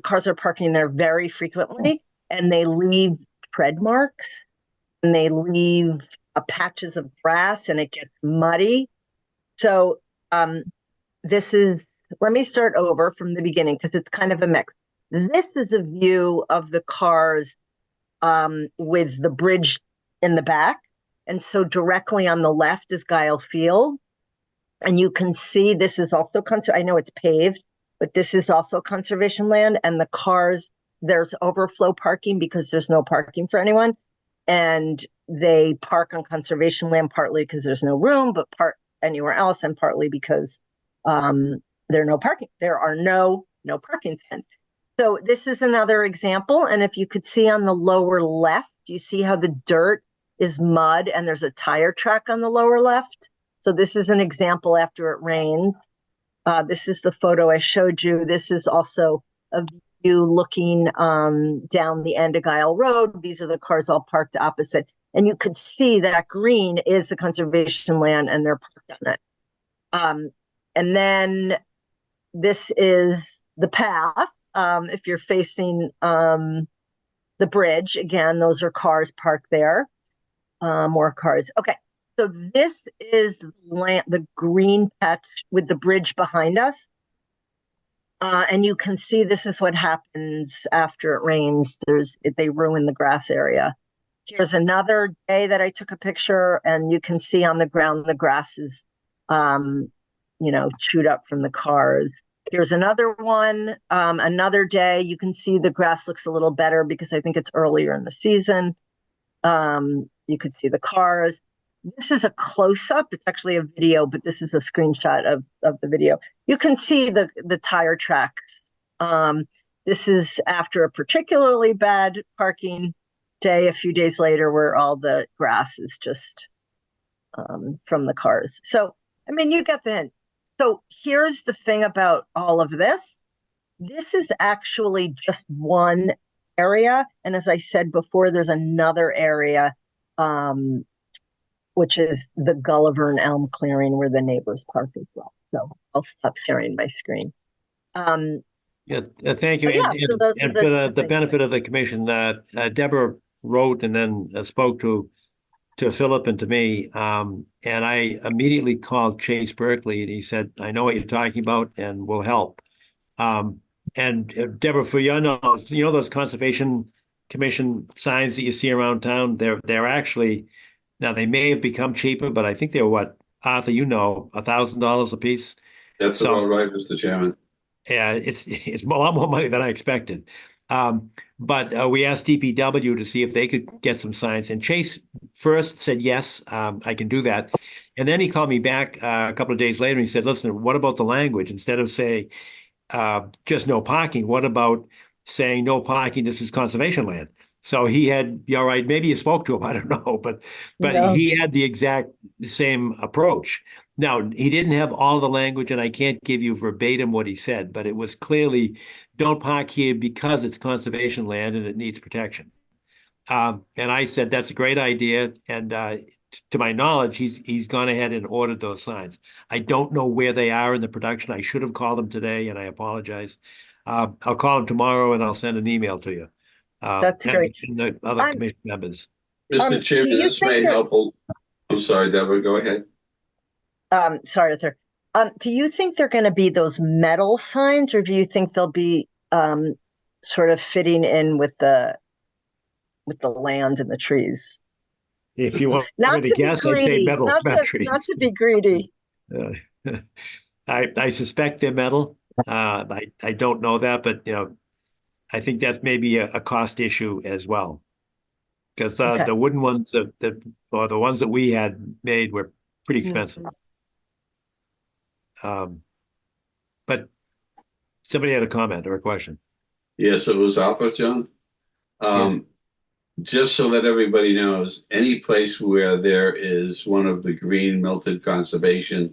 cars are parking there very frequently, and they leave tread marks and they leave patches of grass, and it gets muddy. So let me start over from the beginning because it's kind of a mix. This is a view of the cars with the bridge in the back. And so directly on the left is Guile Field. And you can see this is also, I know it's paved, but this is also conservation land. And the cars, there's overflow parking because there's no parking for anyone. And they park on conservation land partly because there's no room, but part anywhere else, and partly because there are no parking. There are no parking signs. So this is another example. And if you could see on the lower left, you see how the dirt is mud and there's a tire track on the lower left. So this is an example after it rained. This is the photo I showed you. This is also a view looking down the end of Guile Road. These are the cars all parked opposite. And you could see that green is the conservation land and they're parked on it. And then this is the path. If you're facing the bridge, again, those are cars parked there. More cars. Okay, so this is the green patch with the bridge behind us. And you can see this is what happens after it rains. They ruin the grass area. Here's another day that I took a picture, and you can see on the ground the grass is, chewed up from the cars. Here's another one, another day. You can see the grass looks a little better because I think it's earlier in the season. You could see the cars. This is a close-up. It's actually a video, but this is a screenshot of the video. You can see the tire tracks. This is after a particularly bad parking day a few days later where all the grass is just from the cars. So, I mean, you get the hint. So here's the thing about all of this. This is actually just one area. And as I said before, there's another area, which is the Gulliver and Elm clearing where the neighbors park as well. So I'll stop sharing my screen. Thank you. So and for the benefit of the commission, Deborah wrote and then spoke to Philip and to me, and I immediately called Chase Berkeley, and he said, "I know what you're talking about, and we'll help." And Deborah, for your knowledge, those Conservation Commission signs that you see around town, they're actually, now they may have become cheaper, but I think they were what, Arthur, $1,000 a piece. That's about right, Mr. Chairman. Yeah, it's a lot more money than I expected. But we asked DPW to see if they could get some signs, and Chase first said, yes, I can do that. And then he called me back a couple of days later and he said, listen, what about the language? Instead of saying just no parking, what about saying no parking, this is conservation land? So he had, all right, maybe you spoke to him, I don't know, but No. he had the exact same approach. Now, he didn't have all the language, and I can't give you verbatim what he said, but it was clearly, don't park here because it's conservation land and it needs protection. And I said, that's a great idea. And to my knowledge, he's gone ahead and ordered those signs. I don't know where they are in the production. I should have called him today, and I apologize. I'll call him tomorrow and I'll send an email to you. That's great. And the other commission members. Mr. Chairman, do you this may think that- help. I'm sorry, Deborah, go ahead. Sorry, Arthur. Do you think they're going to be those metal signs, or do you think they'll be sort of fitting in with the land and the trees? If you want Not me to to be guess, I'd say greedy, metal. not to be greedy. I suspect they're metal. I don't know that, but I think that may be a cost issue as well. Because Okay. the wooden ones or the ones that we had made were pretty expensive. But somebody had a comment or a question. Yes, it was Alpha, John. Yes. Just so that everybody knows, any place where there is one of the green Milton conservation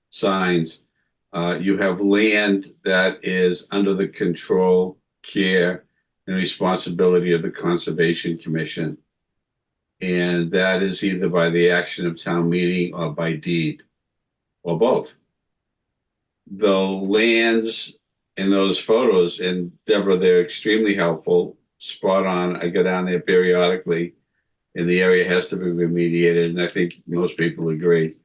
signs, you have land that is under the control, care, and responsibility of the Conservation Commission. And that is either by the action of town meeting or by deed, or both. The lands in those photos, and Deborah, they're extremely helpful, spot on. I go down there periodically, and the area has to be remediated, and I think most people agree.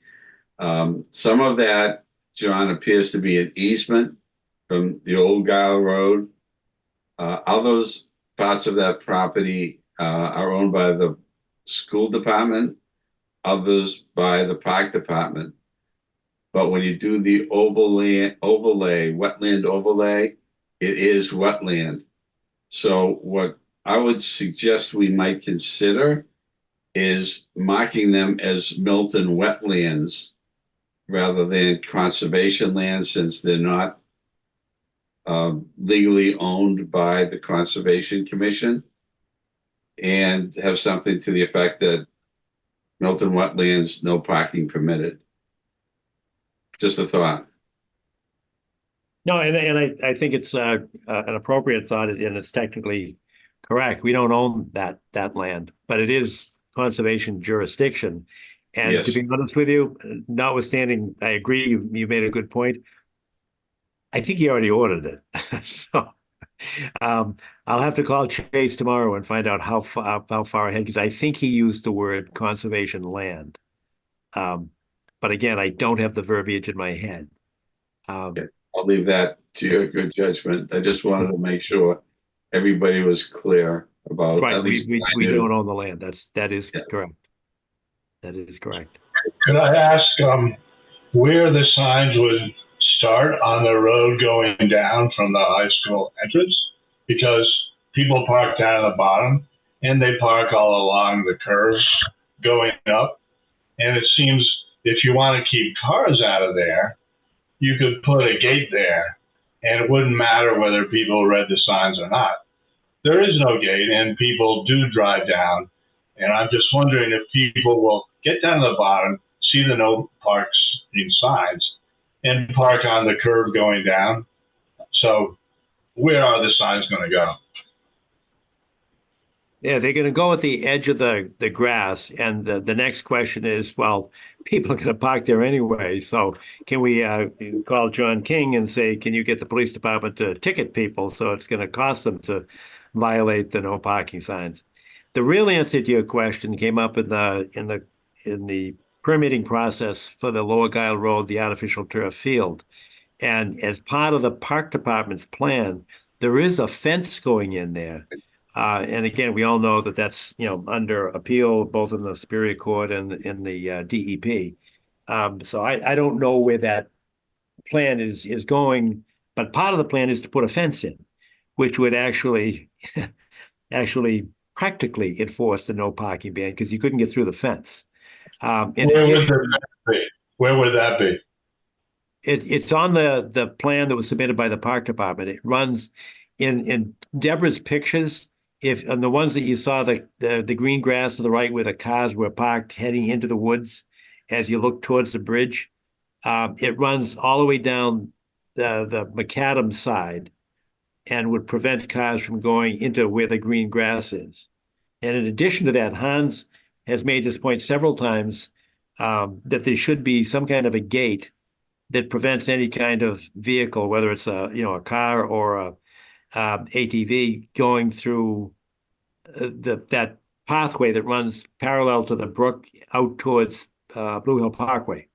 Some of that, John, appears to be an easement from the old Guile Road. Others parts of that property are owned by the school department, others by the park department. But when you do the wetland overlay, it is wetland. So what I would suggest we might consider is marking them as Milton wetlands rather than conservation land, since they're not legally owned by the Conservation Commission, and have something to the effect that Milton wetlands, no parking permitted. Just a thought. No, and I think it's an appropriate thought, and it's technically correct. We don't own that land, but it is conservation jurisdiction. And Yes. to be honest with you, notwithstanding, I agree, you made a good point. I think he already ordered it. So I'll have to call Chase tomorrow and find out how far ahead, because I think he used the word conservation land. But again, I don't have the verbiage in my head. I'll leave that to your good judgment. I just wanted to make sure everybody was clear about. Right, at least we I knew. don't own the land. That is correct. That is correct. Could I ask where the signs would start on the road going down from the high school entrance? Because people park down at the bottom and they park all along the curve going up. And it seems if you want to keep cars out of there, you could put a gate there and it wouldn't matter whether people read the signs or not. There is no gate and people do drive down. And I'm just wondering if people will get down to the bottom, see the no parks in signs, and park on the curve going down. So where are the signs going to go? Yeah, they're going to go at the edge of the grass. And the next question is, well, people are going to park there anyway. So can we call John King and say, can you get the police department to ticket people? So it's going to cost them to violate the no parking signs. The real answer to your question came up in the permitting process for the Lower Guile Road, the artificial turf field. And as part of the park department's plan, there is a fence going in there. And again, we all know that that's, under appeal, both in the Superior Court and in the DEP. So I don't know where that plan is going, but part of the plan is to put a fence in, which would actually actually practically enforced the no parking ban because you couldn't get through the fence. In Where would addition, that be? Where would that be? it's on the plan that was submitted by the park department. It runs in Deborah's pictures. If on the ones that you saw, the green grass to the right where the cars were parked heading into the woods, as you look towards the bridge, it runs all the way down the macadam side and would prevent cars from going into where the green grass is. And in addition to that, Hans has made this point several times, that there should be some kind of a gate that prevents any kind of vehicle, whether it's a car or a ATV, going through that pathway that runs parallel to the brook out towards Blue Hill Parkway.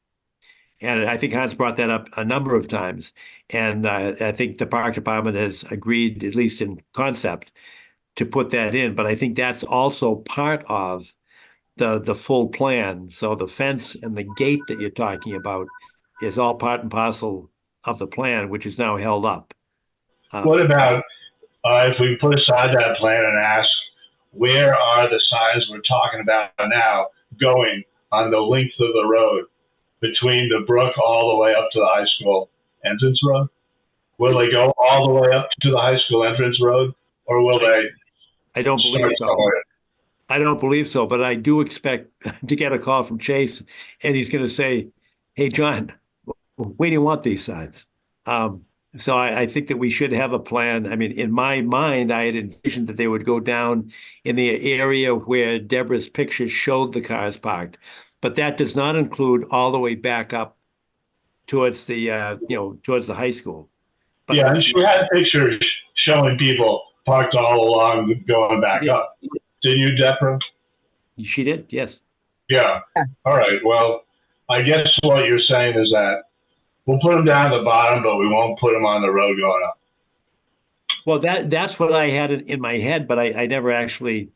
And I think Hans brought that up a number of times. And I think the park department has agreed, at least in concept, to put that in. But I think that's also part of the full plan. So the fence and the gate that you're talking about is all part and parcel of the plan, which is now held up. What about if we put aside that plan and ask, where are the signs we're talking about now going on the length of the road between the brook all the way up to the high school entrance road? Will they go all the way up to the high school entrance road, or will they? I don't believe so. I don't believe so, but I do expect to get a call from Chase, and he's going to say, "Hey, John, where do you want these signs?" So I think that we should have a plan. I mean, in my mind, I had envisioned that they would go down in the area where Deborah's pictures showed the cars parked, but that does not include all the way back up towards the towards the high school. But yeah, and she had pictures showing people parked all along going back up. Did you, Deborah? She did, yes. Yeah. All right. Well, I guess what you're saying is that we'll put them down at the bottom, but we won't put them on the road going up. Well, that's what I had in my head, but I never actually,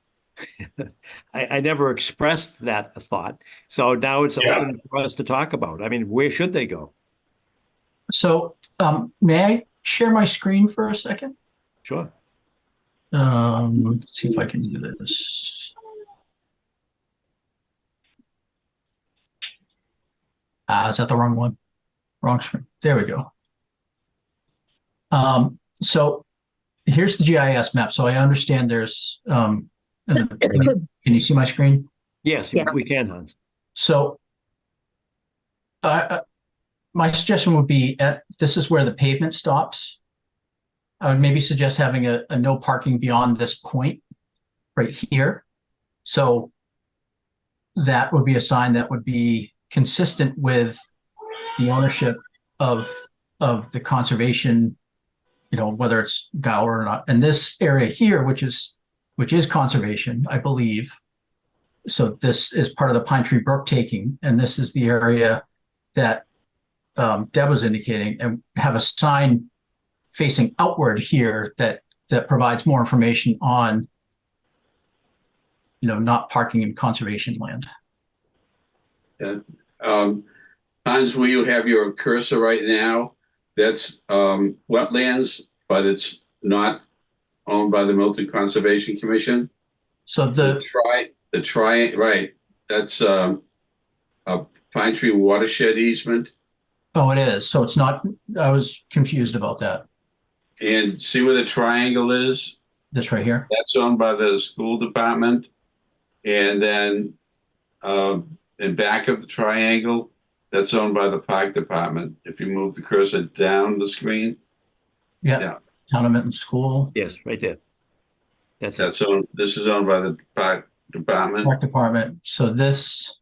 I never expressed that thought. So now it's open for us to talk about. I mean, where should they go? So, may I share my screen for a second? Sure. Let's see if I can do this. Is that the wrong one? Wrong screen. There we go. So here's the GIS map. So I understand there's, can you see my screen? Yes, we can, Hans. So my suggestion would be this is where the pavement stops. I would maybe suggest having a no parking beyond this point right here. So that would be a sign that would be consistent with the ownership of the conservation, whether it's Gower or not. And this area here, which is conservation, I believe. So this is part of the Pine Tree Brook taking, and this is the area that Deb was indicating, and have a sign facing outward here that provides more information on, not parking in conservation land. Hans, where you have your cursor right now, that's wetlands, but it's not owned by the Milton Conservation Commission. So right, that's a Pine Tree watershed easement. Oh, it is. So it's not. I was confused about that. And see where the triangle is? This right here? That's owned by the school department. And then in back of the triangle, that's owned by the park department. If you move the cursor down the screen. Yeah. Town of Milton School. Yes, right there. That's owned. This is owned by the park department. Park department. So this.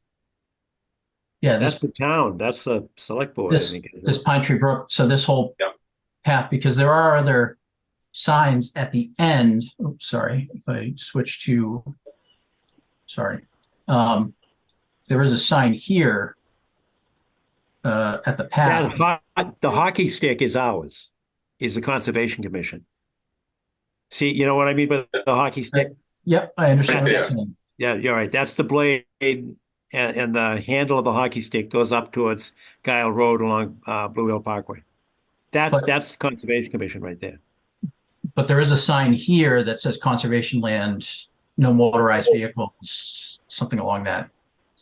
Yeah, that's the town. That's the select board. This Pine Tree Brook. So this whole path, because there are other signs at the end. Oops, sorry. If I switch to, sorry. There is a sign here at the path. The hockey stick is ours, is the Conservation Commission. See, you know what I mean by the hockey stick? Yep, I understand. Yeah, you're right. That's the blade. And the handle of the hockey stick goes up towards Guile Road along Blue Hill Parkway. That's Conservation Commission right there. But there is a sign here that says conservation land, no motorized vehicles, something along that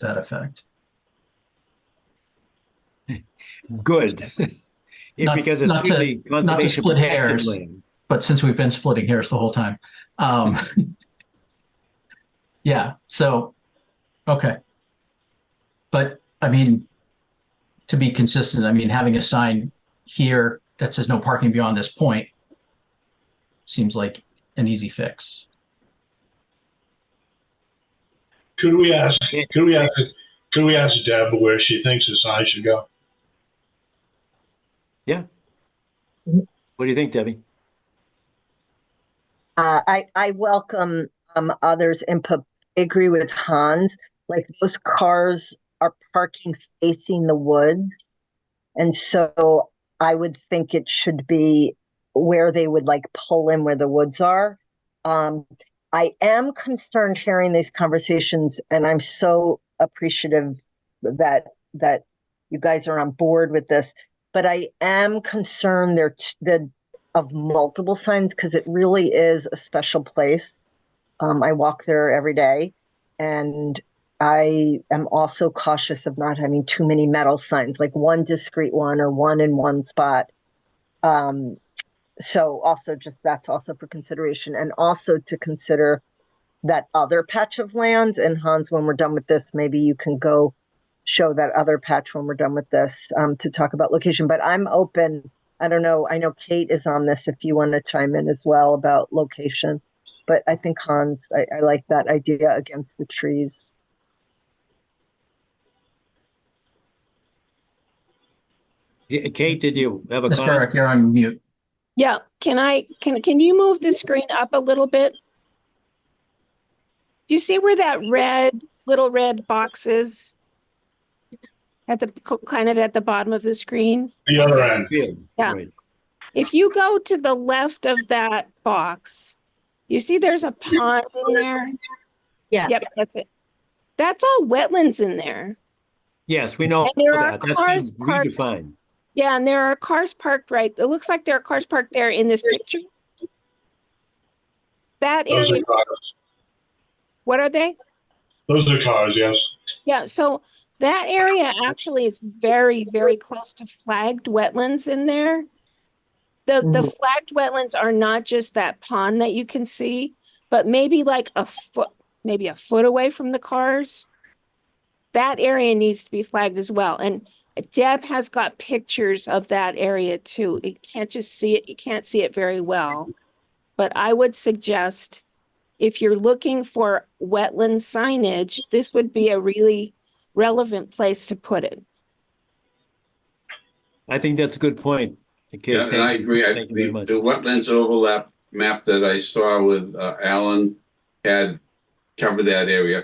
effect. Good. Because it's not really to conservation split protected hairs, land. but since we've been splitting hairs the whole time. Yeah, so, okay. But I mean, to be consistent, I mean, having a sign here that says no parking beyond this point seems like an easy fix. Could we ask Deb where she thinks the sign should go? Yeah. What do you think, Debbie? I welcome others' input. I agree with Hans. Like those cars are parking facing the woods. And so I would think it should be where they would like pull in where the woods are. I am concerned hearing these conversations, and I'm so appreciative that you guys are on board with this. But I am concerned of multiple signs because it really is a special place. I walk there every day, and I am also cautious of not having too many metal signs, like one discrete one or one in one spot. So also that's also for consideration, and also to consider that other patch of land. And Hans, when we're done with this, maybe you can go show that other patch when we're done with this to talk about location. But I'm open. I don't know. I know Kate is on this if you want to chime in as well about location. But I think Hans, I like that idea against the trees. Kate, did you have a Ms. comment? Burke, you're on mute. Yeah, can you move the screen up a little bit? Do you see where that little red box is? At the kind of at the bottom of the screen? The other end. Yeah. Right. If you go to the left of that box, you see there's a pond in there? Yeah. Yep, that's it. That's all wetlands in there. Yes, we know And there are that. That's cars been parked. redefined. Yeah, and there are cars parked right. It looks like there are cars parked there in this picture. That Those area. are cars. What are they? Those are cars, yes. Yeah, so that area actually is very, very close to flagged wetlands in there. The flagged wetlands are not just that pond that you can see, but maybe like a foot away from the cars. That area needs to be flagged as well. And Deb has got pictures of that area too. You can't just see it. You can't see it very well. But I would suggest if you're looking for wetland signage, this would be a really relevant place to put it. I think that's a good point. Okay, Yeah, and I agree. Thank you very much. The wetlands overlap map that I saw with Alan had covered that area,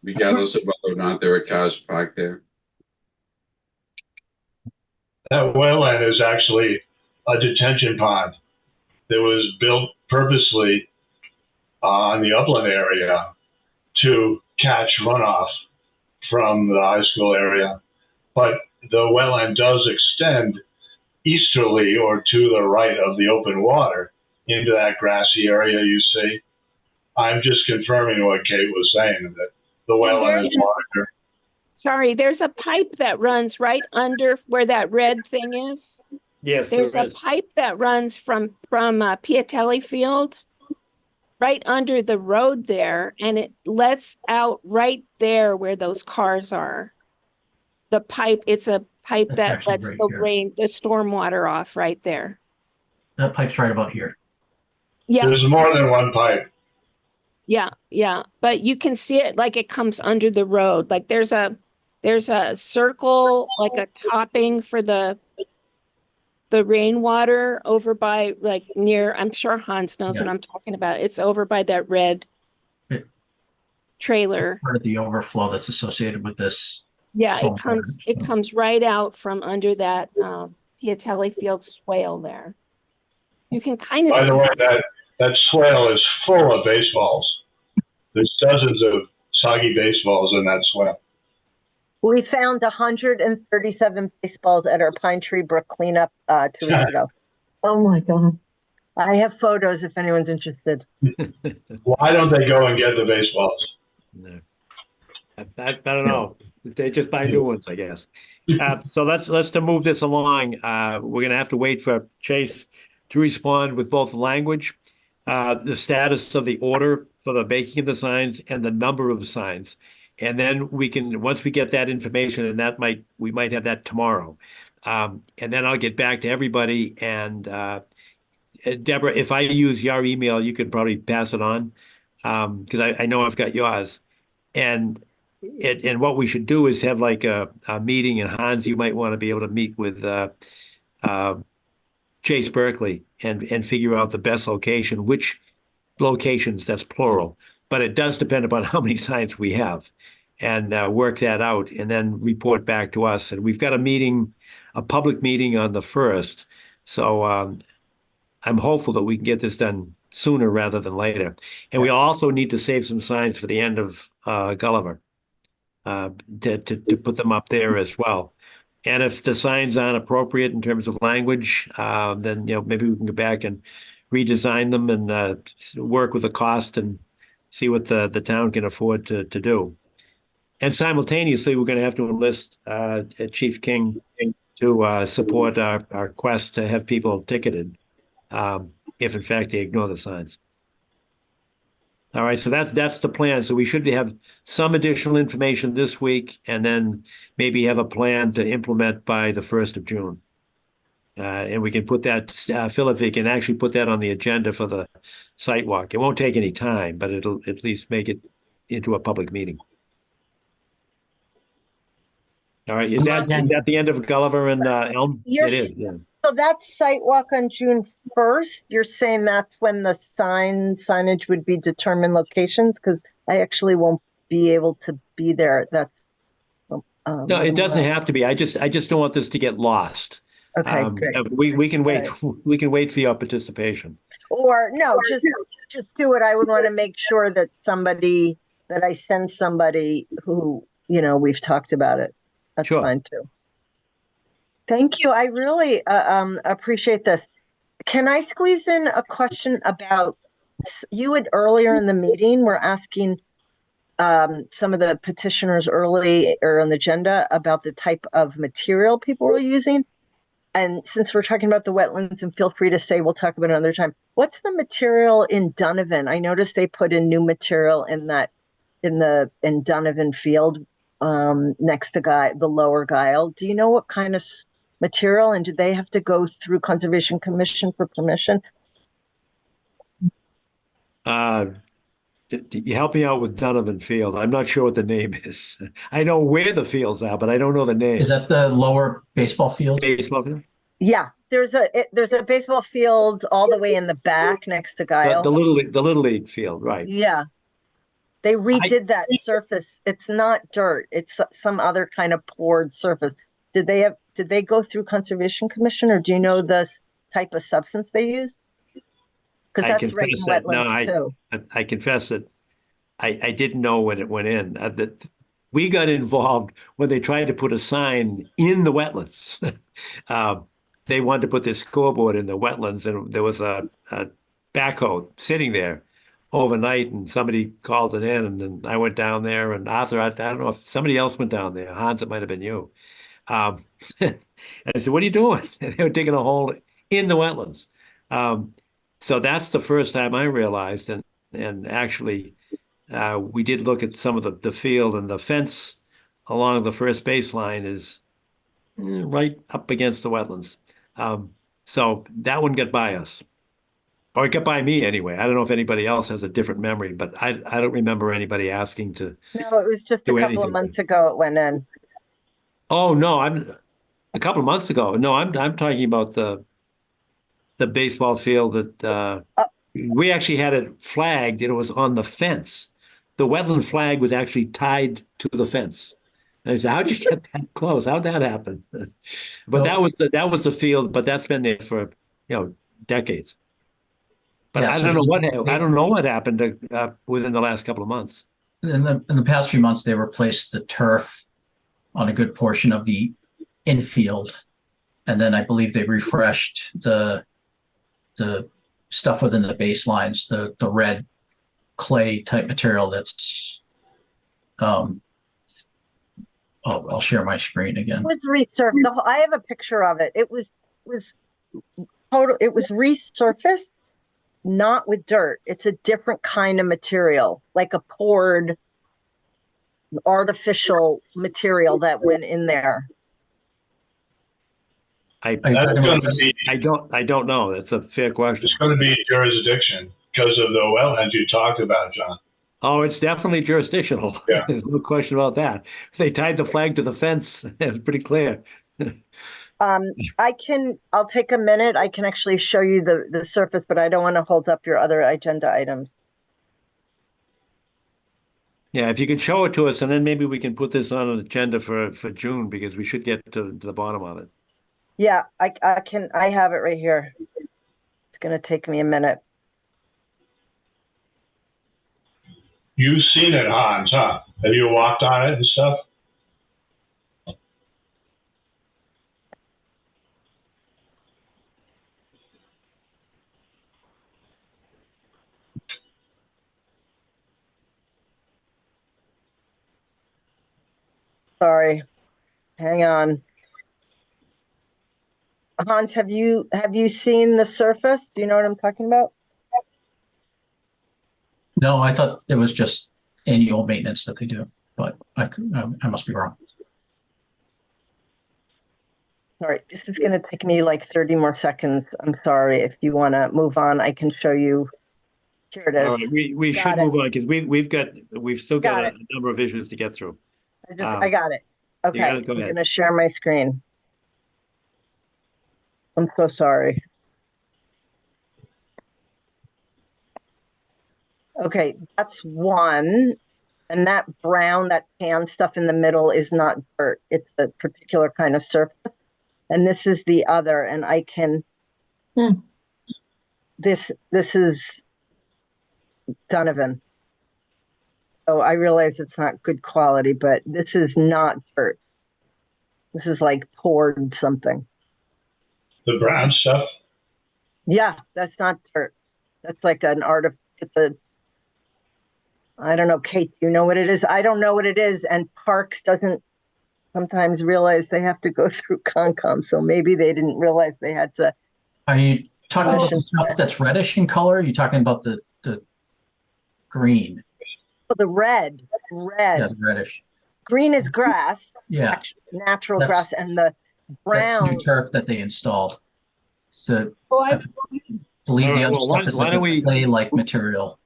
regardless of whether or not there were cars parked there. That wetland is actually a detention pond that was built purposely on the upland area to catch runoff from the high school area. But the wetland does extend easterly or to the right of the open water into that grassy area you see. I'm just confirming what Kate was saying, that the wetland is larger. Sorry, there's a pipe that runs right under where that red thing is. Yes, There's there a is. pipe that runs from Piatelli Field right under the road there, and it lets out right there where those cars are. The pipe, it's a pipe That's that actually lets right the storm water off right there. That pipe's right about here. Yeah. There's more than one pipe. Yeah. But you can see it like it comes under the road. Like there's a circle, like a topping for the rainwater over by like near, I'm sure Hans knows what I'm talking about. It's over by that red trailer. Part of the overflow that's associated with this. Yeah, it comes right out from under that Piatelli Field swale there. You can kind of By the way, that swale is full of baseballs. There's dozens of soggy baseballs in that swale. We found 137 baseballs at our Pine Tree Brook cleanup 2 weeks ago. Oh my God. I have photos if anyone's interested. Why don't they go and get the baseballs? No. I don't know. They just buy new ones, I guess. So let's to move this along. We're gonna have to wait for Chase to respond with both language, the status of the order for the making of the signs and the number of signs. And then we can, once we get that information, and we might have that tomorrow. And then I'll get back to everybody. And Deborah, if I use your email, you could probably pass it on, because I know I've got yours. And what we should do is have like a meeting, and Hans, you might want to be able to meet with Chase Berkeley and figure out the best location, which locations, that's plural, but it does depend upon how many signs we have, and work that out and then report back to us. And we've got a public meeting on the 1st. So I'm hopeful that we can get this done sooner rather than later. And we also need to save some signs for the end of Gulliver to put them up there as well. And if the signs aren't appropriate in terms of language, then maybe we can go back and redesign them and work with the cost and see what the town can afford to do. And simultaneously, we're going to have to enlist Chief King to support our quest to have people ticketed, if in fact they ignore the signs. All right, so that's the plan. So we should have some additional information this week, and then maybe have a plan to implement by the 1st of June. And we can put that, Philip, you can actually put that on the agenda for the site walk. It won't take any time, but it'll at least make it into a public meeting. All right, is that the end of Gulliver and Elm? It is, yeah. So that's site walk on June 1st. You're saying that's when the signage would be determined locations? Because I actually won't be able to be there. That's no, it doesn't have to be. I just don't want this to get lost. Okay, great. We can wait. Right. We can wait for your participation. Or no, just do it. I would want to make sure that I send somebody who we've talked about it. That's sure. Fine too. Thank you. I really appreciate this. Can I squeeze in a question about, you had earlier in the meeting were asking some of the petitioners early or on the agenda about the type of material people were using. And since we're talking about the wetlands, and feel free to say, we'll talk about it another time. What's the material in Donovan? I noticed they put in new material in Donovan Field next to the lower Guile. Do you know what kind of material, and do they have to go through Conservation Commission for permission? You help me out with Donovan Field. I'm not sure what the name is. I know where the fields are, but I don't know the name. Is that the lower baseball field? Baseball field? Yeah, there's a baseball field all the way in the back next to Guile. The little league field, right? Yeah, they redid that surface. It's not dirt. It's some other kind of poured surface. Did they go through Conservation Commission, or do you know the type of substance they use? Because that's right in wetlands too. I confess that I didn't know when it went in. We got involved when they tried to put a sign in the wetlands. They wanted to put this scoreboard in the wetlands, and there was a backhoe sitting there overnight, and somebody called it in, and then I went down there, and Arthur, I don't know if somebody else went down there. Hans, it might have been you. And I said, "What are you doing?" And they were digging a hole in the wetlands. So that's the first time I realized, and actually we did look at some of the field, and the fence along the first baseline is right up against the wetlands. So that one got by us, or it got by me anyway. I don't know if anybody else has a different memory, but I don't remember anybody asking to. No, it was just a couple of months ago it went in. Oh no, a couple of months ago. No, I'm talking about the baseball field that we actually had it flagged, and it was on the fence. The wetland flag was actually tied to the fence. And I said, "How'd you get that close? How'd that happen?" But that was the field, but that's been there for decades. But Yeah, I so don't know what happened within the last couple of months. In the past few months, they replaced the turf on a good portion of the infield, and then I believe they refreshed the stuff within the baselines, the red clay type material that's, I'll share my screen again. It was resurfaced. I have a picture of it. It was total. It was resurfaced, not with dirt. It's a different kind of material, like a poured artificial material that went in there. I don't know. That's a fair question. It's going to be jurisdiction because of the wetlands you talked about, John. Oh, it's definitely jurisdictional. Yeah. There's no question about that. They tied the flag to the fence. It's pretty clear. I'll take a minute. I can actually show you the surface, but I don't want to hold up your other agenda items. Yeah, if you can show it to us, and then maybe we can put this on an agenda for June, because we should get to the bottom of it. Yeah, I have it right here. It's going to take me a minute. You've seen it, Hans, huh? Have you walked on it and stuff? Sorry. Hang on. Hans, have you seen the surface? Do you know what I'm talking about? No, I thought it was just annual maintenance that they do, but I must be wrong. Sorry, this is going to take me like 30 more seconds. I'm sorry. If you want to move on, I can show you. Here it is. All right, we should move on, because we've still got a number of issues to get through. I got it. Okay, I'm going to share my screen. I'm so sorry. Okay, that's one. And that brown, that tan stuff in the middle is not dirt. It's a particular kind of surface. And this is the other, and I can, this is Donovan. So I realize it's not good quality, but this is not dirt. This is like poured something. The brown stuff? Yeah, that's not dirt. That's like an I don't know, Kate, do you know what it is? I don't know what it is. And Park doesn't sometimes realize they have to go through Concom. So maybe they didn't realize they had to. Are you talking about the stuff that's reddish in color? Are you talking about the green? Oh, the red. Yeah, the reddish. Green is grass. Yeah. Natural grass, and the brown. That's new turf that they installed. I believe the other stuff is like a clay-like material.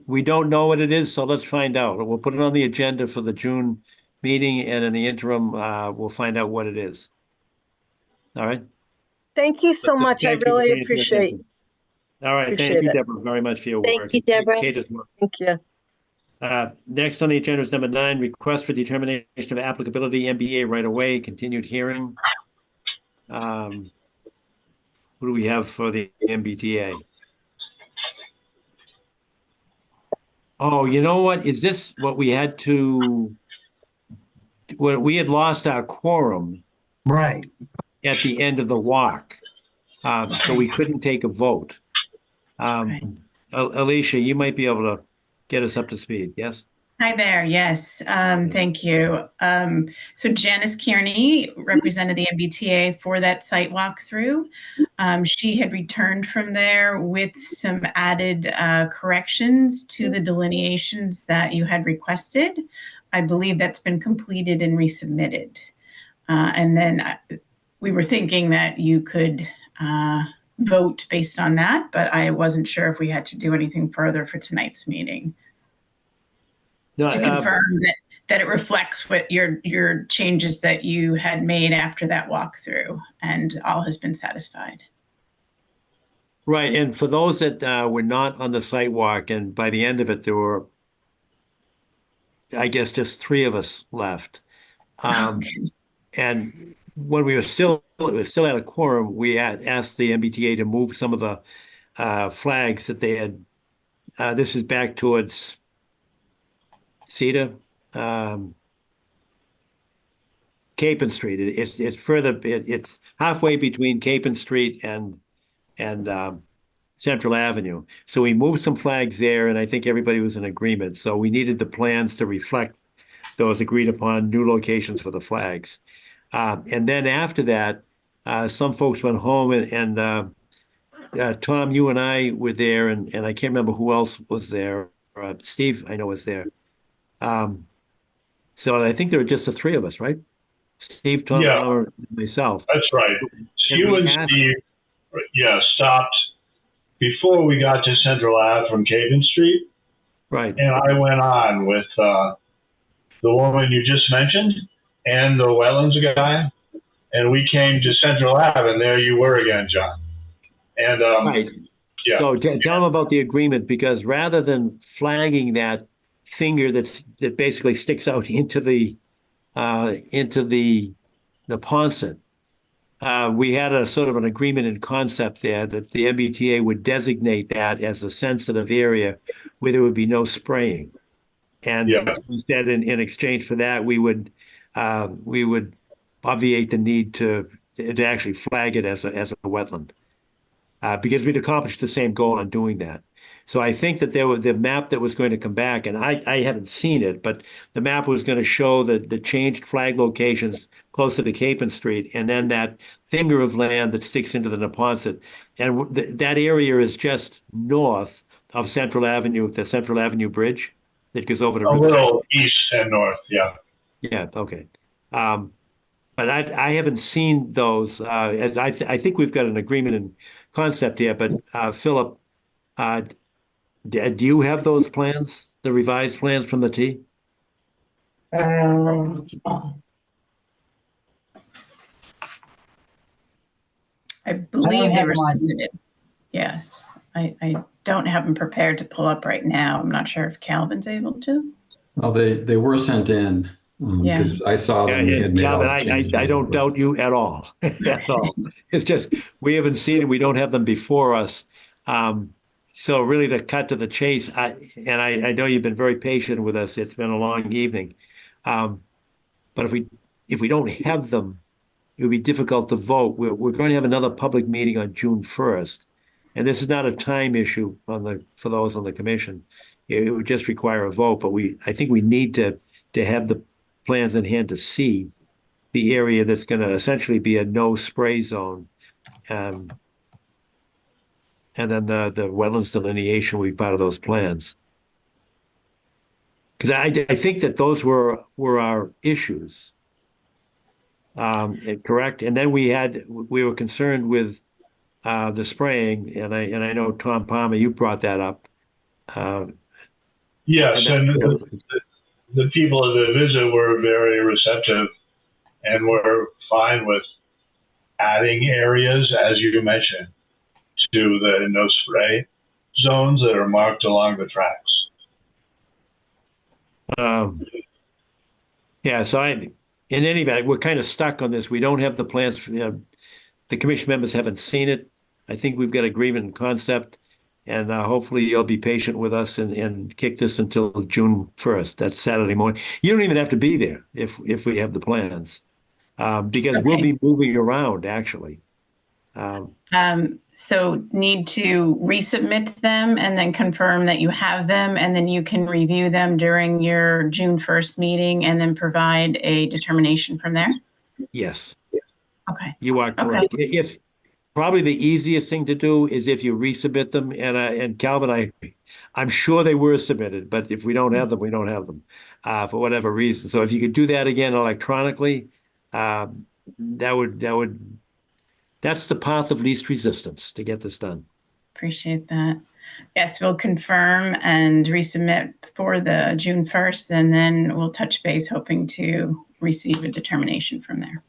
We don't know what it is, so let's find out. We'll put it on the agenda for the June meeting, and in the interim, we'll find out what it is. All right? Thank you so much. I really appreciate it. All right. Thank you, Deborah, very much for your work. Thank you, Deborah. Kate as well. Thank you. Next on the agenda is number 9, request for determination of applicability, MBTA right away, continued hearing. Who do we have for the MBTA? Oh, you know what? Is this what we had to, when we had lost our quorum? Right. At the end of the walk. So we couldn't take a vote. Alicia, you might be able to get us up to speed, yes? Hi there, yes, thank you. So Janice Kearney represented the MBTA for that site walkthrough. She had returned from there with some added corrections to the delineations that you had requested. I believe that's been completed and resubmitted. And then we were thinking that you could vote based on that, but I wasn't sure if we had to do anything further for tonight's meeting. No, to confirm that it reflects what your changes that you had made after that walkthrough, and all has been satisfied. Right, and for those that were not on the site walk, and by the end of it, there were, I guess, just 3 of us left. And when we were still at a quorum, we asked the MBTA to move some of the flags that they had. This is back towards Cedar, Capon Street. It's further. It's halfway between Capon Street and Central Avenue. So we moved some flags there, and I think everybody was in agreement. So we needed the plans to reflect those agreed upon new locations for the flags. And then after that, some folks went home, and Tom, you and I were there, and I can't remember who else was there. Steve, I know, was there. So I think there were just the three of us, right? Steve, Tom, Yeah. Palmer, and myself. That's right. You we and asked- Steve, stopped before we got to Central Ave from Canton Street. Right. And I went on with the woman you just mentioned and the wetlands guy. And we came to Central Ave, and there you were again, John. And Right. yeah. So tell them about the agreement, because rather than flagging that finger that basically sticks out into the Neponset, we had a sort of an agreement in concept there that the MBTA would designate that as a sensitive area where there would be no spraying. And instead, in exchange for that, we would obviate the need to actually flag it as a wetland, because we'd accomplished the same goal in doing that. So I think that the map that was going to come back, and I haven't seen it, but the map was going to show the changed flag locations closer to Capon Street, and then that finger of land that sticks into the Neponset. And that area is just north of Central Avenue, the Central Avenue Bridge that goes over to a Riverside. little east and north, yeah. Yeah, okay. But I haven't seen those. As I think we've got an agreement in concept here, but Philip, do you have those plans, the revised plans from the T? I believe they have were them on. submitted. Yes, I don't have them prepared to pull up right now. I'm not sure if Calvin's able to. Well, they were sent in because I saw them. We had made all Calvin, the changes. I don't doubt you at all. At all. It's just we haven't seen it. We don't have them before us. So really, to cut to the chase, I know you've been very patient with us. It's been a long evening, but if we don't have them, it would be difficult to vote. We're going to have another public meeting on June 1st, and this is not a time issue for those on the commission. It would just require a vote, but I think we need to have the plans in hand to see the area that's going to essentially be a no spray zone. And then the wetlands delineation will be part of those plans. Because I think that those were our issues. Correct. And then we were concerned with the spraying, and I know Tom Palmer, you brought that up. Yes, and the people at the visit were very receptive and were fine with adding areas, as you mentioned, to the no spray zones that are marked along the tracks. Yeah, so in any event, we're kind of stuck on this. We don't have the plans. The commission members haven't seen it. I think we've got agreement in concept, and hopefully you'll be patient with us and kick this until June 1st. That's Saturday morning. You don't even have to be there if we have the plans, because we'll be moving around, actually. So need to resubmit them and then confirm that you have them, and then you can review them during your June 1st meeting and then provide a determination from there? Yes. Okay. You are correct. If probably the easiest thing to do is if you resubmit them, and Calvin, I'm sure they were submitted, but if we don't have them, we don't have them for whatever reason. So if you could do that again electronically, that's the path of least resistance to get this done. Appreciate that. Yes, we'll confirm and resubmit for the June 1st, and then we'll touch base hoping to receive a determination from there.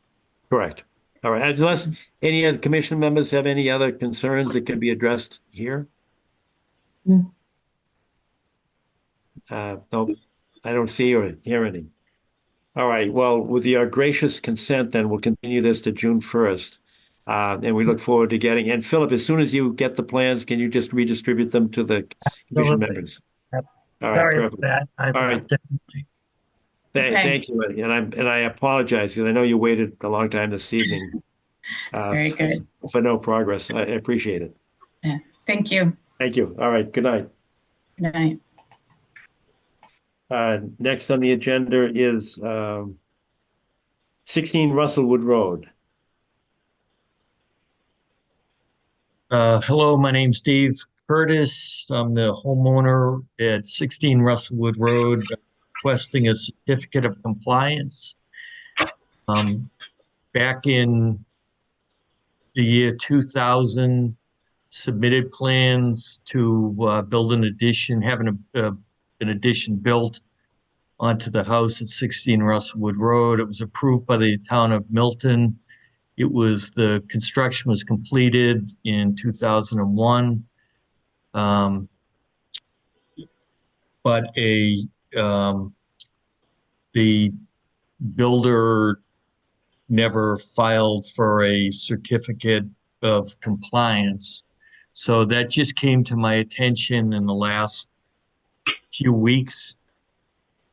Correct. All right. Unless any other commission members have any other concerns that can be addressed here? No, I don't see or hear any. All right. Well, with your gracious consent, then we'll continue this to June 1st. And we look forward to getting, and Philip, as soon as you get the plans, can you just redistribute them to the commission members? Yep. All right, Sorry perfect. about that. All right. Thank you, and I apologize because I know you waited a long time this evening. Very good. For no progress. I appreciate it. Yeah. Thank you. Thank you. All right, good night. Good night. Next on the agenda is 16 Rustlewood Road. Hello, my name's Steve Curtis. I'm the homeowner at 16 Rustlewood Road, requesting a certificate of compliance. Back in the year 2000, submitted plans to build an addition, having an addition built onto the house at 16 Rustlewood Road. It was approved by the town of Milton. The construction was completed in 2001. But the builder never filed for a certificate of compliance. So that just came to my attention in the last few weeks.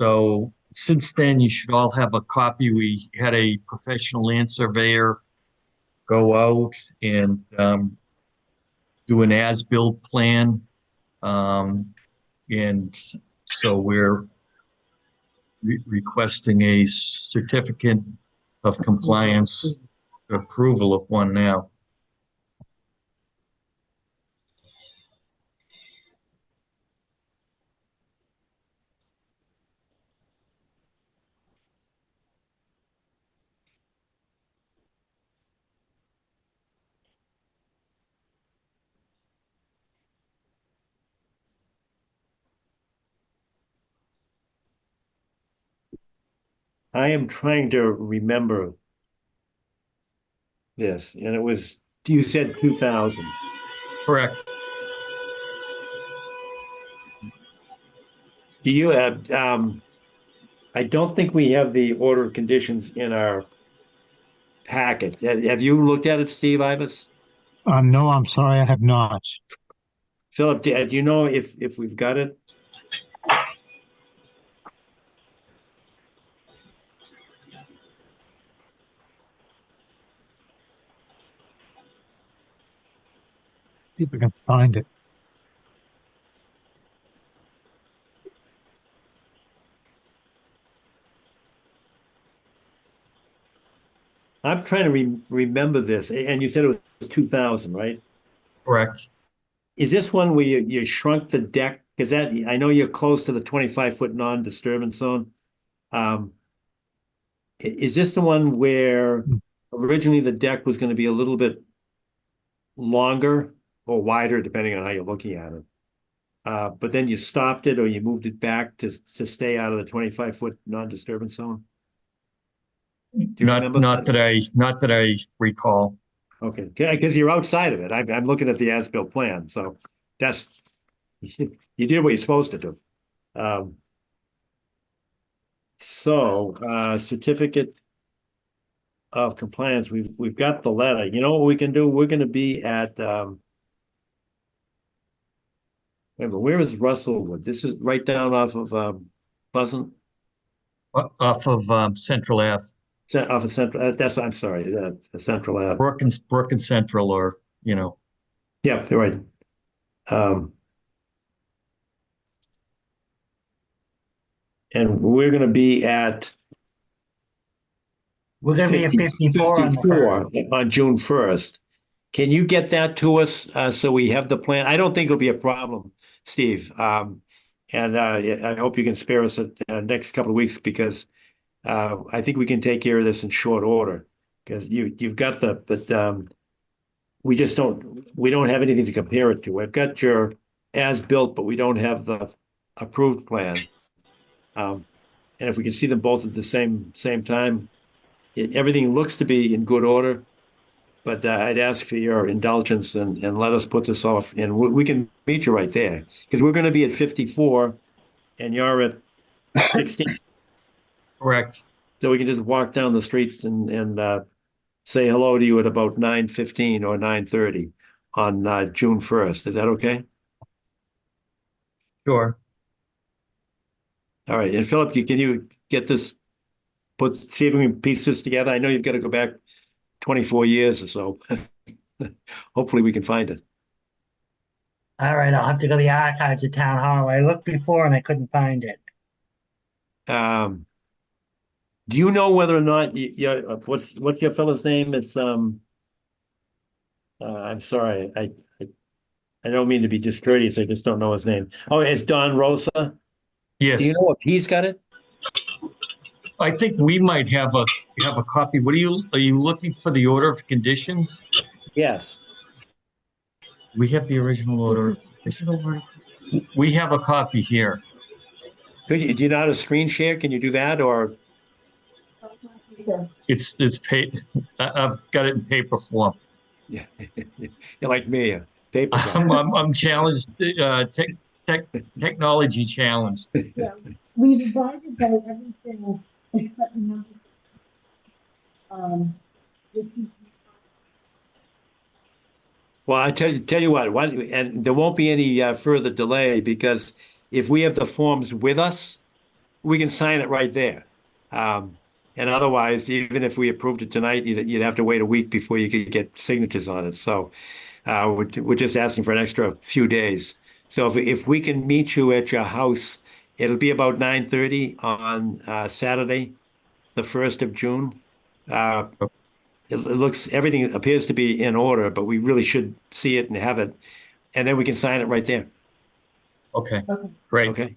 So since then, you should all have a copy. We had a professional land surveyor go out and do an as-built plan. And so we're requesting a certificate of compliance, approval of one now. I am trying to remember this, and it was, you said 2000. Correct. Do you have, I don't think we have the order of conditions in our packet. Have you looked at it, Steve Ibis? No, I'm sorry, I have not. Philip, do you know if we've got it? See if I can find it. I'm trying to remember this, and you said it was 2000, right? Correct. Is this one where you shrunk the deck? Because that, I know you're close to the 25-foot non-disturbance zone. Is this the one where originally the deck was going to be a little bit longer or wider, depending on how you're looking at it? But then you stopped it or you moved it back to stay out of the 25-foot non-disturbance zone? Do you remember Not that I recall. Okay, because you're outside of it. I'm looking at the as-built plan, so that's you did what you're supposed to do. Certificate of compliance. We've got the letter. You know what we can do? We're going to be at. Where is Rustlewood? This is right down off of Pleasant. Off of Central Ave. Off of Central. That's what I'm sorry. Central Ave. Brook and Central, or you know. Yeah, you're right. And we're going to be at. We're going to be at 54 on June 1st. Can you get that to us so we have the plan? I don't think it'll be a problem, Steve. And I hope you can spare us the next couple of weeks, because I think we can take care of this in short order, because you've got but we don't have anything to compare it to. I've got your as built, but we don't have the approved plan. And if we can see them both at the same time, everything looks to be in good order. But I'd ask for your indulgence and let us put this off, and we can meet you right there, because we're going to be at 54 and you're at 16. Correct. So we can just walk down the street and say hello to you at about 9:15 or 9:30 on June 1st. Is that okay? Sure. All right. And Philip, can you get this, see if we can piece this together? I know you've got to go back 24 years or so. Hopefully we can find it. All right, I'll have to go to the archives at Town Hall. I looked before and I couldn't find it. Do you know whether or not what's your fellow's name? It's I'm sorry, I don't mean to be discourteous. I just don't know his name. Oh, it's Don Rosa. Yes. Do you know if he's got it? I think we might have a copy. Are you looking for the order of conditions? Yes. We have the original order. We have a copy here. Do you know how to screen share? Can you do that, or? It's I've got it in paper form. Yeah, you're like me, a paper guy. I'm challenged, technology challenged. Yeah, we divided by everything except number. Well, I tell you what, and there won't be any further delay, because if we have the forms with us, we can sign it right there. And otherwise, even if we approved it tonight, you'd have to wait a week before you could get signatures on it. So we're just asking for an extra few days. So if we can meet you at your house, it'll be about 9:30 on Saturday, the 1st of June. Everything appears to be in order, but we really should see it and have it, and then we can sign it right there. Okay. Great. Okay.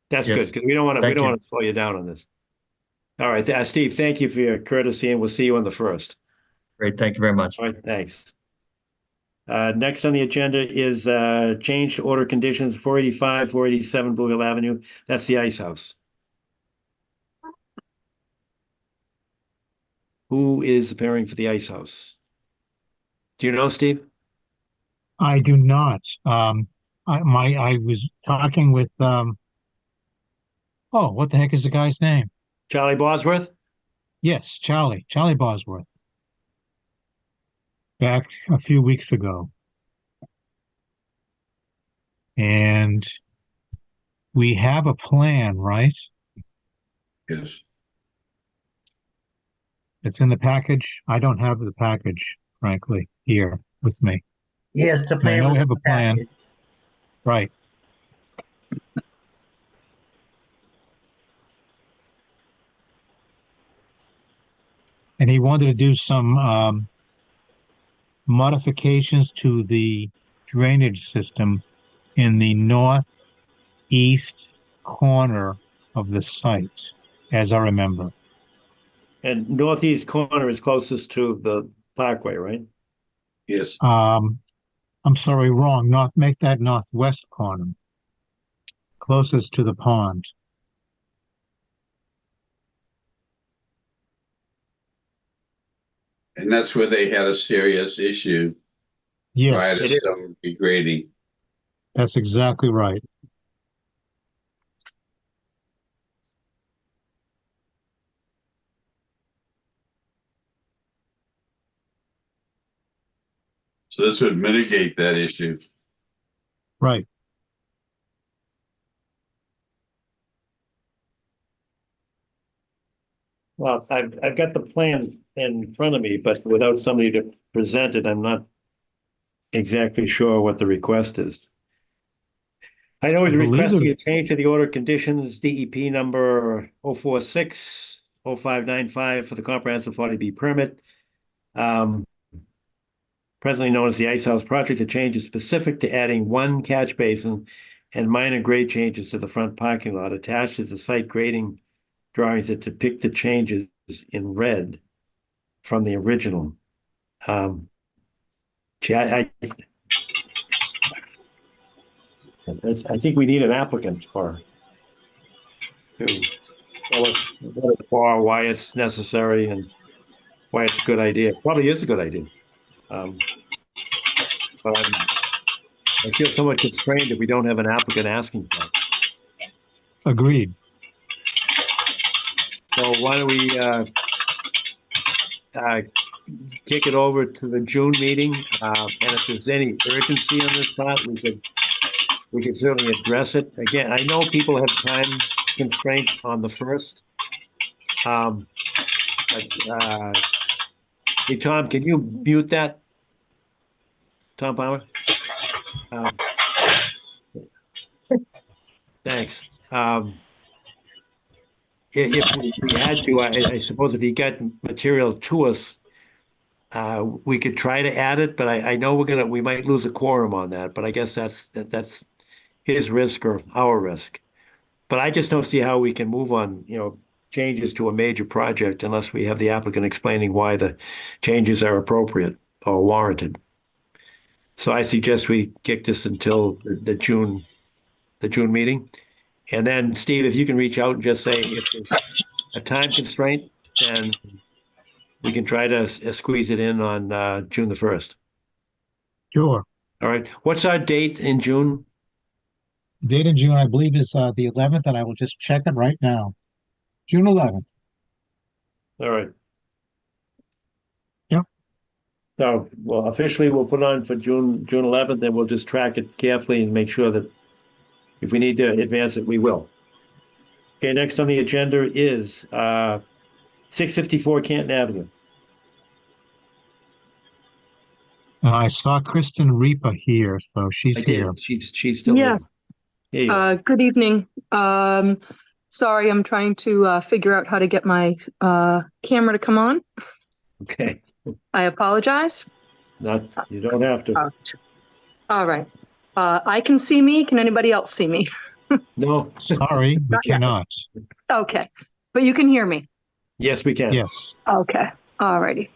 That's Yes. good, because we don't want to slow you down on this. All right, Steve, thank you for your courtesy, and we'll see you on the 1st. Great. Thank you very much. All right, thanks. Next on the agenda is change to order conditions 485, 487 Blue Hill Avenue. That's the Ice House. Who is appearing for the Ice House? Do you know, Steve? I do not. I was talking with what the heck is the guy's name? Charlie Bosworth? Yes, Charlie Bosworth. Back a few weeks ago. And we have a plan, right? Yes. It's in the package. I don't have the package, frankly, here with me. Yes, the I plan. know we was have a plan. package. Right. And he wanted to do some modifications to the drainage system in the northeast corner of the site, as I remember. And northeast corner is closest to the Parkway, right? Yes. I'm sorry, wrong. Make that northwest corner, closest to the pond. And that's where they had a serious issue Yes, prior to some degrading. that's exactly right. So this would mitigate that issue. Right. Well, I've got the plan in front of me, but without somebody to present it, I'm not exactly sure what the request is. I know he's requesting a change to the order of conditions, DEP number 046-0595 for the comprehensive 40B permit. Presently known as the Ice House Project, the change is specific to adding one catch basin and minor grade changes to the front parking lot. Attached is the site grading drawings that depict the changes in red from the original. I think we need an applicant to tell us what it's for, why it's necessary, and why it's a good idea. Probably is a good idea. But I feel somewhat constrained if we don't have an applicant asking for it. Agreed. So why don't we kick it over to the June meeting, and if there's any urgency on this part, we could certainly address it. Again, I know people have time constraints on the 1st. Hey, Tom, can you mute that? Tom Palmer? Thanks. If we had to, I suppose if you got material to us, we could try to add it, but I know we might lose a quorum on that, but I guess that's his risk or our risk. But I just don't see how we can move on, changes to a major project unless we have the applicant explaining why the changes are appropriate or warranted. So I suggest we kick this until the June meeting. And then, Steve, if you can reach out and just say if there's a time constraint, then we can try to squeeze it in on June the 1st. Sure. All right. What's our date in June? The date in June, I believe, is the 11th, and I will just check it right now. June 11th. All right. Yeah. So, well, officially, we'll put it on for June 11th, and we'll just track it carefully and make sure that if we need to advance it, we will. Okay, next on the agenda is 654 Canton Avenue. I saw Kristen Repa here, so she's here. She's still yes. Here. Good evening. Sorry, I'm trying to figure out how to get my camera to come on. Okay. I apologize. You don't have to. All right. I can see me. Can anybody else see me? No. Sorry, we cannot. Okay. But you can hear me? Yes, we can. Yes. Okay. All righty.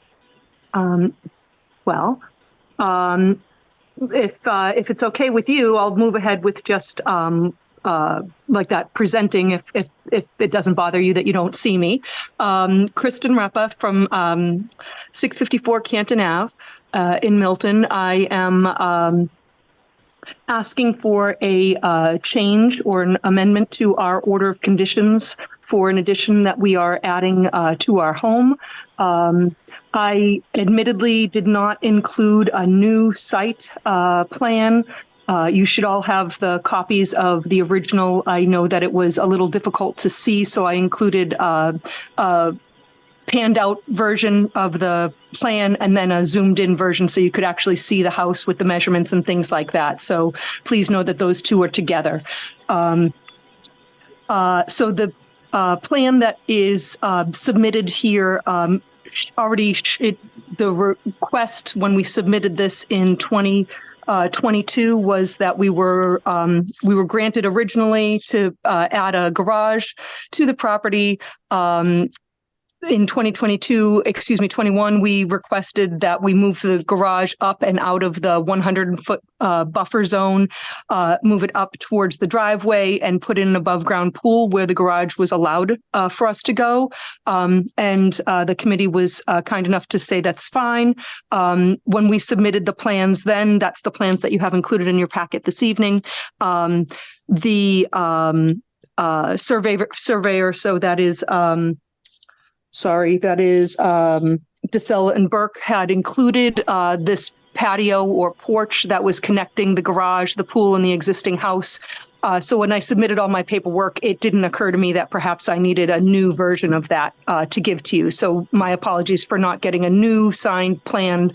Well, if it's okay with you, I'll move ahead with just like that presenting if it doesn't bother you that you don't see me. Kristen Repa from 654 Canton Ave in Milton. I am asking for a change or an amendment to our order of conditions for an addition that we are adding to our home. I admittedly did not include a new site plan. You should all have the copies of the original. I know that it was a little difficult to see, so I included a panned out version of the plan and then a zoomed in version so you could actually see the house with the measurements and things like that. So please know that those two are together. So the plan that is submitted here the request when we submitted this in 2022 was that we were granted originally to add a garage to the property. In 21, we requested that we move the garage up and out of the 100-foot buffer zone, move it up towards the driveway and put in an above ground pool where the garage was allowed for us to go. And the committee was kind enough to say that's fine. When we submitted the plans then, that's the plans that you have included in your packet this evening. The surveyor, so that is DeSella and Burke had included this patio or porch that was connecting the garage, the pool, and the existing house. So when I submitted all my paperwork, it didn't occur to me that perhaps I needed a new version of that to give to you. So my apologies for not getting a new signed plan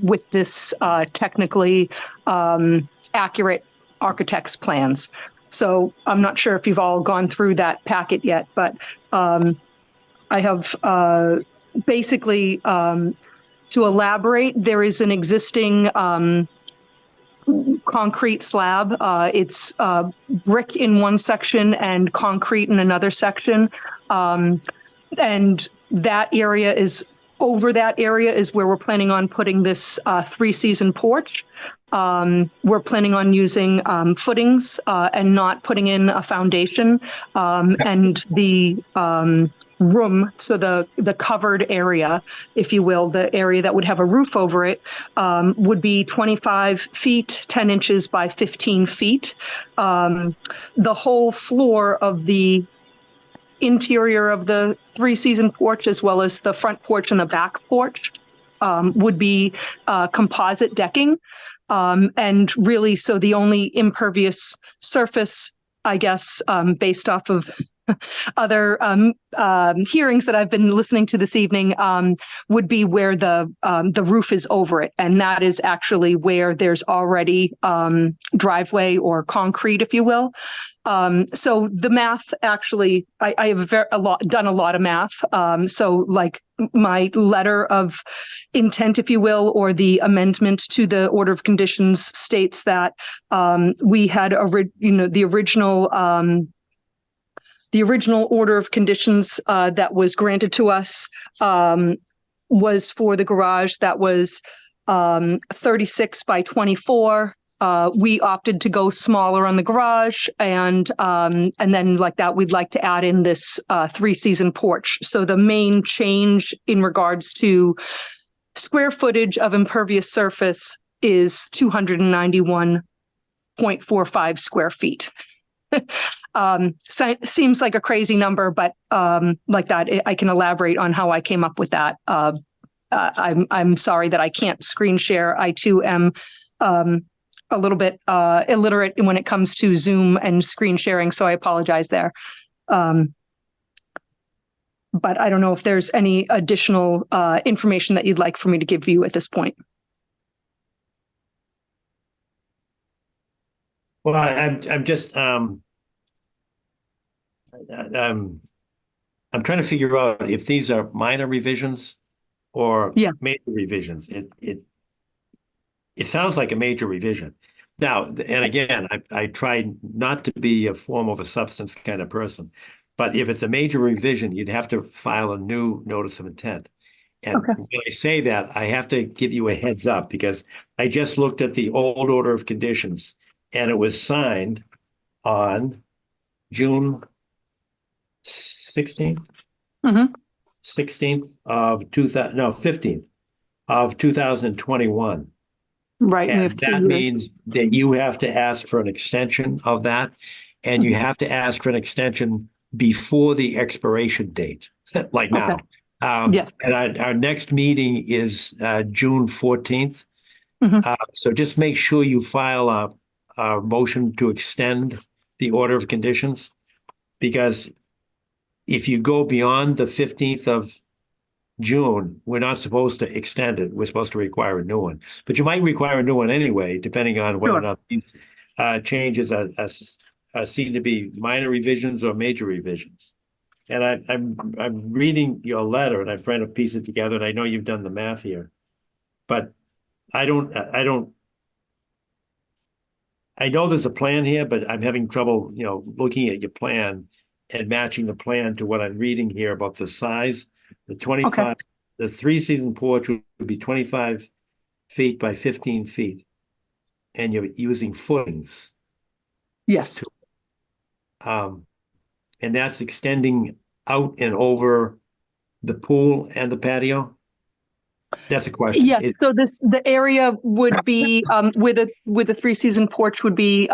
with this technically accurate architect's plans. So I'm not sure if you've all gone through that packet yet, but I have basically, to elaborate, there is an existing concrete slab. It's brick in one section and concrete in another section. And that area is, over that area is where we're planning on putting this three-season porch. We're planning on using footings and not putting in a foundation. And the room, so the covered area, if you will, the area that would have a roof over it, would be 25 feet, 10 inches by 15 feet. The whole floor of the interior of the three-season porch, as well as the front porch and the back porch, would be composite decking. And really, so the only impervious surface, I guess, based off of other hearings that I've been listening to this evening would be where the roof is over it, and that is actually where there's already driveway or concrete, if you will. So the math actually, I have done a lot of math. So like my letter of intent, if you will, or the amendment to the order of conditions states that we had the original order of conditions that was granted to us was for the garage that was 36 by 24. We opted to go smaller on the garage, and then like that, we'd like to add in this 3-season porch. So the main change in regards to square footage of impervious surface is 291.45 square feet. So seems like a crazy number, but like that, I can elaborate on how I came up with that. I'm sorry that I can't screen share. I too am a little bit illiterate when it comes to Zoom and screen sharing, so I apologize there. But I don't know if there's any additional information that you'd like for me to give you at this point. Well, I'm just I'm trying to figure out if these are minor revisions or major revisions. It sounds like a major revision. Now, and again, I try not to be a form over substance kind of person, but if it's a major revision, you'd have to file a new notice of intent. And when I say that, I have to give you a heads up because I just looked at the old order of conditions and it was signed on June 16th, 15th of 2021. Right. And that means that you have to ask for an extension of that, and you have to ask for an extension before the expiration date, like now. Yes. And our next meeting is June 14th. So just make sure you file a motion to extend the order of conditions, because if you go beyond the 15th of June, we're not supposed to extend it. We're supposed to require a new one. But you might require a new one anyway, depending on whether or not these changes are seen to be minor revisions or major revisions. And I'm reading your letter and I'm trying to piece it together, and I know you've done the math here, but I know there's a plan here, but I'm having trouble, looking at your plan and matching the plan to what I'm reading here about the size. The 25, the 3-season porch would be 25 feet by 15 feet, and you're using footings. Yes. And that's extending out and over the pool and the patio. That's a question. Yes. So the area would be with a 3-season porch would be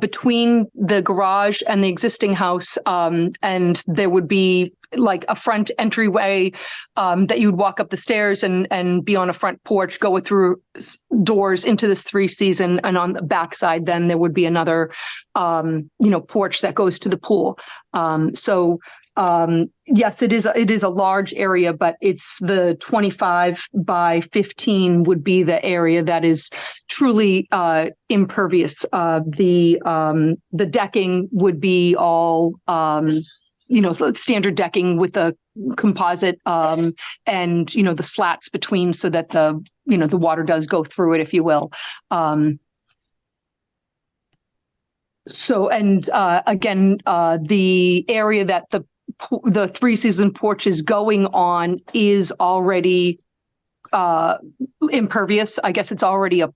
between the garage and the existing house, and there would be like a front entryway that you would walk up the stairs and be on a front porch, go through doors into this 3-season, and on the backside then there would be another porch that goes to the pool. Yes, it is a large area, but it's the 25 by 15 would be the area that is truly impervious. The decking would be all so standard decking with a composite and the slats between, so that the water does go through it, if you will. Again, the area that the 3-season porch is going on is already impervious. I guess it's already a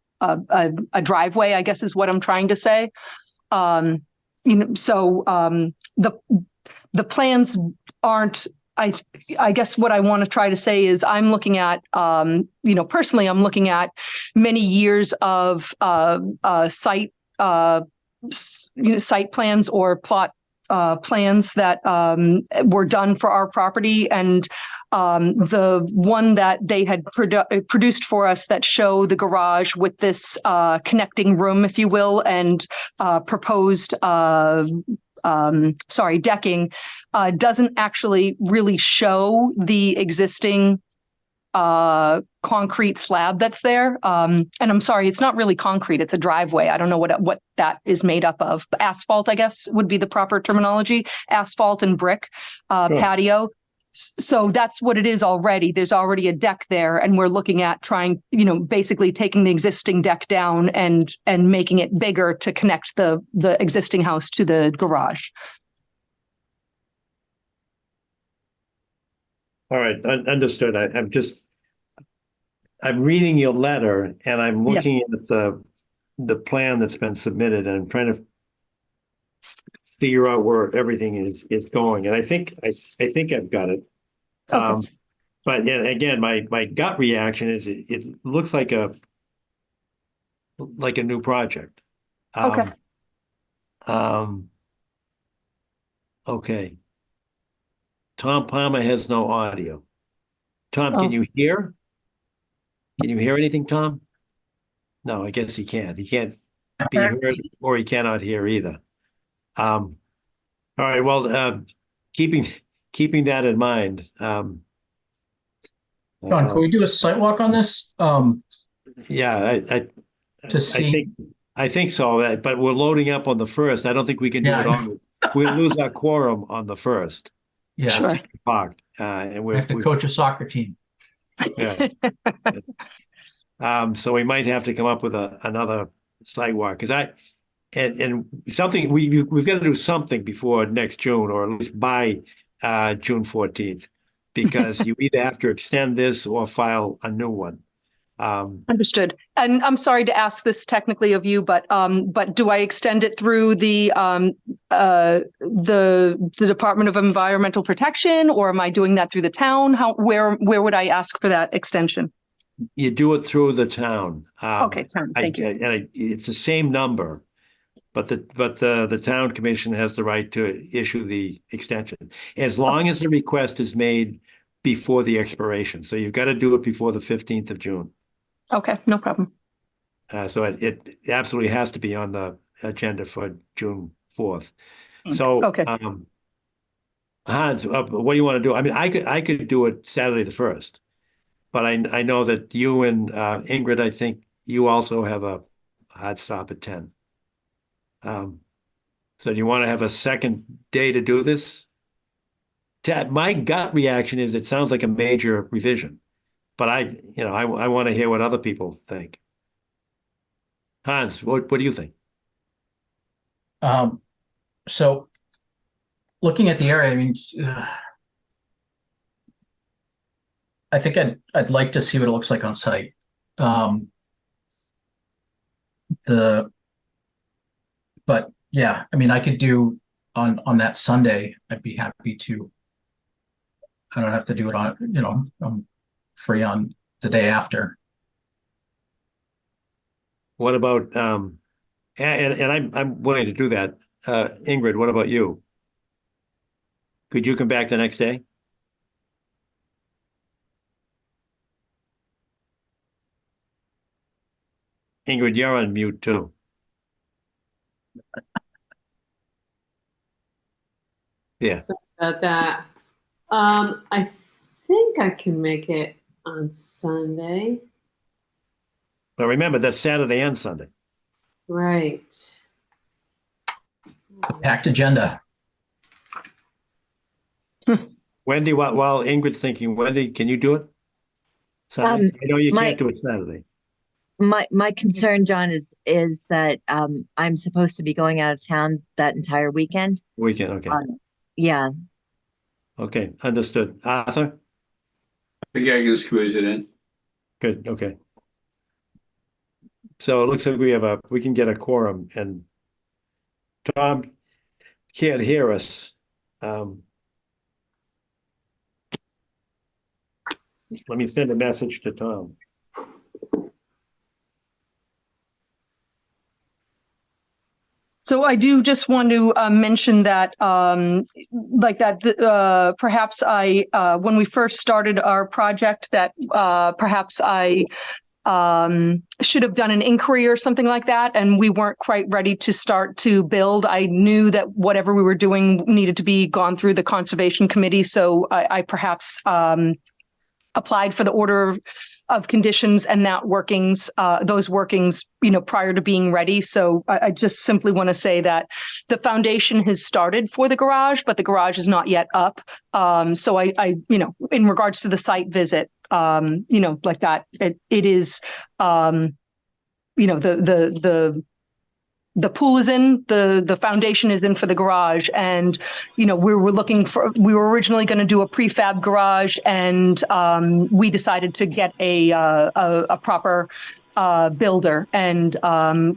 driveway, I guess is what I'm trying to say. The plans aren't, I guess what I want to try to say is I'm looking at, personally, I'm looking at many years of site plans or plot plans that were done for our property, and the one that they had produced for us that show the garage with this connecting room, if you will, and proposed decking, doesn't actually really show the existing concrete slab that's there. And I'm sorry, it's not really concrete, it's a driveway. I don't know what that is made up of. Asphalt, I guess, would be the proper terminology. Asphalt and brick patio. So that's what it is already. There's already a deck there, and we're looking at trying, basically taking the existing deck down and making it bigger to connect the existing house to the garage. All right, understood. I'm reading your letter and I'm looking at the plan that's been submitted, and I'm trying to figure out where everything is going. And I think I've got it. Okay. But again, my gut reaction is it looks like a new project. Okay. Okay. Tom Palmer has no audio. Tom, can you hear? Can you hear anything, Tom? No, I guess he can't. He can't be heard, or he cannot hear either. All right. Well, keeping that in mind. John, can we do a site walk on this? Yeah, to see. I think so. But we're loading up on the first. I don't think we can do it on. We'll lose our quorum on the first. Yeah. Sure. And we have to coach a soccer team. Yeah. So we might have to come up with another sidewalk, because and something we've got to do something before next June, or at least by June 14th, because you either have to extend this or file a new one. Understood. And I'm sorry to ask this technically of you, but do I extend it through the Department of Environmental Protection, or am I doing that through the town? Where would I ask for that extension? You do it through the town. Okay, town. Thank you. And it's the same number, but the town commission has the right to issue the extension, as long as the request is made before the expiration. So you've got to do it before the 15th of June. Okay, no problem. So it absolutely has to be on the agenda for June 4th. So, okay. Hans, what do you want to do? I mean, I could do it Saturday the 1st, but I know that you and Ingrid, I think you also have a hard stop at 10. So do you want to have a second day to do this? My gut reaction is it sounds like a major revision, but I want to hear what other people think. Hans, what do you think? So looking at the area, I mean, I think I'd like to see what it looks like on site. But yeah, I mean, I could do on that Sunday. I'd be happy to. I don't have to do it on, I'm free on the day after. What about and I'm willing to do that. Ingrid, what about you? Could you come back the next day? Ingrid, you're on mute too. Yeah. Sorry about that. I think I can make it on Sunday. But remember, that's Saturday and Sunday. Right. Packed agenda. Wendy, while Ingrid's thinking, Wendy, can you do it Sunday? I know you can't do it Saturday. My concern, John, is that I'm supposed to be going out of town that entire weekend. Okay. Yeah. Okay, understood. Arthur? I think I can squeeze it in. Good, okay. So it looks like we can get a quorum, and Tom can't hear us. Let me send a message to Tom. So I do just want to mention that, perhaps when we first started our project, that perhaps I should have done an inquiry or something like that, and we weren't quite ready to start to build. I knew that whatever we were doing needed to be gone through the Conservation Committee, so I perhaps applied for the order of conditions and that workings, those workings, prior to being ready. So I just simply want to say that the foundation has started for the garage, but the garage is not yet up. So I in regards to the site visit, like that, it is, the pool is in, the foundation is in for the garage. And, we were originally going to do a prefab garage, and we decided to get a proper builder and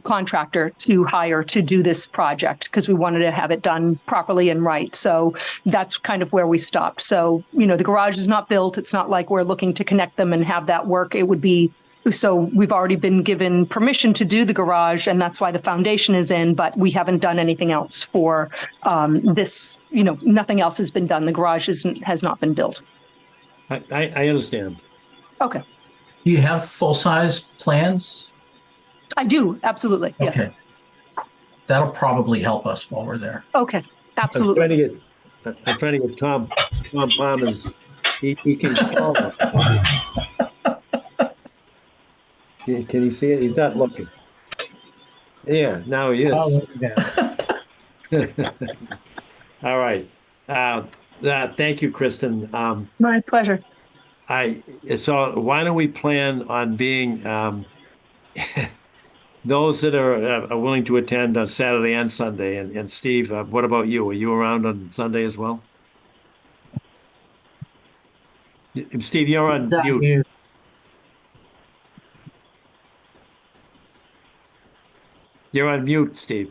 contractor to hire to do this project, because we wanted to have it done properly and right. So that's kind of where we stopped. So, the garage is not built. It's not like we're looking to connect them and have that work. It would be, so we've already been given permission to do the garage, and that's why the foundation is in, but we haven't done anything else for this, nothing else has been done. The garage has not been built. I understand. Okay. Do you have full-size plans? I do, absolutely, yes. Okay. That'll probably help us while we're there. Okay, absolutely. I'm trying to get Tom Palmer's, he can call it. Can you see it? He's not looking. Yeah, now he is. All right. Thank you, Kristen. My pleasure. So why don't we plan on being those that are willing to attend on Saturday and Sunday? And Steve, what about you? Are you around on Sunday as well? Steve, you're on mute. You're on mute, Steve.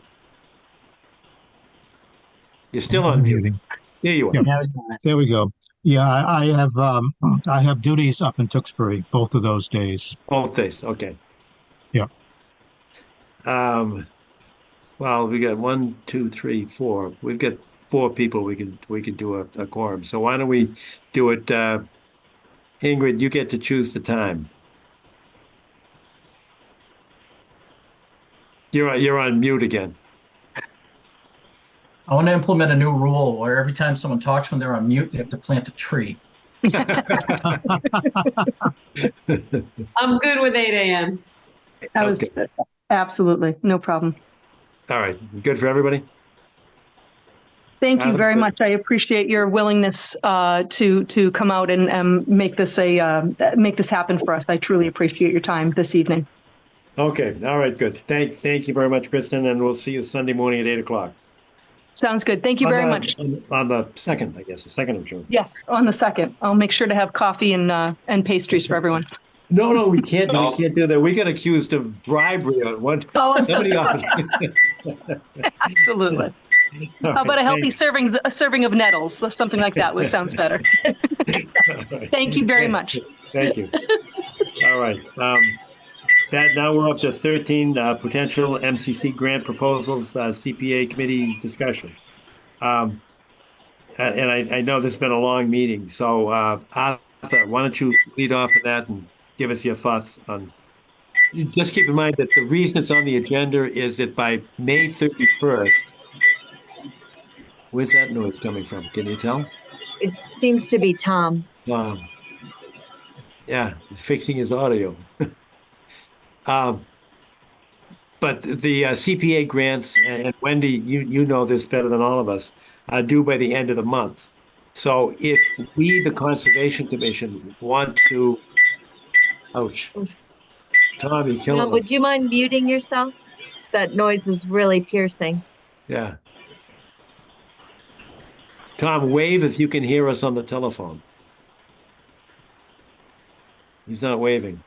You're still on mute. There you are. Yeah, there we go. Yeah, I have duties up in Tewksbury both of those days. Both days, okay. Yeah. Well, we got 1, 2, 3, 4. We've got 4 people we could do a quorum. So why don't we do it? Ingrid, you get to choose the time. You're on mute again. I want to implement a new rule where every time someone talks when they're on mute, they have to plant a tree. I'm good with 8 a.m. That was absolutely no problem. All right, good for everybody. Thank you very much. I appreciate your willingness to come out and make this happen for us. I truly appreciate your time this evening. Okay. All right. Good. Thank you very much, Kristen, and we'll see you Sunday morning at 8 o'clock. Sounds good. Thank you very much. On the 2nd, I guess, the 2nd of June. Yes, on the 2nd. I'll make sure to have coffee and pastries for everyone. No, we can't. We can't do that. We got accused of bribery on one. Oh, I'm so sorry. Absolutely. How about a healthy serving of nettles? Something like that sounds better. Thank you very much. Thank you. All right. Now we're up to 13 potential MCC grant proposals, CPA committee discussion. And I know this has been a long meeting, so Arthur, why don't you lead off with that and give us your thoughts on. Just keep in mind that the reason it's on the agenda is that by May 31st. Where's that noise coming from? Can you tell? It seems to be Tom. Yeah, fixing his audio. But the CPA grants, and Wendy, you know this better than all of us, are due by the end of the month. So if we, the Conservation Commission, want to, ouch, Tommy, killing us. Would you mind muting yourself? That noise is really piercing. Yeah. Tom, wave if you can hear us on the telephone. He's not waving.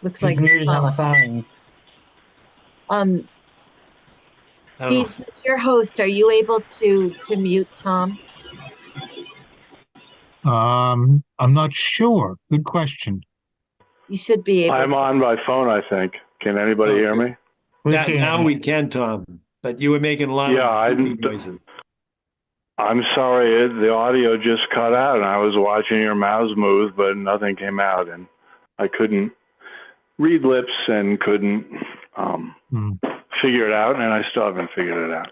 Looks like he's on the phone. Steve, since you're host, are you able to mute Tom? I'm not sure. Good question. You should be able. I'm on by phone, I think. Can anybody hear me? Now we can, Tom. But you were making a lot of noises. I'm sorry, the audio just cut out, and I was watching your mouse move, but nothing came out, and I couldn't read lips and couldn't figure it out, and I still haven't figured it out.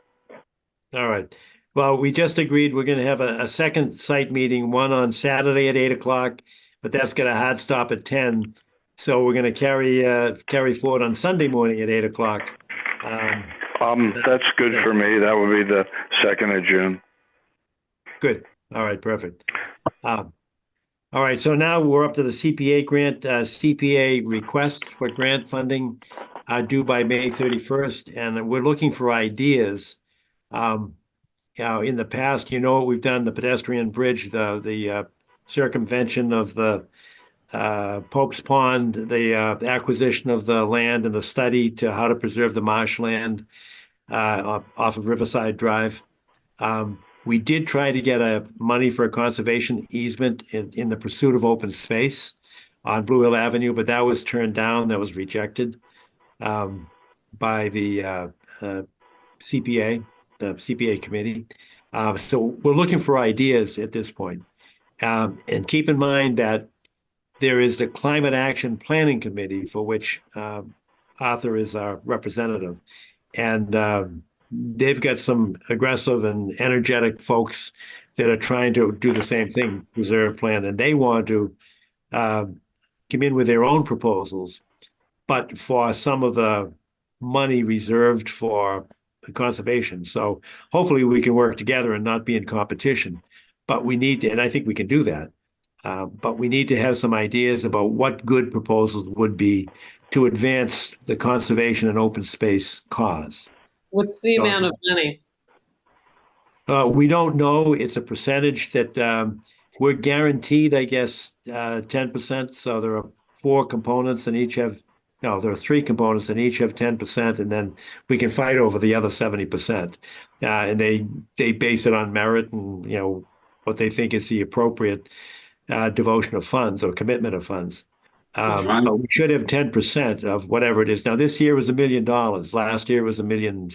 All right. Well, we just agreed we're going to have a second site meeting, one on Saturday at 8 o'clock, but that's got a hard stop at 10. So we're going to carry forward on Sunday morning at 8 o'clock. That's good for me. That would be the 2nd of June. Good. All right. Perfect. All right. So now we're up to the CPA grant. CPA requests for grant funding are due by May 31st, and we're looking for ideas. In the past, what we've done, the pedestrian bridge, the circumvention of the Pope's Pond, the acquisition of the land, and the study to how to preserve the marshland off of Riverside Drive. We did try to get money for a conservation easement in the pursuit of open space on Blue Hill Avenue, but that was turned down. That was rejected by the CPA committee. So we're looking for ideas at this point. And keep in mind that there is the Climate Action Planning Committee, for which Arthur is our representative. And they've got some aggressive and energetic folks that are trying to do the same thing, preserve plan, and they want to come in with their own proposals, but for some of the money reserved for the conservation. So hopefully we can work together and not be in competition. But we need to, and I think we can do that, but we need to have some ideas about what good proposals would be to advance the conservation and open space cause. What's the amount of money? We don't know. It's a percentage that we're guaranteed, I guess, 10%. So there are 4 components and there are 3 components and each have 10%, and then we can fight over the other 70%. And they base it on merit and, what they think is the appropriate devotion of funds or commitment of funds. But we should have 10% of whatever it is. Now, this year was $1 million. Last year was $1.7 million.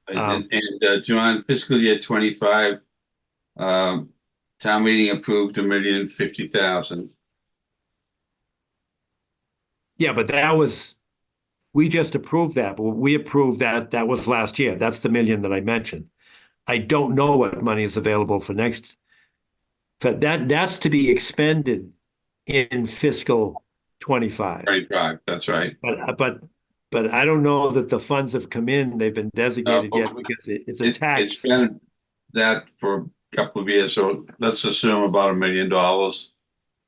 And John, fiscal year 25, town meeting approved $1,050,000. Yeah, but we just approved that. But we approved that was last year. That's the $1 million that I mentioned. I don't know what money is available for next. But that's to be expended in fiscal 25. 25, that's right. But I don't know that the funds have come in. They've been designated yet because it's a tax. It's been that for a couple of years, so let's assume about $1 million.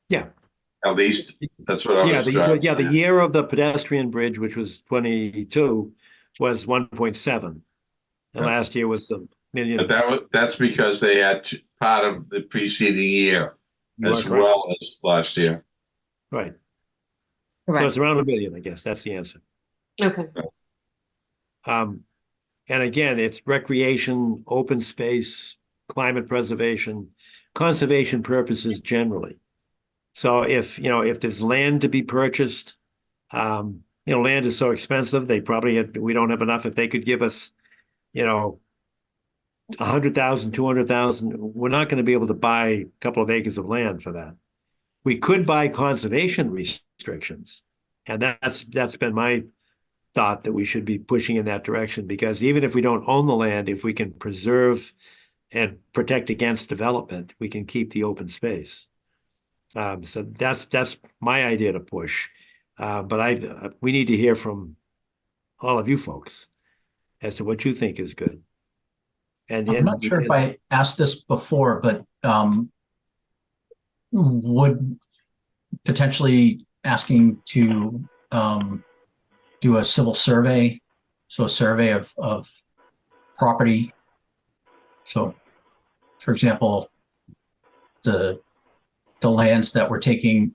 Yeah. At least that's what I was driving. The year of the pedestrian bridge, which was 22, was 1.7. And last year was $1 million. But that's because they had part of the preceding year as well as last year. Right. So it's around $1 million, I guess. That's the answer. Okay. And again, it's recreation, open space, climate preservation, conservation purposes generally. So if there's land to be purchased, land is so expensive, we don't have enough. If they could give us, 100,000, 200,000, we're not going to be able to buy a couple of acres of land for that. We could buy conservation restrictions. And that's been my thought, that we should be pushing in that direction, because even if we don't own the land, if we can preserve and protect against development, we can keep the open space. So that's my idea to push. But we need to hear from all of you folks as to what you think is good. And I'm not sure if I asked this before, but would potentially asking to do a civil survey, so a survey of property. So, for example, the lands that we're taking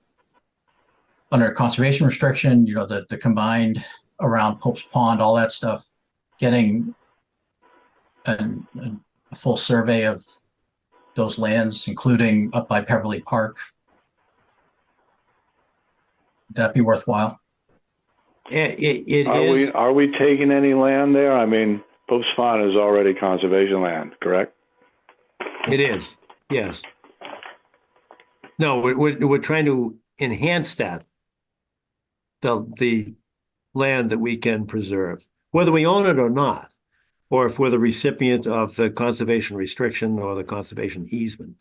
under conservation restriction, the combined around Pope's Pond, all that stuff, getting a full survey of those lands, including up by Beverly Park. Would that be worthwhile? Are we taking any land there? I mean, Pope's Pond is already conservation land, correct? It is, yes. No, we're trying to enhance that. the land that we can preserve, whether we own it or not, or if we're the recipient of the conservation restriction or the conservation easement.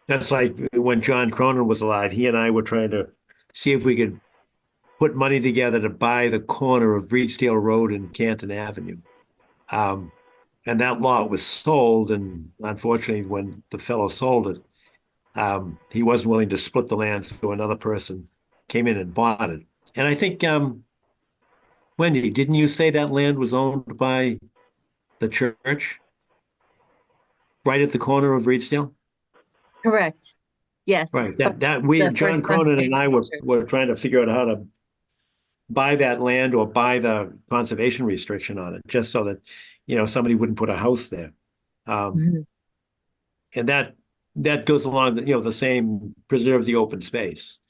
That's like when John Cronin was alive, he and I were trying to see if we could put money together to buy the corner of Reedsdale Road and Canton Avenue. And that lot was sold, and unfortunately, when the fellow sold it, he wasn't willing to split the land, so another person came in and bought it. And I think, Wendy, didn't you say that land was owned by the church? Right at the corner of Reedsdale? Correct. Yes. Right. The John first Cronin and I conservation were trying to figure out how to buy that land or buy the conservation restriction on it, just so that, somebody wouldn't put a house there. And that goes along the same preserve the open space.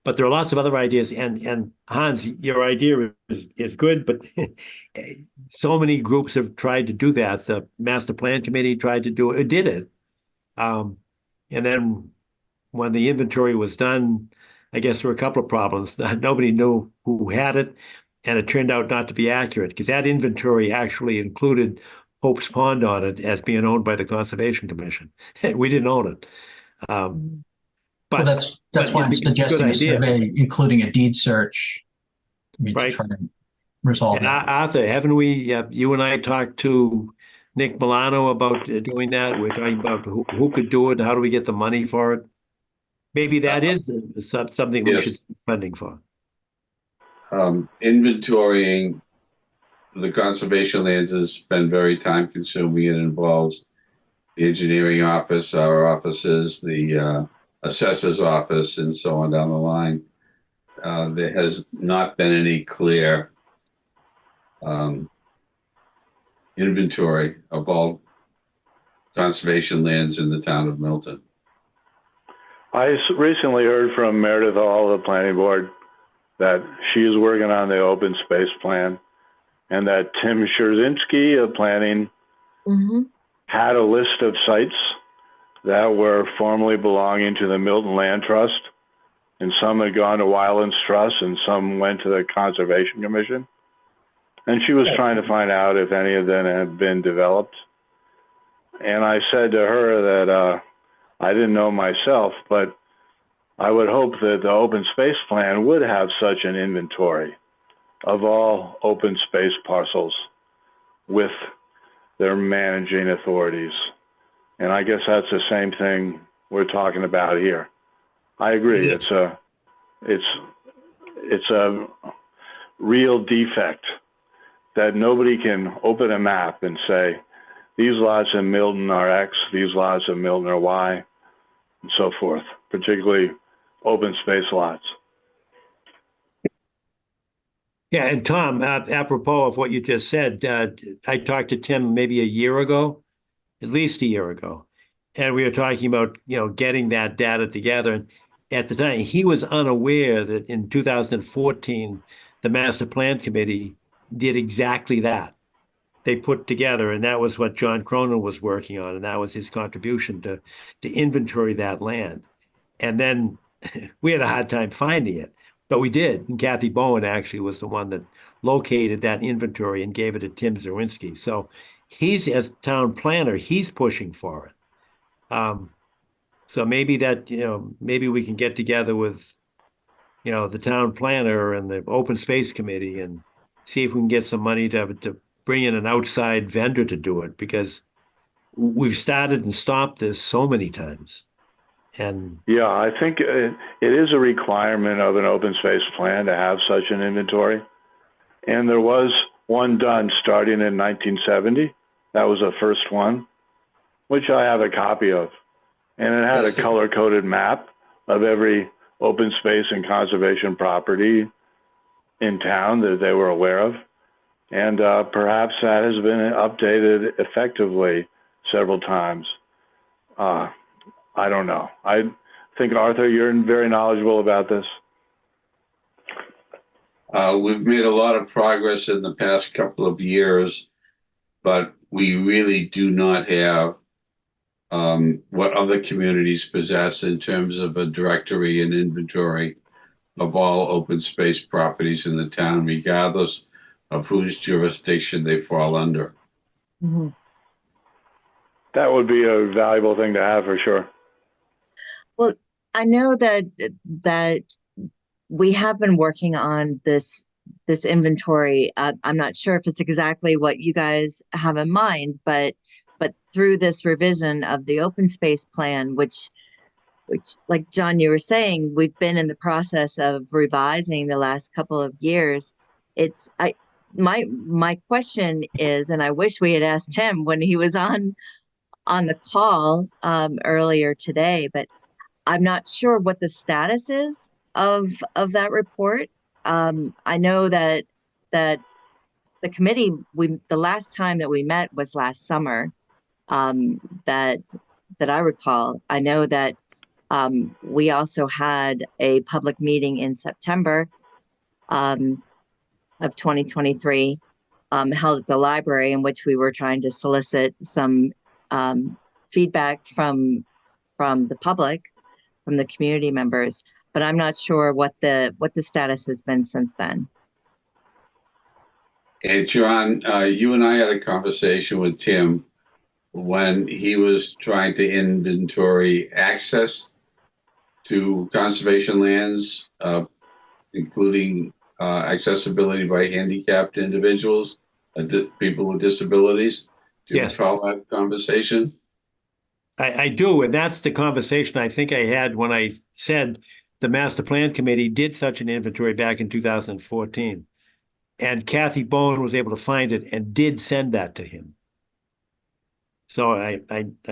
But there are lots of other ideas, and Hans, your idea is good, but so many groups have tried to do that. The Master Plan Committee tried to do it, did it. And then when the inventory was done, I guess there were a couple of problems. Nobody knew who had it, and it turned out not to be accurate because that inventory actually included Hope's Pond on it as being owned by the Conservation Commission. We didn't own it. But that's why I'm suggesting a survey, including a deed search. To try to resolve that. Arthur, haven't we, you and I talked to Nick Milano about doing that? We're talking about who could do it, how do we get the money for it? Maybe that is something we should seek funding for. Inventorying the conservation lands has been very time consuming. It involves the engineering office, our offices, the assessor's office, and so on down the line. There has not been any clear inventory of all conservation lands in the town of Milton. I recently heard from Meredith Hall of the planning board that she is working on the open space plan, and that Tim Scherzinski of planning had a list of sites that were formerly belonging to the Milton Land Trust, and some had gone to Wildlands Trust, and some went to the Conservation Commission. And she was trying to find out if any of them had been developed. And I said to her that I didn't know myself, but I would hope that the open space plan would have such an inventory of all open space parcels with their managing authorities. And I guess that's the same thing we're talking about here. I agree. It's a real defect that nobody can open a map and say, these lots in Milton are X, these lots in Milton are Y, and so forth, particularly open space lots. Yeah, and Tom, apropos of what you just said, I talked to Tim maybe a year ago, at least a year ago, and we were talking about, getting that data together. And at the time, he was unaware that in 2014, the Master Plan Committee did exactly that. They put together, and that was what John Cronin was working on, and that was his contribution to inventory that land. And then we had a hard time finding it, but we did. And Kathy Bowen actually was the one that located that inventory and gave it to Tim Zawinski. So he's, as town planner, he's pushing for it. So maybe that, maybe we can get together with, the town planner and the open space committee and see if we can get some money to bring in an outside vendor to do it, because we've started and stopped this so many times. And yeah, I think it is a requirement of an open space plan to have such an inventory. And there was one done starting in 1970. That was the first one, which I have a copy of. And it had a color-coded map of every open space and conservation property in town that they were aware of. And perhaps that has been updated effectively several times. I don't know. I think, Arthur, you're very knowledgeable about this. We've made a lot of progress in the past couple of years, but we really do not have what other communities possess in terms of a directory and inventory of all open space properties in the town, regardless of whose jurisdiction they fall under. Mm-hmm. That would be a valuable thing to have for sure. Well, I know that we have been working on this inventory. I'm not sure if it's exactly what you guys have in mind, but through this revision of the open space plan, which like John, you were saying, we've been in the process of revising the last couple of years. My question is, and I wish we had asked him when he was on the call earlier today, but I'm not sure what the status is of that report. I know that the committee, the last time that we met was last summer, that I recall. I know that we also had a public meeting in September of 2023 held at the library, in which we were trying to solicit some feedback from the public, from the community members, but I'm not sure what the status has been since then. And John, you and I had a conversation with Tim when he was trying to inventory access to conservation lands, including accessibility by handicapped individuals, people with disabilities. Do you recall that conversation? I do, and that's the conversation I think I had when I said the Master Plan Committee did such an inventory back in 2014. And Kathy Bone was able to find it and did send that to him. So I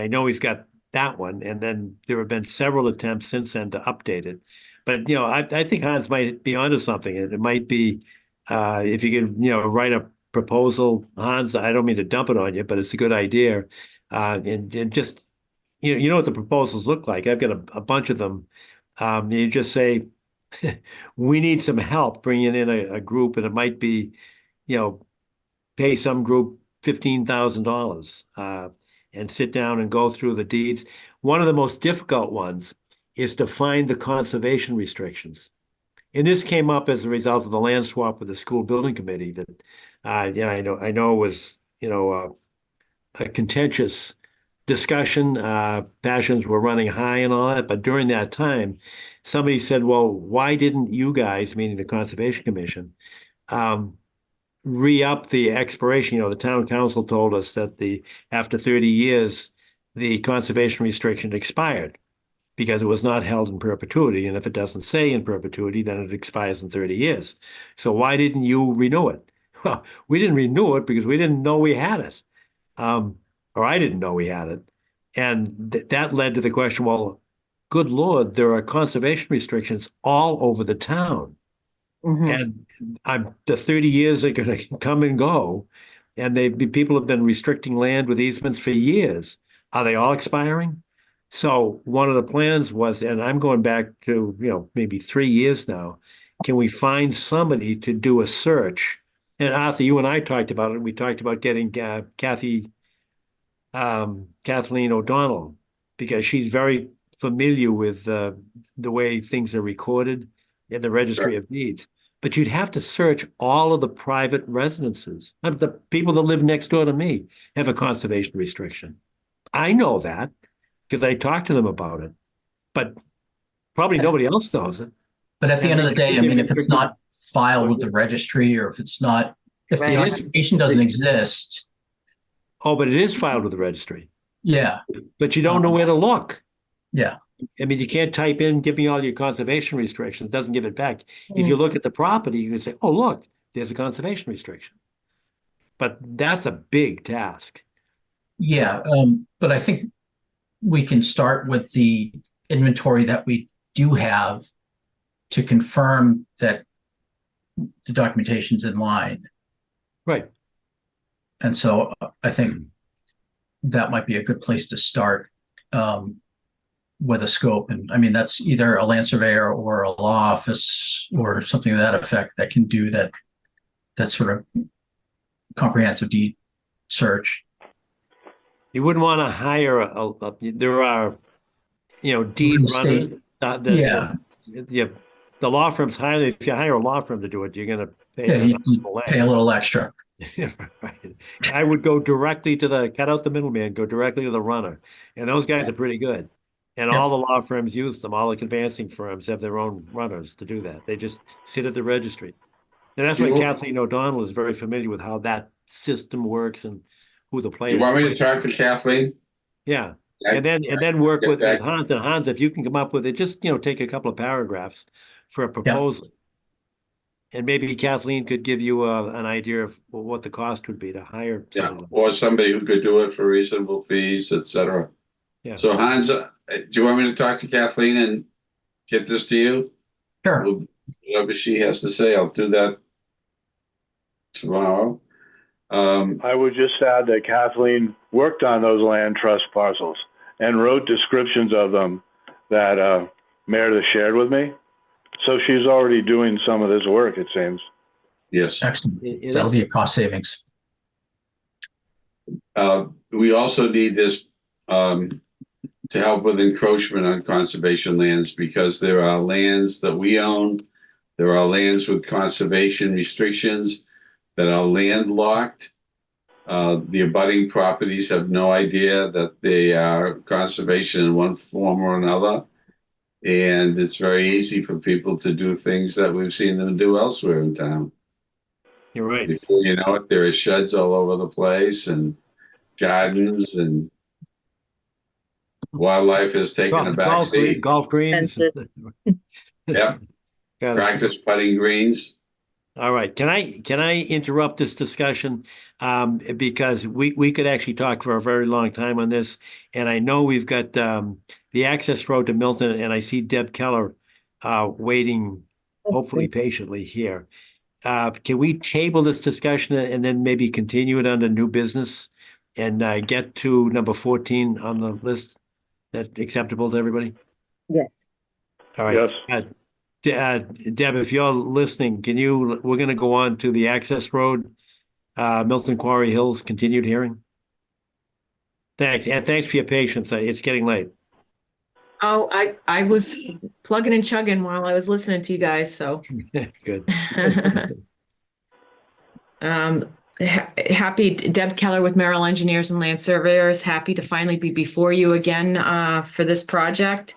know he's got that one, and then there have been several attempts since then to update it. But, you know, I think Hans might be onto something. And it might be, if you could, you know, write a proposal, Hans, I don't mean to dump it on you, but it's a good idea. And just, you know what the proposals look like. I've got a bunch of them. You just say, we need some help bringing in a group, and it might be, you know, pay some group $15,000 and sit down and go through the deeds. One of the most difficult ones is to find the conservation restrictions. And this came up as a result of the land swap with the school building committee that, I know was, you know, a contentious discussion. Passions were running high and all that. But during that time, somebody said, well, why didn't you guys, meaning the Conservation Commission, re-up the expiration? You know, the town council told us that after 30 years, the conservation restriction expired because it was not held in perpetuity. And if it doesn't say in perpetuity, then it expires in 30 years. So why didn't you renew it? Well, we didn't renew it because we didn't know we had it. Or I didn't know we had it. And that led to the question, well, good Lord, there are conservation restrictions all over the town. And the 30 years are going to come and go. And people have been restricting land with easements for years. Are they all expiring? So one of the plans was, and I'm going back to, you know, maybe 3 years now, can we find somebody to do a search? And Arthur, you and I talked about it. We talked about getting Kathleen O'Donnell, because she's very familiar with the way things are recorded in the Registry of Deeds. But you'd have to search all of the private residences. The people that live next door to me have a conservation restriction. I know that because I talked to them about it, but probably nobody else knows it. But at the end of the day, I mean, if it's not filed with the registry, or if the occupation doesn't exist. Oh, but it is filed with the registry. Yeah. But you don't know where to look. Yeah. I mean, you can't type in, give me all your conservation restrictions. It doesn't give it back. If you look at the property, you can say, oh, look, there's a conservation restriction. But that's a big task. Yeah. But I think we can start with the inventory that we do have to confirm that the documentation's in line. Right. And so I think that might be a good place to start with a scope. And I mean, that's either a land surveyor or a law office or something to that effect that can do that sort of comprehensive deed search. You wouldn't want to hire there are, deed Real estate. runners. Yeah. The law firms hire, if you hire a law firm to do it, you're going to pay Yeah, them you an arm pay a little extra. Right. I would go directly cut out the middleman, go directly to the runner. And those guys are pretty good. And all the law firms use them. All the conveyancing firms have their own runners to do that. They just sit at the registry. And that's why Kathleen O'Donnell is very familiar with how that system works and who the players Do you want me are. to talk to Kathleen? Yeah. And then work with Hans. And Hans, if you can come up with it, just, take a couple of paragraphs for a proposal. And maybe Kathleen could give you an idea of what the cost would be to hire somebody. Or somebody who could do it for reasonable fees, etc. Yeah. So Hans, do you want me to talk to Kathleen and get this to you? Sure. Whatever she has to say, I'll do that tomorrow. I would just add that Kathleen worked on those land trust parcels and wrote descriptions of them that Meredith shared with me. So she's already doing some of this work, it seems. Yes. Excellent. That'll be a cost savings. We also need this to help with encroachment on conservation lands, because there are lands that we own. There are lands with conservation restrictions that are landlocked. The abutting properties have no idea that they are conservation in one form or another. And it's very easy for people to do things that we've seen them do elsewhere in town. You're right. Before you know it, there are sheds all over the place and gardens, and wildlife has taken a backseat. Golf greens. Yep. Practice putting greens. All right. Can I interrupt this discussion? Because we could actually talk for a very long time on this. And I know we've got the access road to Milton, and I see Deb Keller waiting, hopefully patiently here. Can we table this discussion and then maybe continue it under new business and get to number 14 on the list? That acceptable to everybody? Yes. All right. Yes. Deb, if you're listening, we're going to go on to the access road, Milton Quarry Hills continued hearing. Thanks. And thanks for your patience. It's getting late. Oh, I was plugging and chugging while I was listening to you guys, so. Good. Happy, Deb Keller with Merrill Engineers and Land Surveyors, happy to finally be before you again for this project.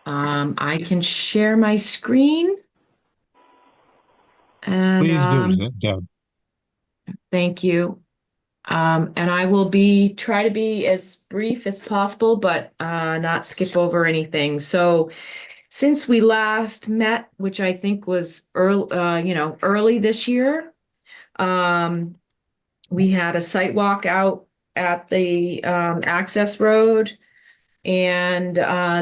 I can share my screen. And, please do, Deb. Thank you. And I will try to be as brief as possible, but not skip over anything. So since we last met, which I think was early this year, we had a site walk out at the access road. And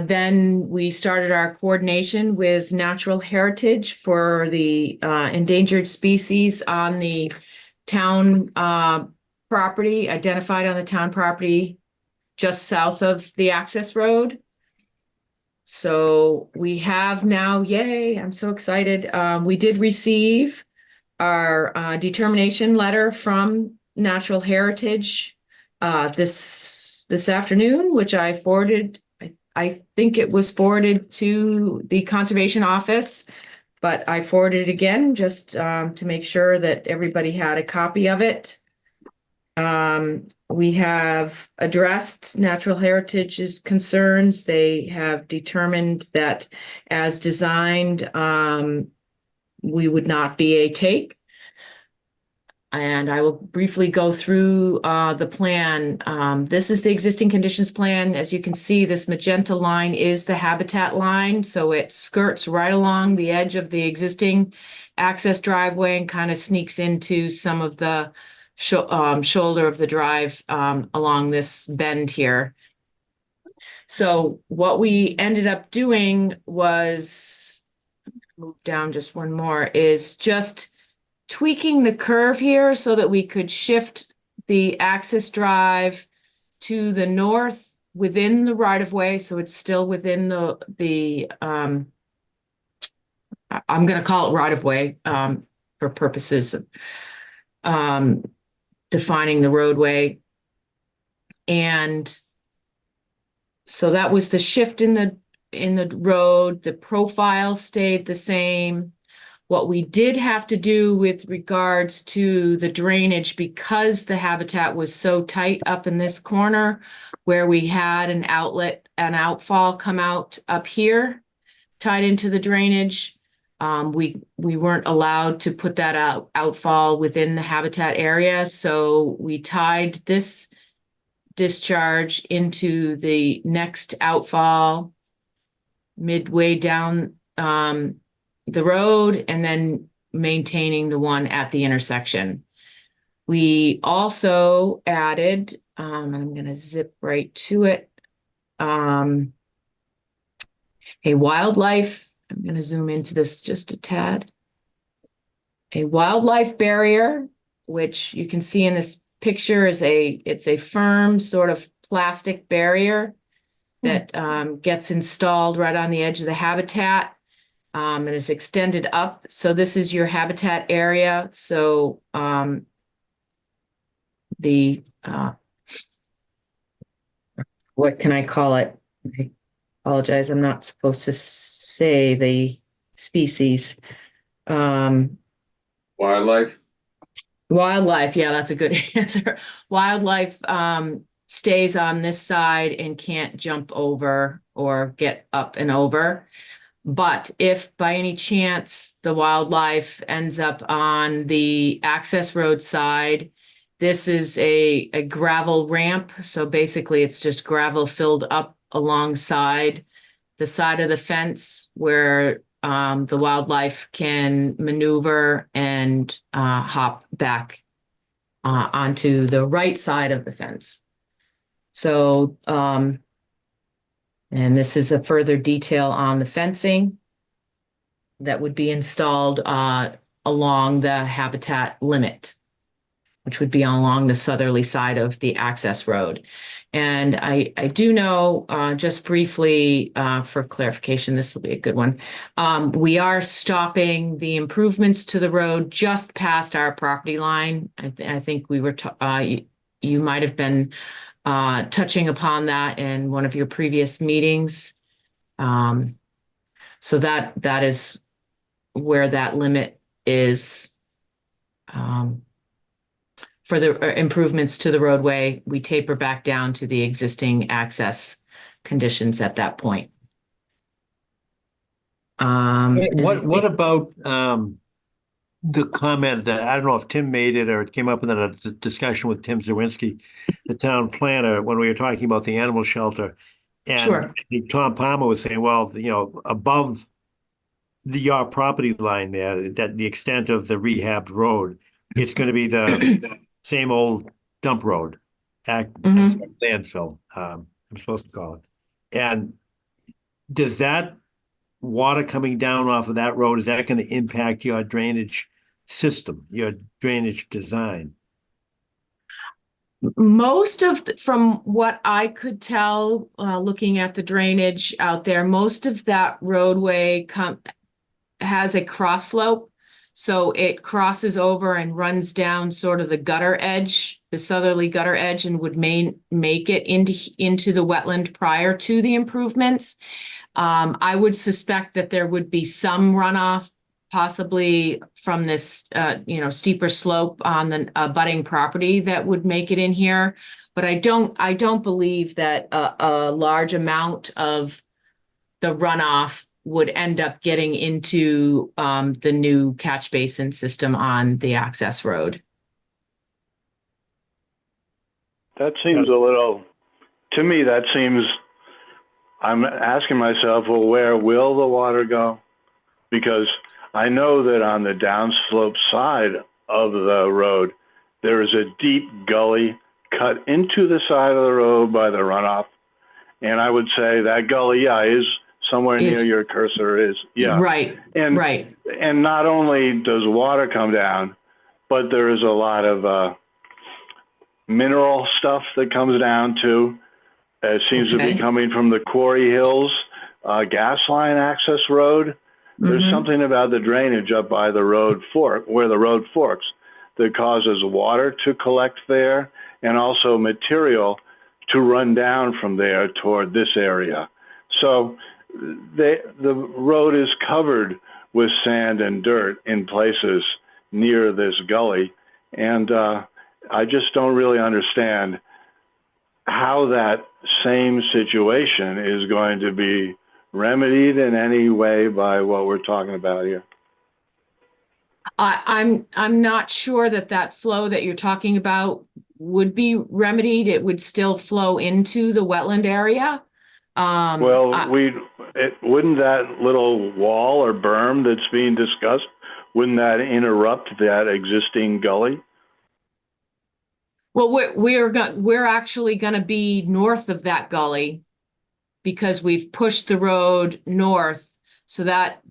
then we started our coordination with Natural Heritage for the endangered species on the town property, identified on the town property just south of the access road. So we have now, yay, I'm so excited. We did receive our determination letter from Natural Heritage this afternoon, which I forwarded. I think it was forwarded to the conservation office, but I forwarded it again just to make sure that everybody had a copy of it. We have addressed Natural Heritage's concerns. They have determined that as designed, we would not be a take. And I will briefly go through the plan. This is the existing conditions plan. As you can see, this magenta line is the habitat line. So it skirts right along the edge of the existing access driveway and kind of sneaks into some of the shoulder of the drive along this bend here. So what we ended up doing was, move down just one more, is just tweaking the curve here so that we could shift the access drive to the north within the right of way. So it's still within the I'm going to call it right of way for purposes of defining the roadway. And so that was the shift in the road. The profile stayed the same. What we did have to do with regards to the drainage, because the habitat was so tight up in this corner where we had an outlet, an outfall come out up here, tied into the drainage, we weren't allowed to put that outfall within the habitat area. So we tied this discharge into the next outfall midway down the road, and then maintaining the one at the intersection. We also added, I'm going to zip right to it, a wildlife. I'm going to zoom into this just a tad. A wildlife barrier, which you can see in this picture is it's a firm sort of plastic barrier that gets installed right on the edge of the habitat. And is extended up. So this is your habitat area. So what can I call it? I apologize, I'm not supposed to say the species. Wildlife? Wildlife, yeah, that's a good answer. Wildlife stays on this side and can't jump over or get up and over. But if by any chance the wildlife ends up on the access road side, this is a gravel ramp. So basically it's just gravel filled up alongside the side of the fence where the wildlife can maneuver and hop back onto the right side of the fence. So, and this is a further detail on the fencing that would be installed along the habitat limit, which would be along the southerly side of the access road. And I do know, just briefly for clarification, this will be a good one. We are stopping the improvements to the road just past our property line. I think we were, you might have been touching upon that in one of your previous meetings. So that is where that limit is for the improvements to the roadway. We taper back down to the existing access conditions at that point. What about the comment that, I don't know if Tim made it or it came up in a discussion with Tim Zawinski, the town planner, when we were talking about the animal shelter. And sure. Tom Palmer was saying, well, above your property line there, that the extent of the rehabbed road, it's going to be the same old dump road, landfill, I'm supposed to call it. And does that water coming down off of that road, is that going to impact your drainage system, your drainage design? Most of, from what I could tell, looking at the drainage out there, most of that roadway has a cross slope. So it crosses over and runs down sort of the gutter edge, the southerly gutter edge, and would make it into the wetland prior to the improvements. I would suspect that there would be some runoff, possibly from this, steeper slope on the abutting property that would make it in here. But I don't believe that a large amount of the runoff would end up getting into the new catch basin system on the access road. That seems a little, to me, that seems, I'm asking myself, well, where will the water go? Because I know that on the downslope side of the road, there is a deep gully cut into the side of the road by the runoff. And I would say that gully, is somewhere near your cursor, Right, and, right. And not only does water come down, but there is a lot of mineral stuff that comes down too. It seems to be coming from the Quarry Hills gas line access road. There's something about the drainage up by the road fork, where the road forks, that causes water to collect there and also material to run down from there toward this area. So the road is covered with sand and dirt in places near this gully. And I just don't really understand how that same situation is going to be remedied in any way by what we're talking about here. I'm not sure that flow that you're talking about would be remedied. It would still flow into the wetland area. Wouldn't that little wall or berm that's being discussed, wouldn't that interrupt that existing gully? Well, we're actually going to be north of that gully because we've pushed the road north, so that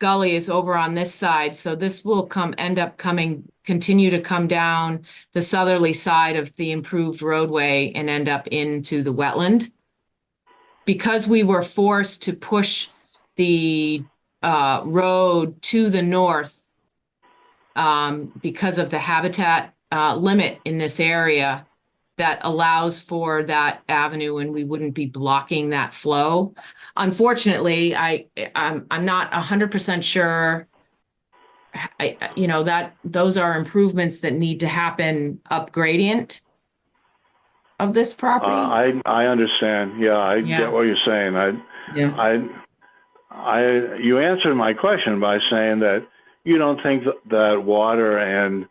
gully is over on this side. So this will continue to come down the southerly side of the improved roadway and end up into the wetland. Because we were forced to push the road to the north because of the habitat limit in this area that allows for that avenue, and we wouldn't be blocking that flow. Unfortunately, I'm not 100% sure. That those are improvements that need to happen up gradient of this property. I understand. Yeah, I get what you're saying. You answered my question by saying that you don't think that water and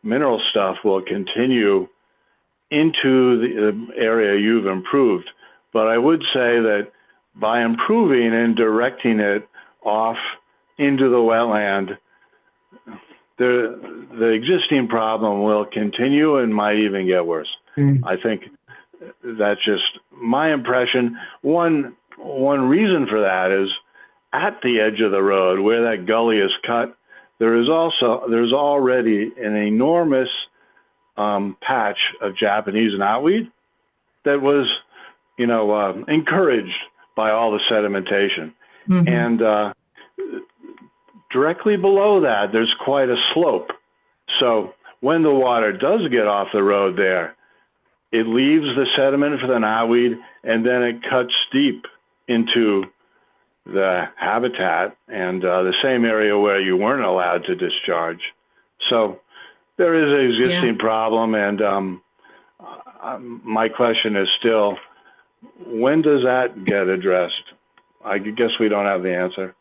mineral stuff will continue into the area you've improved. But I would say that by improving and directing it off into the wetland, the existing problem will continue and might even get worse. I think that's just my impression. One reason for that is at the edge of the road where that gully is cut, there's already an enormous patch of Japanese knotweed that was, encouraged by all the sedimentation. And directly below that, there's quite a slope. So when the water does get off the road there, it leaves the sediment for the knotweed, and then it cuts deep into the habitat and the same area where you weren't allowed to discharge. So there is an existing problem, and my question is still, when does that get addressed? I guess we don't have the answer.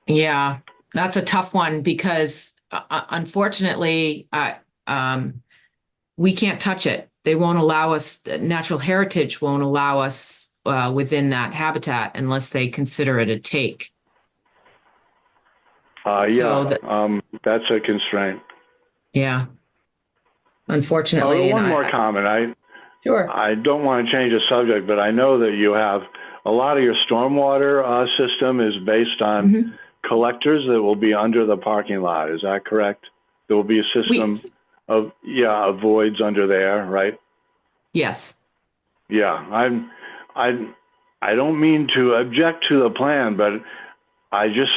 Yeah, that's a tough one because unfortunately, we can't touch it. They won't allow us, natural heritage won't allow us within that habitat unless they consider it a take. That's a constraint. Yeah. Unfortunately. One more comment. Sure. I don't want to change the subject, but I know that you have a lot of your stormwater system is based on collectors that will be under the parking lot. Is that correct? There will be a system of voids under there, right? Yes. Yeah, I don't mean to object to the plan, but I just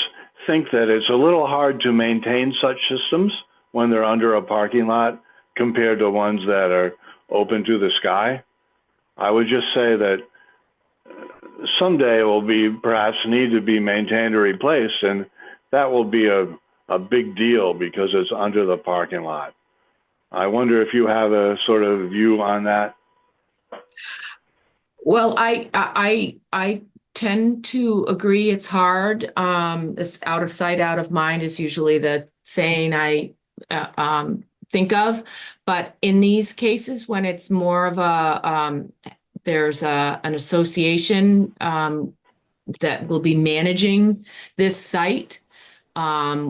think that it's a little hard to maintain such systems when they're under a parking lot compared to ones that are open to the sky. I would just say that someday it will be perhaps need to be maintained or replaced, and that will be a big deal because it's under the parking lot. I wonder if you have a sort of view on that. Well, I tend to agree it's hard. It's out of sight, out of mind is usually the saying I think of. But in these cases, when it's more of a, there's an association that will be managing this site,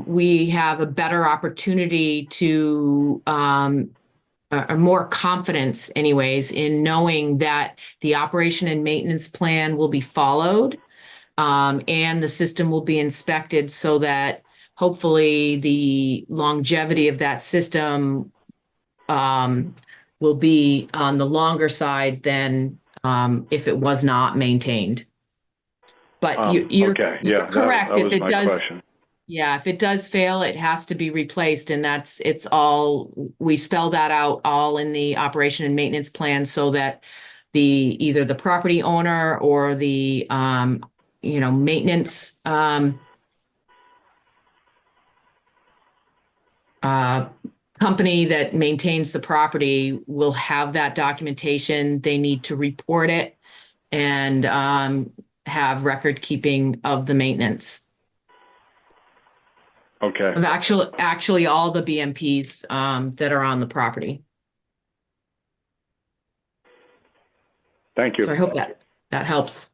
we have a better opportunity to more confidence anyways in knowing that the operation and maintenance plan will be followed and the system will be inspected so that hopefully the longevity of that system will be on the longer side than if it was not maintained. But you're correct. That if was it my does, question. Yeah, if it does fail, it has to be replaced, and it's all, we spell that out all in the operation and maintenance plan so that either the property owner or the, maintenance, company that maintains the property will have that documentation. They need to report it and, have record keeping of the maintenance. Okay. Of actually all the BMPs that are on the property. Thank you. So I hope that helps.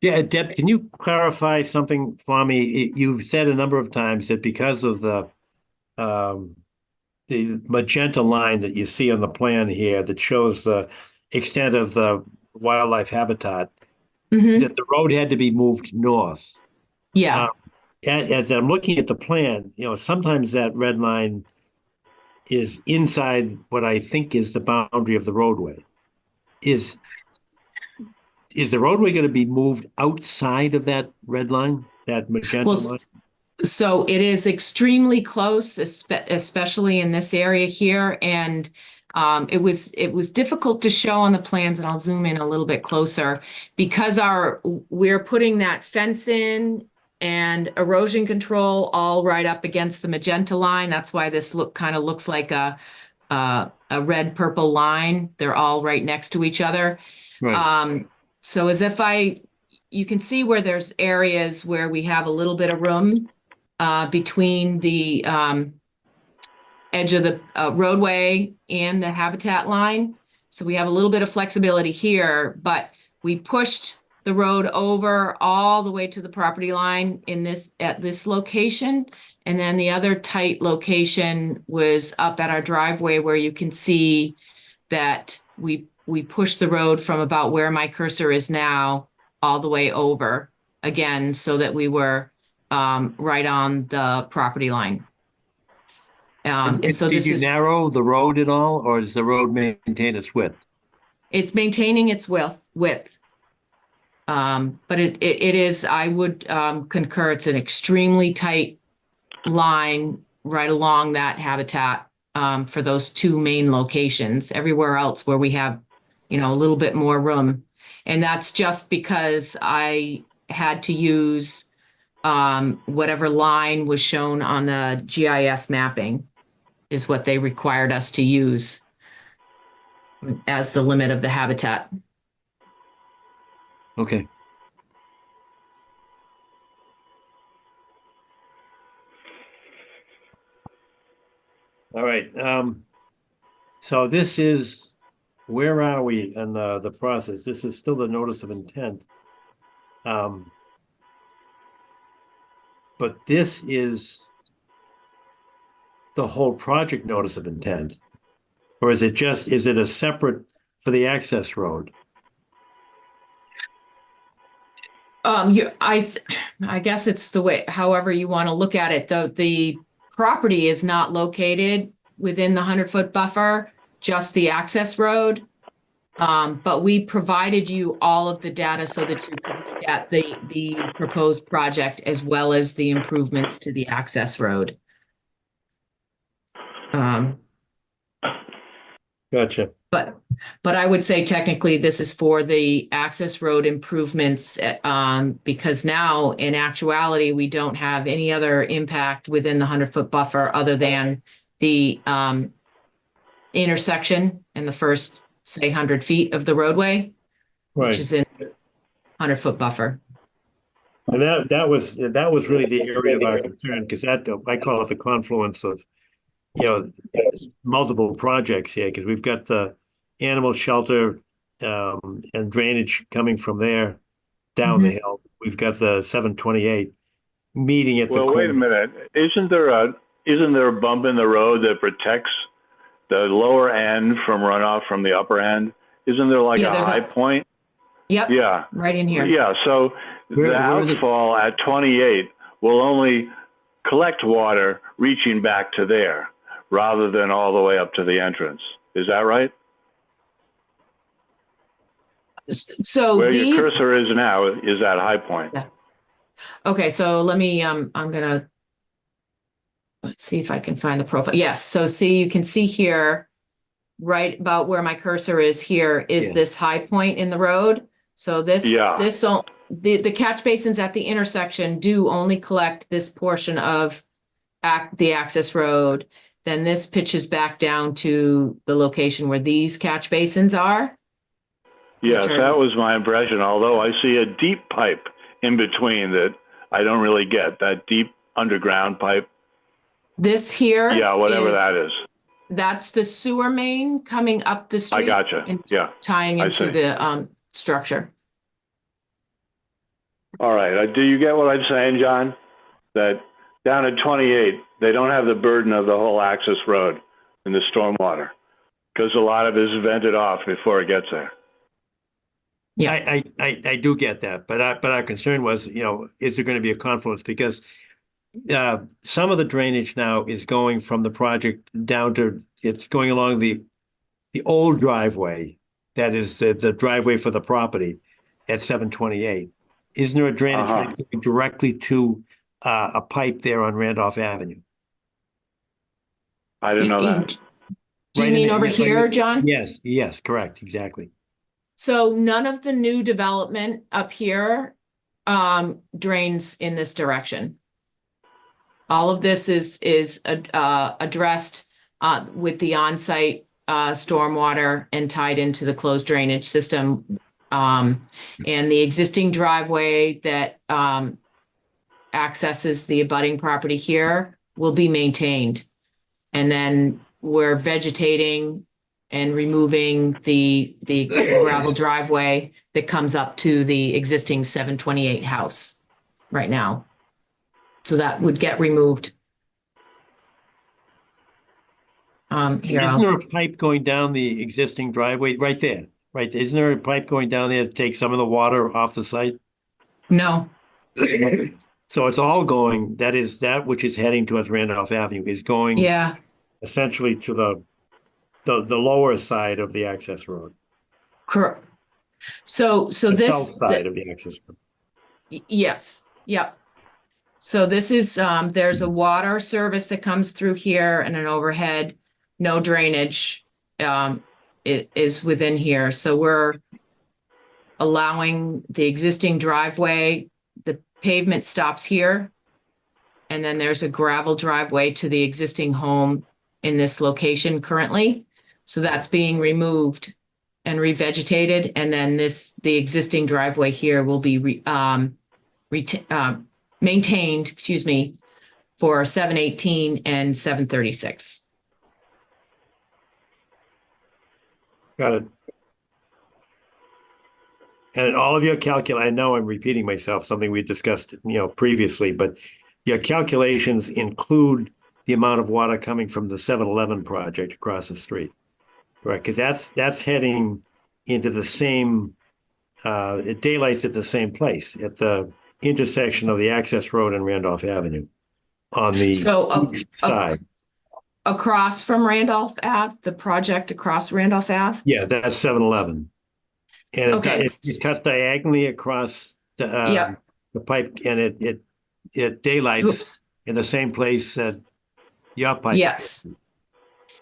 Yeah, Deb, can you clarify something for me? You've said a number of times that because of the magenta line that you see on the plan here that shows the extent of the wildlife habitat, that the road had to be moved north. Yeah. As I'm looking at the plan, sometimes that red line is inside what I think is the boundary of the roadway. Is the roadway going to be moved outside of that red line, that magenta line? So it is extremely close, especially in this area here. And it was difficult to show on the plans, and I'll zoom in a little bit closer because we're putting that fence in and erosion control all right up against the magenta line. That's why this kind of looks like a red purple line. They're all right next to each other. Right. So you can see where there's areas where we have a little bit of room between the edge of the roadway and the habitat line. So we have a little bit of flexibility here, but we pushed the road over all the way to the property line at this location. And then the other tight location was up at our driveway where you can see that we pushed the road from about where my cursor is now all the way over again, so that we were right on the property line. And so did you narrow the road at all, or does the road maintain its width? It's maintaining its width. But it is, I would concur, it's an extremely tight line right along that habitat for those two main locations. Everywhere else where we have, a little bit more room. And that's just because I had to use whatever line was shown on the GIS mapping is what they required us to use as the limit of the habitat. Okay. All right. So this is, where are we in the process? This is still the notice of intent. But this is the whole project notice of intent? Or is it a separate for the access road? I guess it's the way, however you want to look at it. The property is not located within the 100-foot buffer, just the access road. But we provided you all of the data so that you could look at the proposed project as well as the improvements to the access road. Gotcha. But I would say technically this is for the access road improvements because now in actuality, we don't have any other impact within the 100-foot buffer other than the intersection in the first, say, 100 feet of the roadway, which is in 100-foot buffer. And that was really the area of our concern, because I call it the confluence of multiple projects here, because we've got the animal shelter and drainage coming from there down the hill. We've got the 728 meeting at the Well, wait a minute. Isn't there a bump in the road that protects the lower end from runoff from the upper end? Isn't there like a high point? Yep. Yeah. Right in here. Yeah. So the outfall at 28 will only collect water reaching back to there rather than all the way up to the entrance. Is that right? So where your cursor is now is that high point. Yeah. Okay, so let me, I'm gonna, let's see if I can find the profile. Yes, so see, you can see here, right about where my cursor is here is Yes. this high point in the road. So this, Yeah. the catch basins at the intersection do only collect this portion of the access road. Then this pitches back down to the location where these catch basins are. Yes, Which are- that was my impression, although I see a deep pipe in between that I don't really get, that deep underground pipe. This here. Yeah, whatever is- that is. That's the sewer main coming up the street. I gotcha. And Yeah, tying I into see. the structure. All right. Do you get what I'm saying, John? That down at 28, they don't have the burden of the whole access road in the stormwater because a lot of it is vented off before it gets there. Yeah. I do get that, but our concern was, is there going to be a confluence? Because some of the drainage now is going from the project down to, it's going along the old driveway. That is the driveway for the property at 728. Isn't there a drainage pipe going directly to a pipe there on Randolph Avenue? I didn't know that. Do you mean over here, John? Yes, correct, exactly. So none of the new development up here drains in this direction. All of this is addressed with the on-site stormwater and tied into the closed drainage system. And the existing driveway that accesses the abutting property here will be maintained. And then we're vegetating and removing the gravel driveway that comes up to the existing 728 house right now. So that would get removed. Here, Isn't there a pipe going down the existing driveway right there? Right, isn't there a pipe going down there to take some of the water off the site? No. So it's all going, that which is heading towards Randolph Avenue is going essentially to the lower side of the access road. Correct. So The this south side of the access road. Yes. Yep. So this is there's a water service that comes through here and an overhead, no drainage it is within here. So we're allowing the existing driveway, the pavement stops here. And then there's a gravel driveway to the existing home in this location currently. So that's being removed and revegetated. And then the existing driveway here will be maintained, for 718 and 736. Got it. And all of your I know I'm repeating myself, something we discussed, previously, but your calculations include the amount of water coming from the 7-Eleven project across the street, correct? Because that's heading into the same, it daylights at the same place, at the intersection of the access road and Randolph Avenue on the east side. Across from Randolph Ave, the project across Randolph Ave? Yeah, that's 7-Eleven. And it cuts diagonally across the pipe, and it daylights in the same place that your pipe. Yes.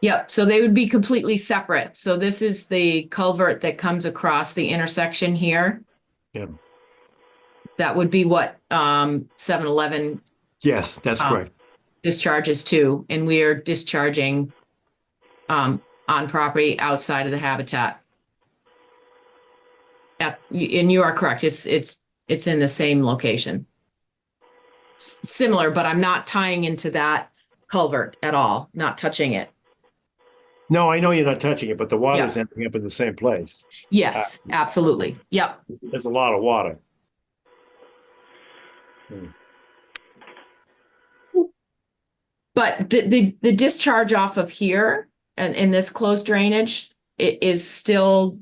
Yep. So they would be completely separate. So this is the culvert that comes across the intersection here. Yeah. That would be what 7-Eleven. Yes, that's correct. Discharges to, and we are discharging on property outside of the habitat. And you are correct. It's in the same location. Similar, but I'm not tying into that culvert at all. Not touching it. No, I know you're not touching it, but the water's ending up in the same place. Yes, absolutely. Yep. There's a lot of water. But the discharge off of here and in this closed drainage, it is still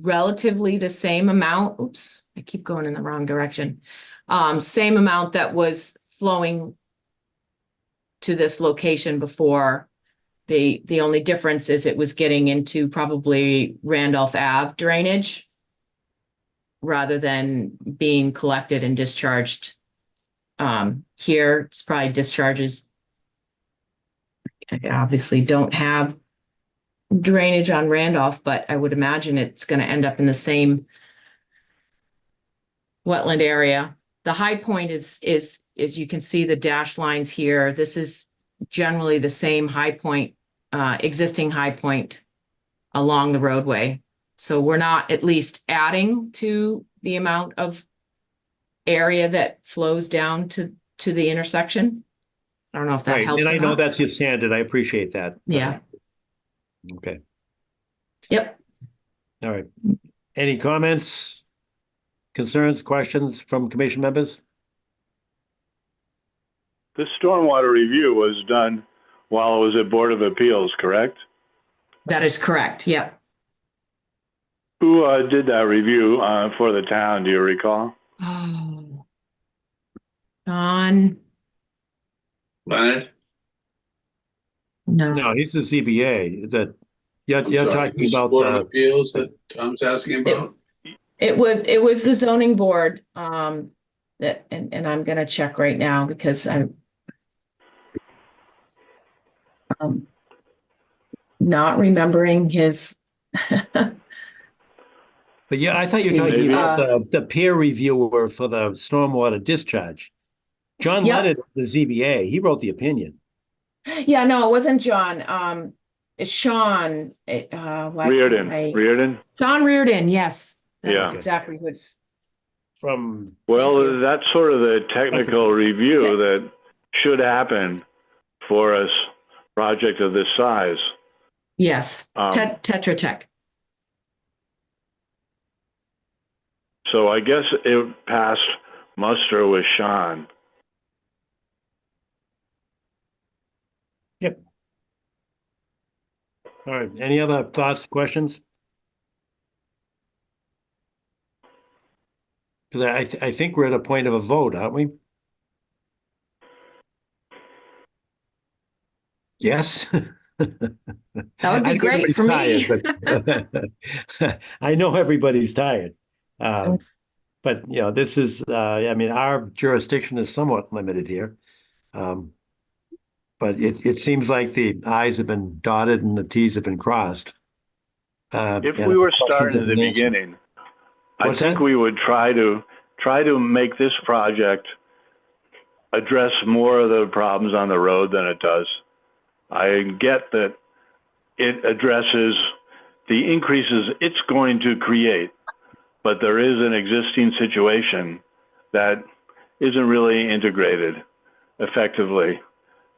relatively the same amount. Oops, I keep going in the wrong direction. Same amount that was flowing to this location before. The only difference is it was getting into probably Randolph Ave drainage rather than being collected and discharged Here, it's probably discharges. I obviously don't have drainage on Randolph, but I would imagine it's going to end up in the same wetland area. The high point is you can see the dash lines here. This is generally the same high point, existing high point along the roadway. So we're not at least adding to the amount of area that flows down to the intersection. I don't know if that Right, helps. and I or know not. that's your standard. I appreciate that. Yeah. Okay. Yep. All right. Any comments, concerns, questions from commission members? The stormwater review was done while it was at Board of Appeals, correct? That is correct. Yep. Who did that review for the town? Do you recall? Oh. John. Leonard? No. No, he's the ZBA. That you're Sorry, talking which about Board of Appeals that Tom's asking about? It was the zoning board. That and I'm gonna check right now because I'm not remembering his. But yeah, I thought you were talking about the peer reviewer for the stormwater discharge. John Leonard, the ZBA, he wrote the opinion. Yeah, no, it wasn't John. It's Sean. Reardon. Sean Reardon. Yes, that's Yeah. exactly who's from. Well, that's sort of the technical review that should happen for a project of this size. Yes, Tetra Tech. So I guess it passed muster with Sean. Yep. All right. Any other thoughts, questions? Because I think we're at a point of a vote, aren't we? Yes. That would be great for me. But I know everybody's tired. But you know, this is I mean, our jurisdiction is somewhat limited here. But it seems like the I's have been dotted and the T's have been crossed. If we were starting at the beginning, I think we would try to make this project address more of the problems on the road than it does. I get that it addresses the increases it's going to create, but there is an existing situation that isn't really integrated effectively.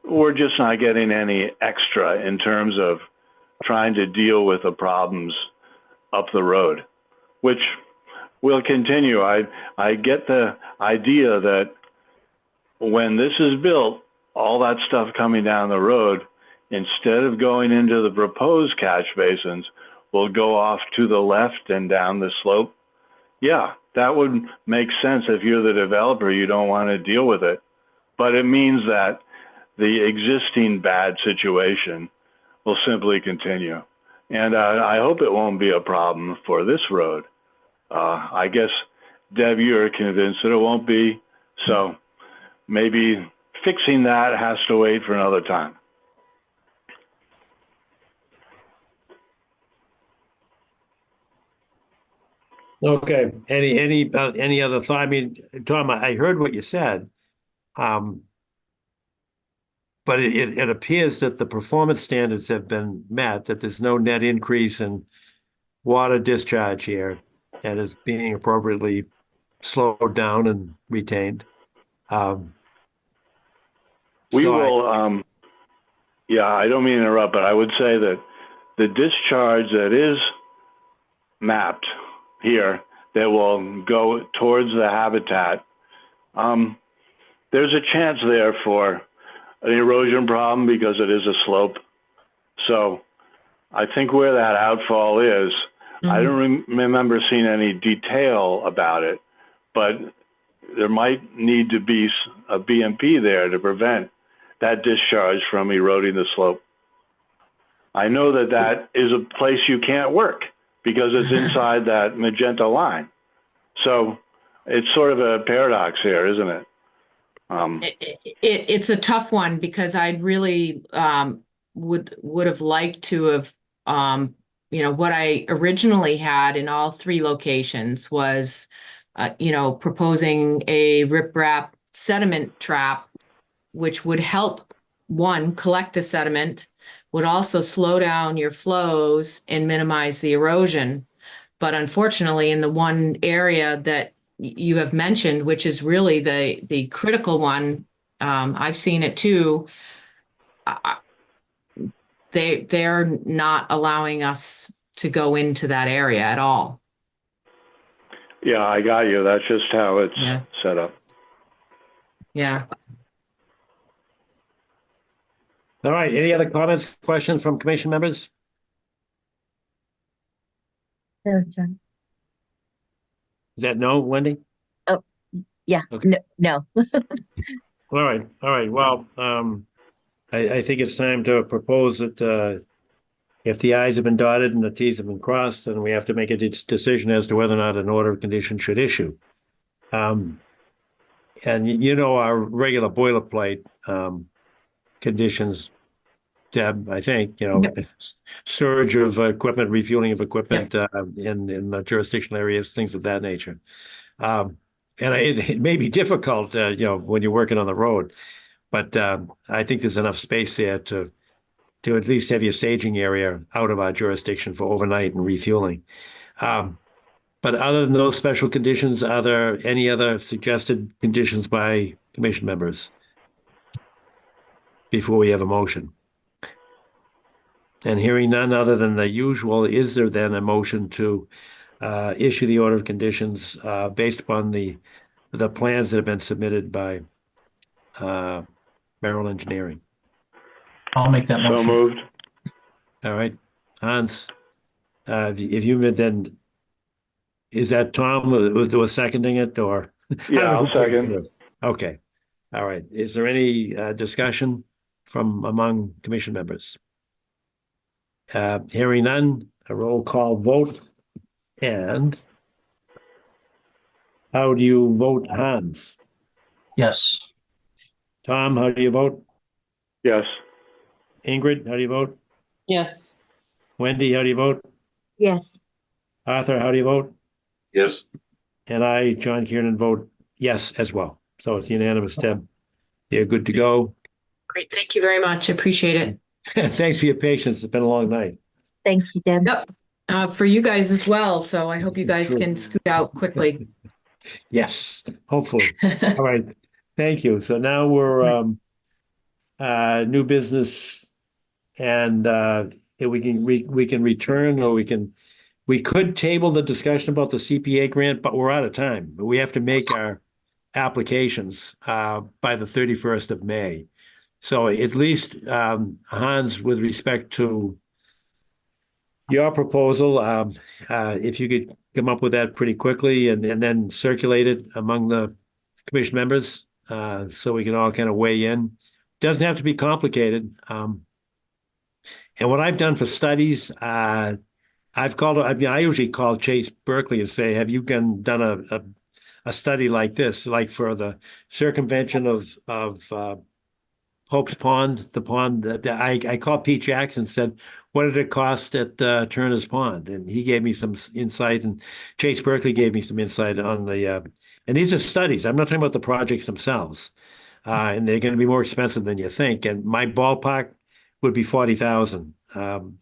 We're just not getting any extra in terms of trying to deal with the problems up the road, which will continue. I get the idea that when this is built, all that stuff coming down the road, instead of going into the proposed catch basins, will go off to the left and down the slope. Yeah, that would make sense if you're the developer, you don't want to deal with it. But it means that the existing bad situation will simply continue. And I hope it won't be a problem for this road. I guess, Deb, you're convinced that it won't be. So maybe fixing that has to wait for another time. Okay. Any other thought? I mean, Tom, I heard what you said. But it appears that the performance standards have been met, that there's no net increase in water discharge here, and it's being appropriately slowed down and retained. We will, yeah, I don't mean to interrupt, but I would say that the discharge that is mapped here that will go towards the habitat, there's a chance there for an erosion problem because it is a slope. So I think where that outfall is, I don't remember seeing any detail about it, but there might need to be a BMP there to prevent that discharge from eroding the slope. I know that that is a place you can't work because it's inside that magenta line. So it's sort of a paradox here, isn't it? It's a tough one because I'd really would have liked to have what I originally had in all three locations was proposing a riprap sediment trap, which would help collect the sediment, would also slow down your flows and minimize the erosion. But unfortunately, in the one area that you have mentioned, which is really the critical one, I've seen it too. They're not allowing us to go into that area at all. Yeah, I got you. That's just how it's set up. Yeah. All right. Any other comments, questions from commission members? No, John. Is that no, Wendy? Oh, yeah. Okay. No. All right. All right. Well, I think it's time to propose that if the i's have been dotted and the t's have been crossed, then we have to make a decision as to whether or not an order of condition should issue. And our regular boilerplate conditions, Deb, I think, storage of equipment, refueling of equipment in the jurisdictional areas, things of that nature. And it may be difficult, when you're working on the road, but I think there's enough space there to at least have your staging area out of our jurisdiction for overnight and refueling. But other than those special conditions, are there any other suggested conditions by commission members before we have a motion? And hearing none other than the usual, is there then a motion to issue the order of conditions based upon the plans that have been submitted by Merrill Engineering? I'll make that motion. So moved. All right. Hans, if you then, is that Tom who was seconding it, or? Yeah, I'll second. Okay. All right. Is there any discussion from among commission members? Hearing none, a roll call vote. And how do you vote, Hans? Yes. Tom, how do you vote? Yes. Ingrid, how do you vote? Yes. Wendy, how do you vote? Yes. Arthur, how do you vote? Yes. And I, John Kiernan, vote yes as well. So it's unanimous, Deb. You're good to go. Great. Thank you very much. Appreciate it. Thanks for your patience. It's been a long night. Thank you, Deb. Yep. For you guys as well. So I hope you guys can scoot out quickly. Yes, hopefully. All right. Thank you. So now we're new business, and we can return, or we could table the discussion about the CPA grant, but we're out of time. We have to make our applications by the 31st of May. So at least, Hans, with respect to your proposal, if you could come up with that pretty quickly and then circulate it among the commission members so we can all kind of weigh in. Doesn't have to be complicated. And what I've done for studies, I usually call Chase Berkeley and say, have you done a study like this, like for the circumvention of Hope's Pond, the pond that I called Pete Jackson, said, what did it cost at Turner's Pond? And he gave me some insight, and Chase Berkeley gave me some insight on and these are studies. I'm not talking about the projects themselves. And they're going to be more expensive than you think. And my ballpark would be $40,000.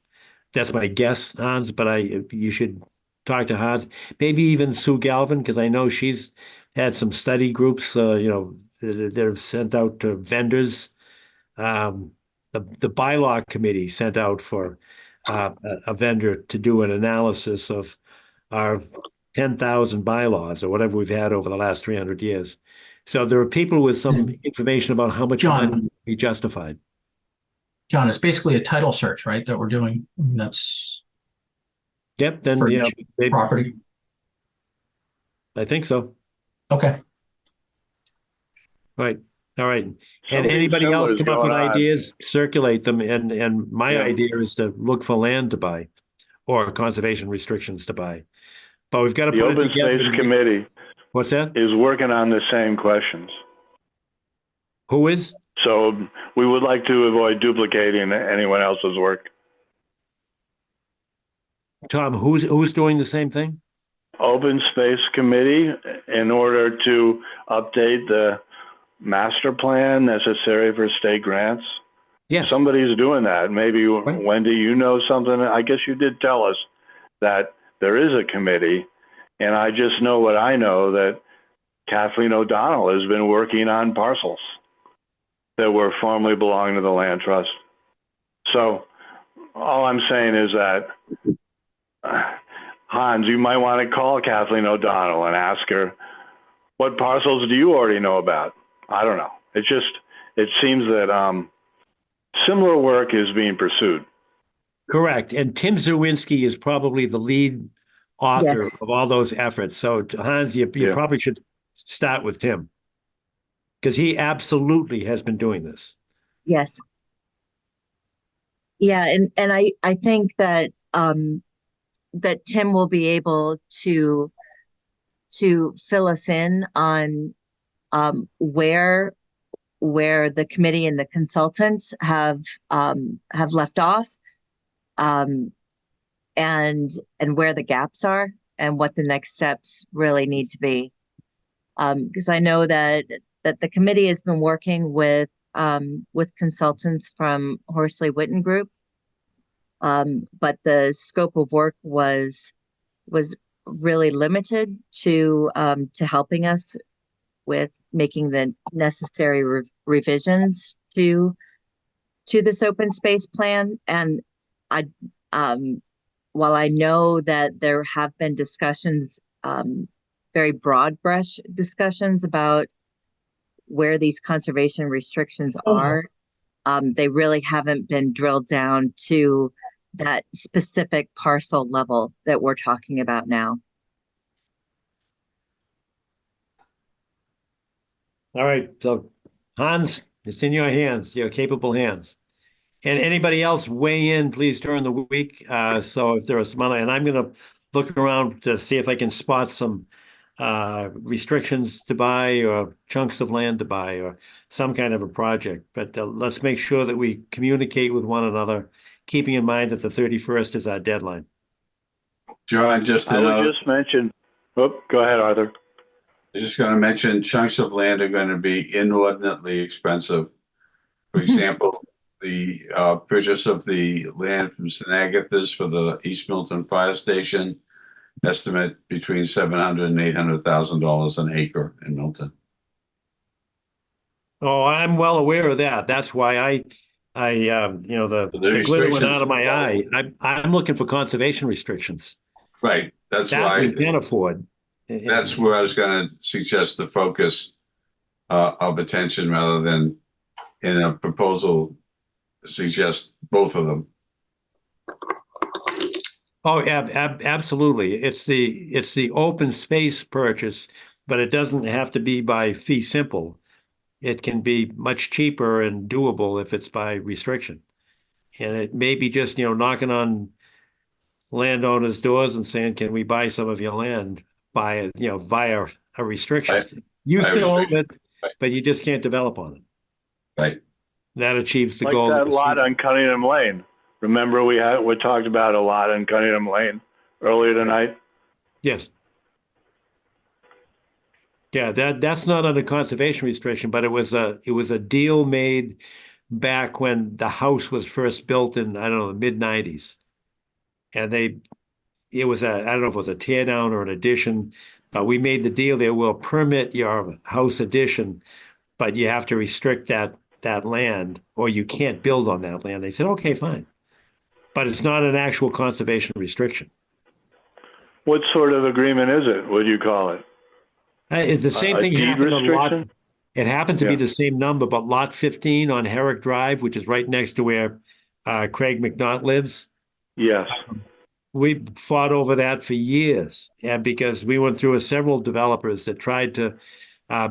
That's my guess, Hans, but you should talk to Hans. Maybe even Sue Galvin, because I know she's had some study groups, that have sent out to vendors. The bylaw committee sent out for a vendor to do an analysis of our 10,000 bylaws or whatever we've had over the last 300 years. So there are people with some information about how much money would be justified. John, it's basically a title search, right, that we're doing. That's yep. Then for property. I think so. Okay. Right. All right. And Something anybody else similar's come up with going on. ideas, circulate them. And my idea is to look for land to buy or conservation restrictions to buy. But we've got to The put Open it together. Space Committee What's that? is working on the same questions. Who is? So we would like to avoid duplicating anyone else's work. Tom, who's doing the same thing? Open Space Committee, in order to update the master plan necessary for state grants. Yes. Somebody's doing that. Maybe, Wendy, you know something. I guess you did tell us that there is a committee, and I just know what I know, that Kathleen O'Donnell has been working on parcels that were formerly belonging to the land trust. So all I'm saying is that, Hans, you might want to call Kathleen O'Donnell and ask her, what parcels do you already know about? I don't know. It seems that similar work is being pursued. Correct. And Tim Zawinski is probably the lead author of all those efforts. So Hans, you probably should start with Tim, because he absolutely has been doing this. Yes. Yeah, and I think that that Tim will be able to fill us in on where the committee and the consultants have left off, and where the gaps are and what the next steps really need to be. Because I know that the committee has been working with consultants from Horsley Witten Group, but the scope of work was really limited to helping us with making the necessary revisions to this open space plan. And while I know that there have been discussions, very broad brush discussions about where these conservation restrictions are, they really haven't been drilled down to that specific parcel level that we're talking about now. All right, so Hans, it's in your hands, your capable hands. And anybody else weigh in, please, during the week. So if there are some other, and I'm going to look around to see if I can spot some restrictions to buy or chunks of land to buy or some kind of a project. But let's make sure that we communicate with one another, keeping in mind that the 31st is our deadline. John, just to I would just mention, go ahead, Arthur. I'm just going to mention chunks of land are going to be inordinately expensive. For example, the purchase of the land from Snagathas for the East Milton Fire Station, estimate between $700,000 and $800,000 an acre in Milton. Oh, I'm well aware of that. That's why the glitter went out of my eye. I'm looking for conservation restrictions. Right. That's that why we can afford. That's where I was going to suggest the focus of attention, rather than in a proposal suggest both of them. Oh, absolutely. It's the open space purchase, but it doesn't have to be by fee simple. It can be much cheaper and doable if it's by restriction. And it may be just, knocking on landowners' doors and saying, can we buy some of your land via a restriction? You still own it, but you just can't develop on it. Right. That achieves the like goal. That lot on Cunningham Lane. Remember we talked about a lot on Cunningham Lane earlier tonight? Yes. Yeah, that's not under conservation restriction, but it was a deal made back when the house was first built in, I don't know, the mid-90s. And it was I don't know if it was a tear down or an addition, but we made the deal there. We'll permit your house addition, but you have to restrict that land, or you can't build on that land. They said, okay, fine. But it's not an actual conservation restriction. What sort of agreement is it? What do you call it? It's the same thing happened on lot. It happens to be Yeah. the same number, but lot 15 on Herrick Drive, which is right next to where Craig McNaught lives. Yes. We fought over that for years, and because we went through with several developers that tried to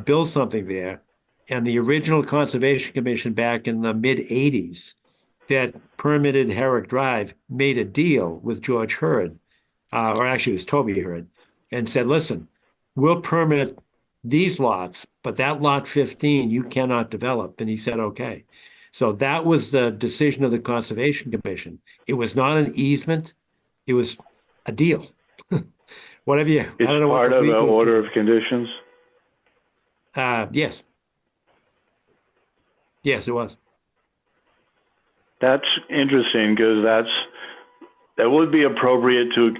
build something there, and the original Conservation Commission back in the mid-'80s that permitted Herrick Drive made a deal with George Hurd, or actually it was Toby Hurd, and said, listen, we'll permit these lots, but that lot 15 you cannot develop. And he said, okay. So that was the decision of the Conservation Commission. It was not an easement. It was a deal. Whatever you, It's I don't know what part the of an legal order term- of conditions. Yes. Yes, it was. That's interesting because that would be appropriate to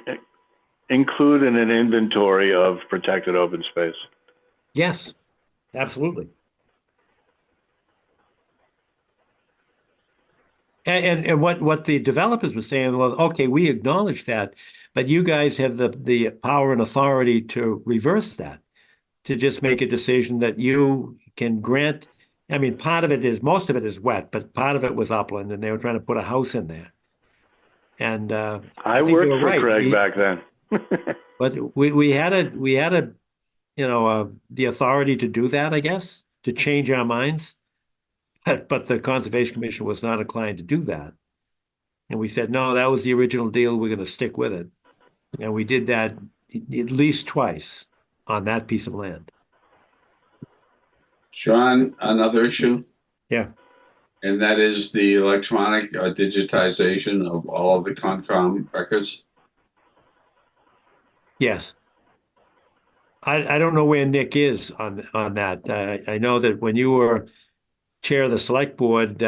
include in an inventory of protected open space. Yes, absolutely. And what the developers were saying, well, okay, we acknowledge that, but you guys have the power and authority to reverse that, to just make a decision that you can grant. I mean, most of it is wet, but part of it was upland, and they were trying to put a house in there. And I think worked you were for right. Craig back then. But we had the authority to do that, I guess, to change our minds. But the Conservation Commission was not inclined to do that. And we said, no, that was the original deal. We're going to stick with it. And we did that at least twice on that piece of land. John, another issue, Yeah. and that is the electronic digitization of all of the Concom records. Yes. I don't know where Nick is on that. I know that when you were chair of the select board,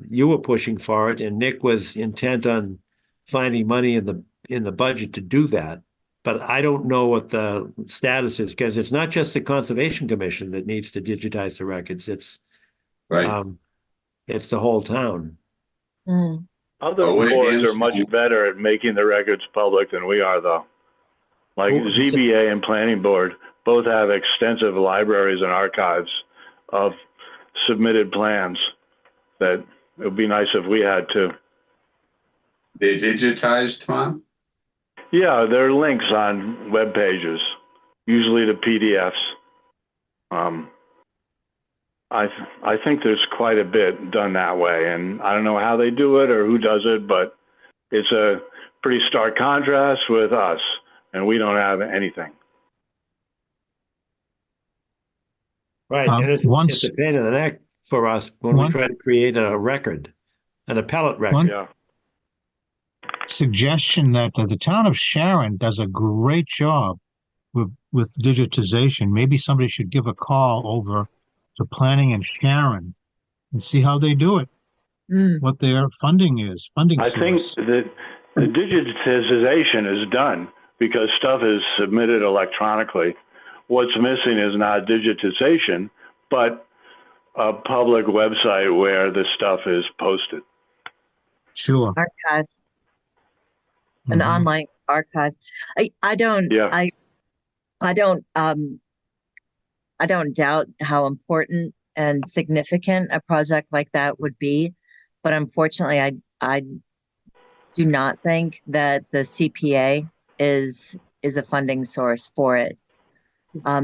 you were pushing for it, and Nick was intent on finding money in the budget to do that. But I don't know what the status is, because it's not just the Conservation Commission that needs to digitize the records. It's right. It's the whole town. Other boards are much better at making the records public than we are, though. Like ZBA and Planning Board both have extensive libraries and archives of submitted plans that it would be nice if we had too. They digitized, Tom? Yeah, there are links on web pages, usually to PDFs. I think there's quite a bit done that way, and I don't know how they do it or who does it, but it's a pretty stark contrast with us, and we don't have anything. Right, and it's a pain in the neck for us when we try to create a record, an appellate record. Suggestion that the town of Sharon does a great job with digitization. Maybe somebody should give a call over to planning in Sharon and see how they do it, what their funding is, I think that the digitization is done because stuff is submitted electronically. What's missing is not digitization, but a public website where the stuff is posted. Sure. Archive. An online archive. I don't doubt how important and significant a project like that would be, but unfortunately I do not think that the CPA is a funding source for it,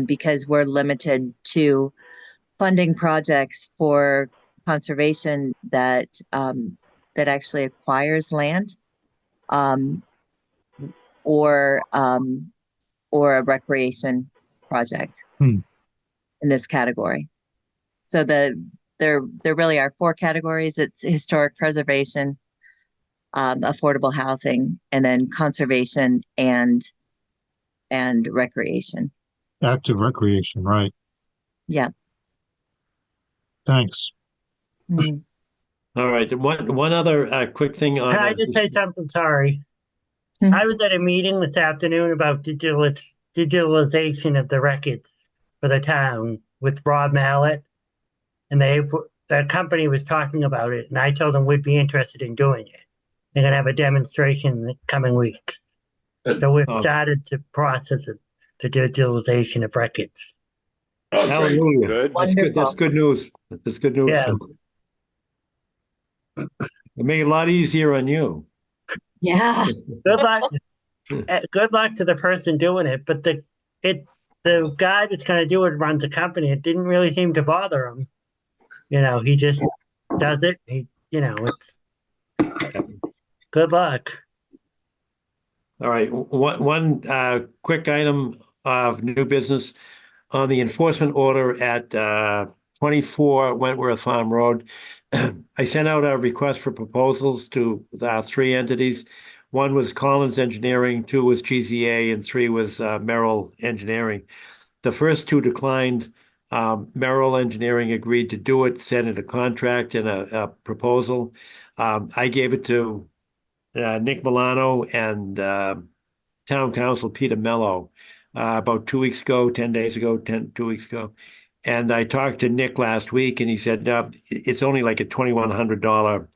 because we're limited to funding projects for conservation that actually acquires land, or a recreation project in this category. So there really are four categories. It's historic preservation, affordable housing, and then conservation and recreation. Active recreation, right? Yeah. Thanks. All right, one other quick thing on. Can I just say something? Sorry. I was at a meeting this afternoon about digitalization of the records for the town with Rob Mallet, and the company was talking about it, and I told them we'd be interested in doing it. They're going to have a demonstration in the coming weeks. So we've started the process of the digitalization of records. Hallelujah. Good. That's good. That's good news. That's good news. Yeah. It'll make it a lot easier on you. Yeah. Good luck. Good luck to the person doing it. But the guy that's going to do it runs a company. It didn't really seem to bother him. He just does it. It's good luck. All right. One quick item of new business. on the enforcement order at 24 Wentworth Farm Road. I sent out a request for proposals to three entities. One was Collins Engineering, two was GZA, and three was Merrill Engineering. The first two declined. Merrill Engineering agreed to do it, sent in a contract and a proposal. I gave it to Nick Milano and Town Council Peter Mello about 2 weeks ago, 10 days ago, 2 weeks ago. And I talked to Nick last week, and he said, it's only like a $2,100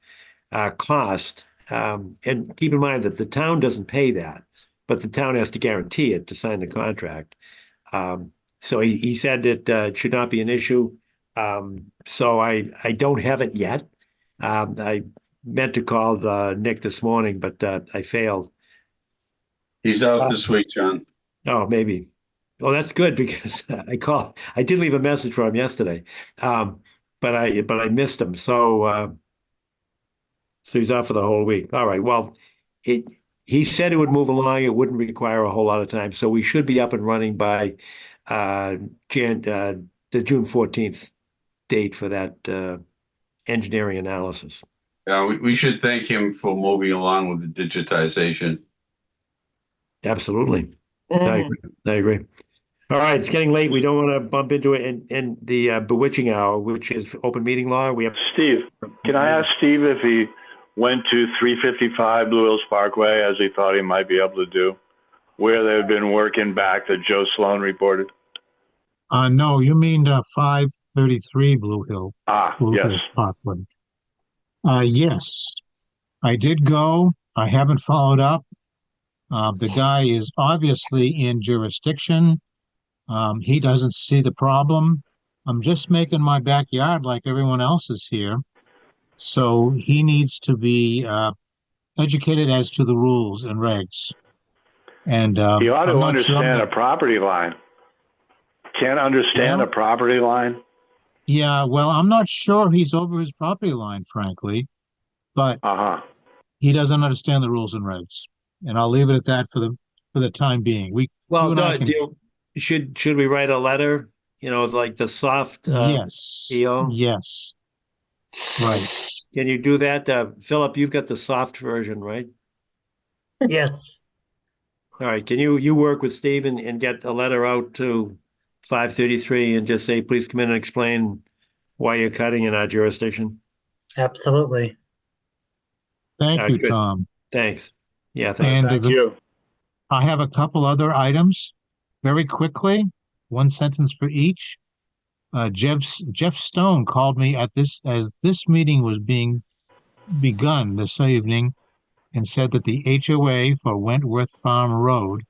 cost. And keep in mind that the town doesn't pay that, but the town has to guarantee it to sign the contract. So he said that it should not be an issue. So I don't have it yet. I meant to call Nick this morning, but I failed. He's out this week, John. Oh, maybe. Oh, that's good because I did leave a message for him yesterday, but I missed him. So he's out for the whole week. All right. Well, he said it would move along. It wouldn't require a whole lot of time. So we should be up and running by the June 14th date for that engineering analysis. Yeah, we should thank him for moving along with the digitization. Absolutely. I agree. All right, it's getting late. We don't want to bump into it in the bewitching hour, which is open meeting law. We have Steve. Can I ask Steve if he went to 355 Blue Hills Parkway as he thought he might be able to do, where they've been working back that Joe Sloan reported? No, you mean 533 Blue Hill. Blue Yes. Hills Parkway. Yes, I did go. I haven't followed up. The guy is obviously in jurisdiction. He doesn't see the problem. I'm just making my backyard like everyone else is here. So he needs to be educated as to the rules and regs. And he ought to I'm not understand sure a property line. Can't understand a property line? Yeah, well, I'm not sure he's over his property line, frankly, but he doesn't understand the rules and regs. And I'll leave it at that for the time being. Should we write a letter? You know, like the soft yes, EO? Yes, right. Can you do that, Philip? You've got the soft version, right? Yes. All right. Can you work with Steve and get a letter out to 533 and just say, please come in and explain why you're cutting in our jurisdiction? Absolutely. Thank you, good. Tom. Thanks. Yeah, thanks. And Thank you. I have a couple other items very quickly, one sentence for each. Jeff Stone called me as this meeting was being begun this evening and said that the HOA for Wentworth Farm Road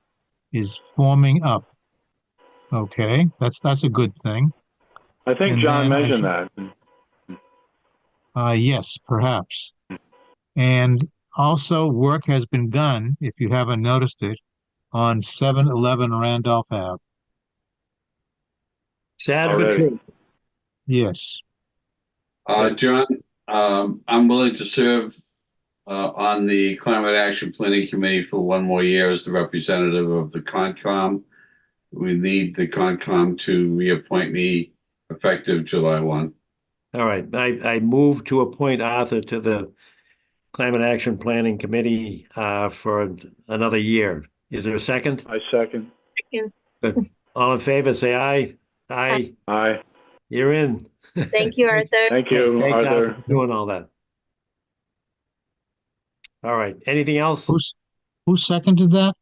is forming up. Okay, that's a good thing. I think And John then mentioned that. Yes, perhaps. And also work has begun, if you haven't noticed it, on 711 Randolph Ave. Sad but true. Yes. John, I'm willing to serve on the Climate Action Planning Committee for one more year as the representative of the Concom. We need the Concom to reappoint me effective July 1. All right. I move to appoint Arthur to the Climate Action Planning Committee for another year. Is there a second? I second. Good. All in favor, say aye. Aye. Aye. You're in. Thank you, Arthur. Thank you, Thanks, Arthur. for doing all that. All right. Anything else? Who seconded that?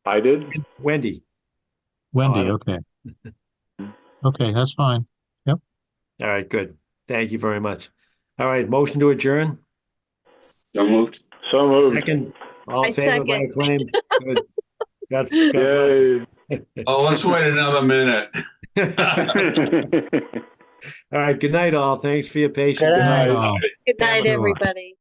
I did. Wendy. Okay. Okay, that's fine. Yep. All right, good. Thank you very much. All right, motion to adjourn. So moved. So moved. Second. All in I favor by second. acclaim. Good. God bless. Yay. Oh, let's wait another minute. All right, good night, all. Thanks for your patience. Good night. all. Good night, Sure. everybody.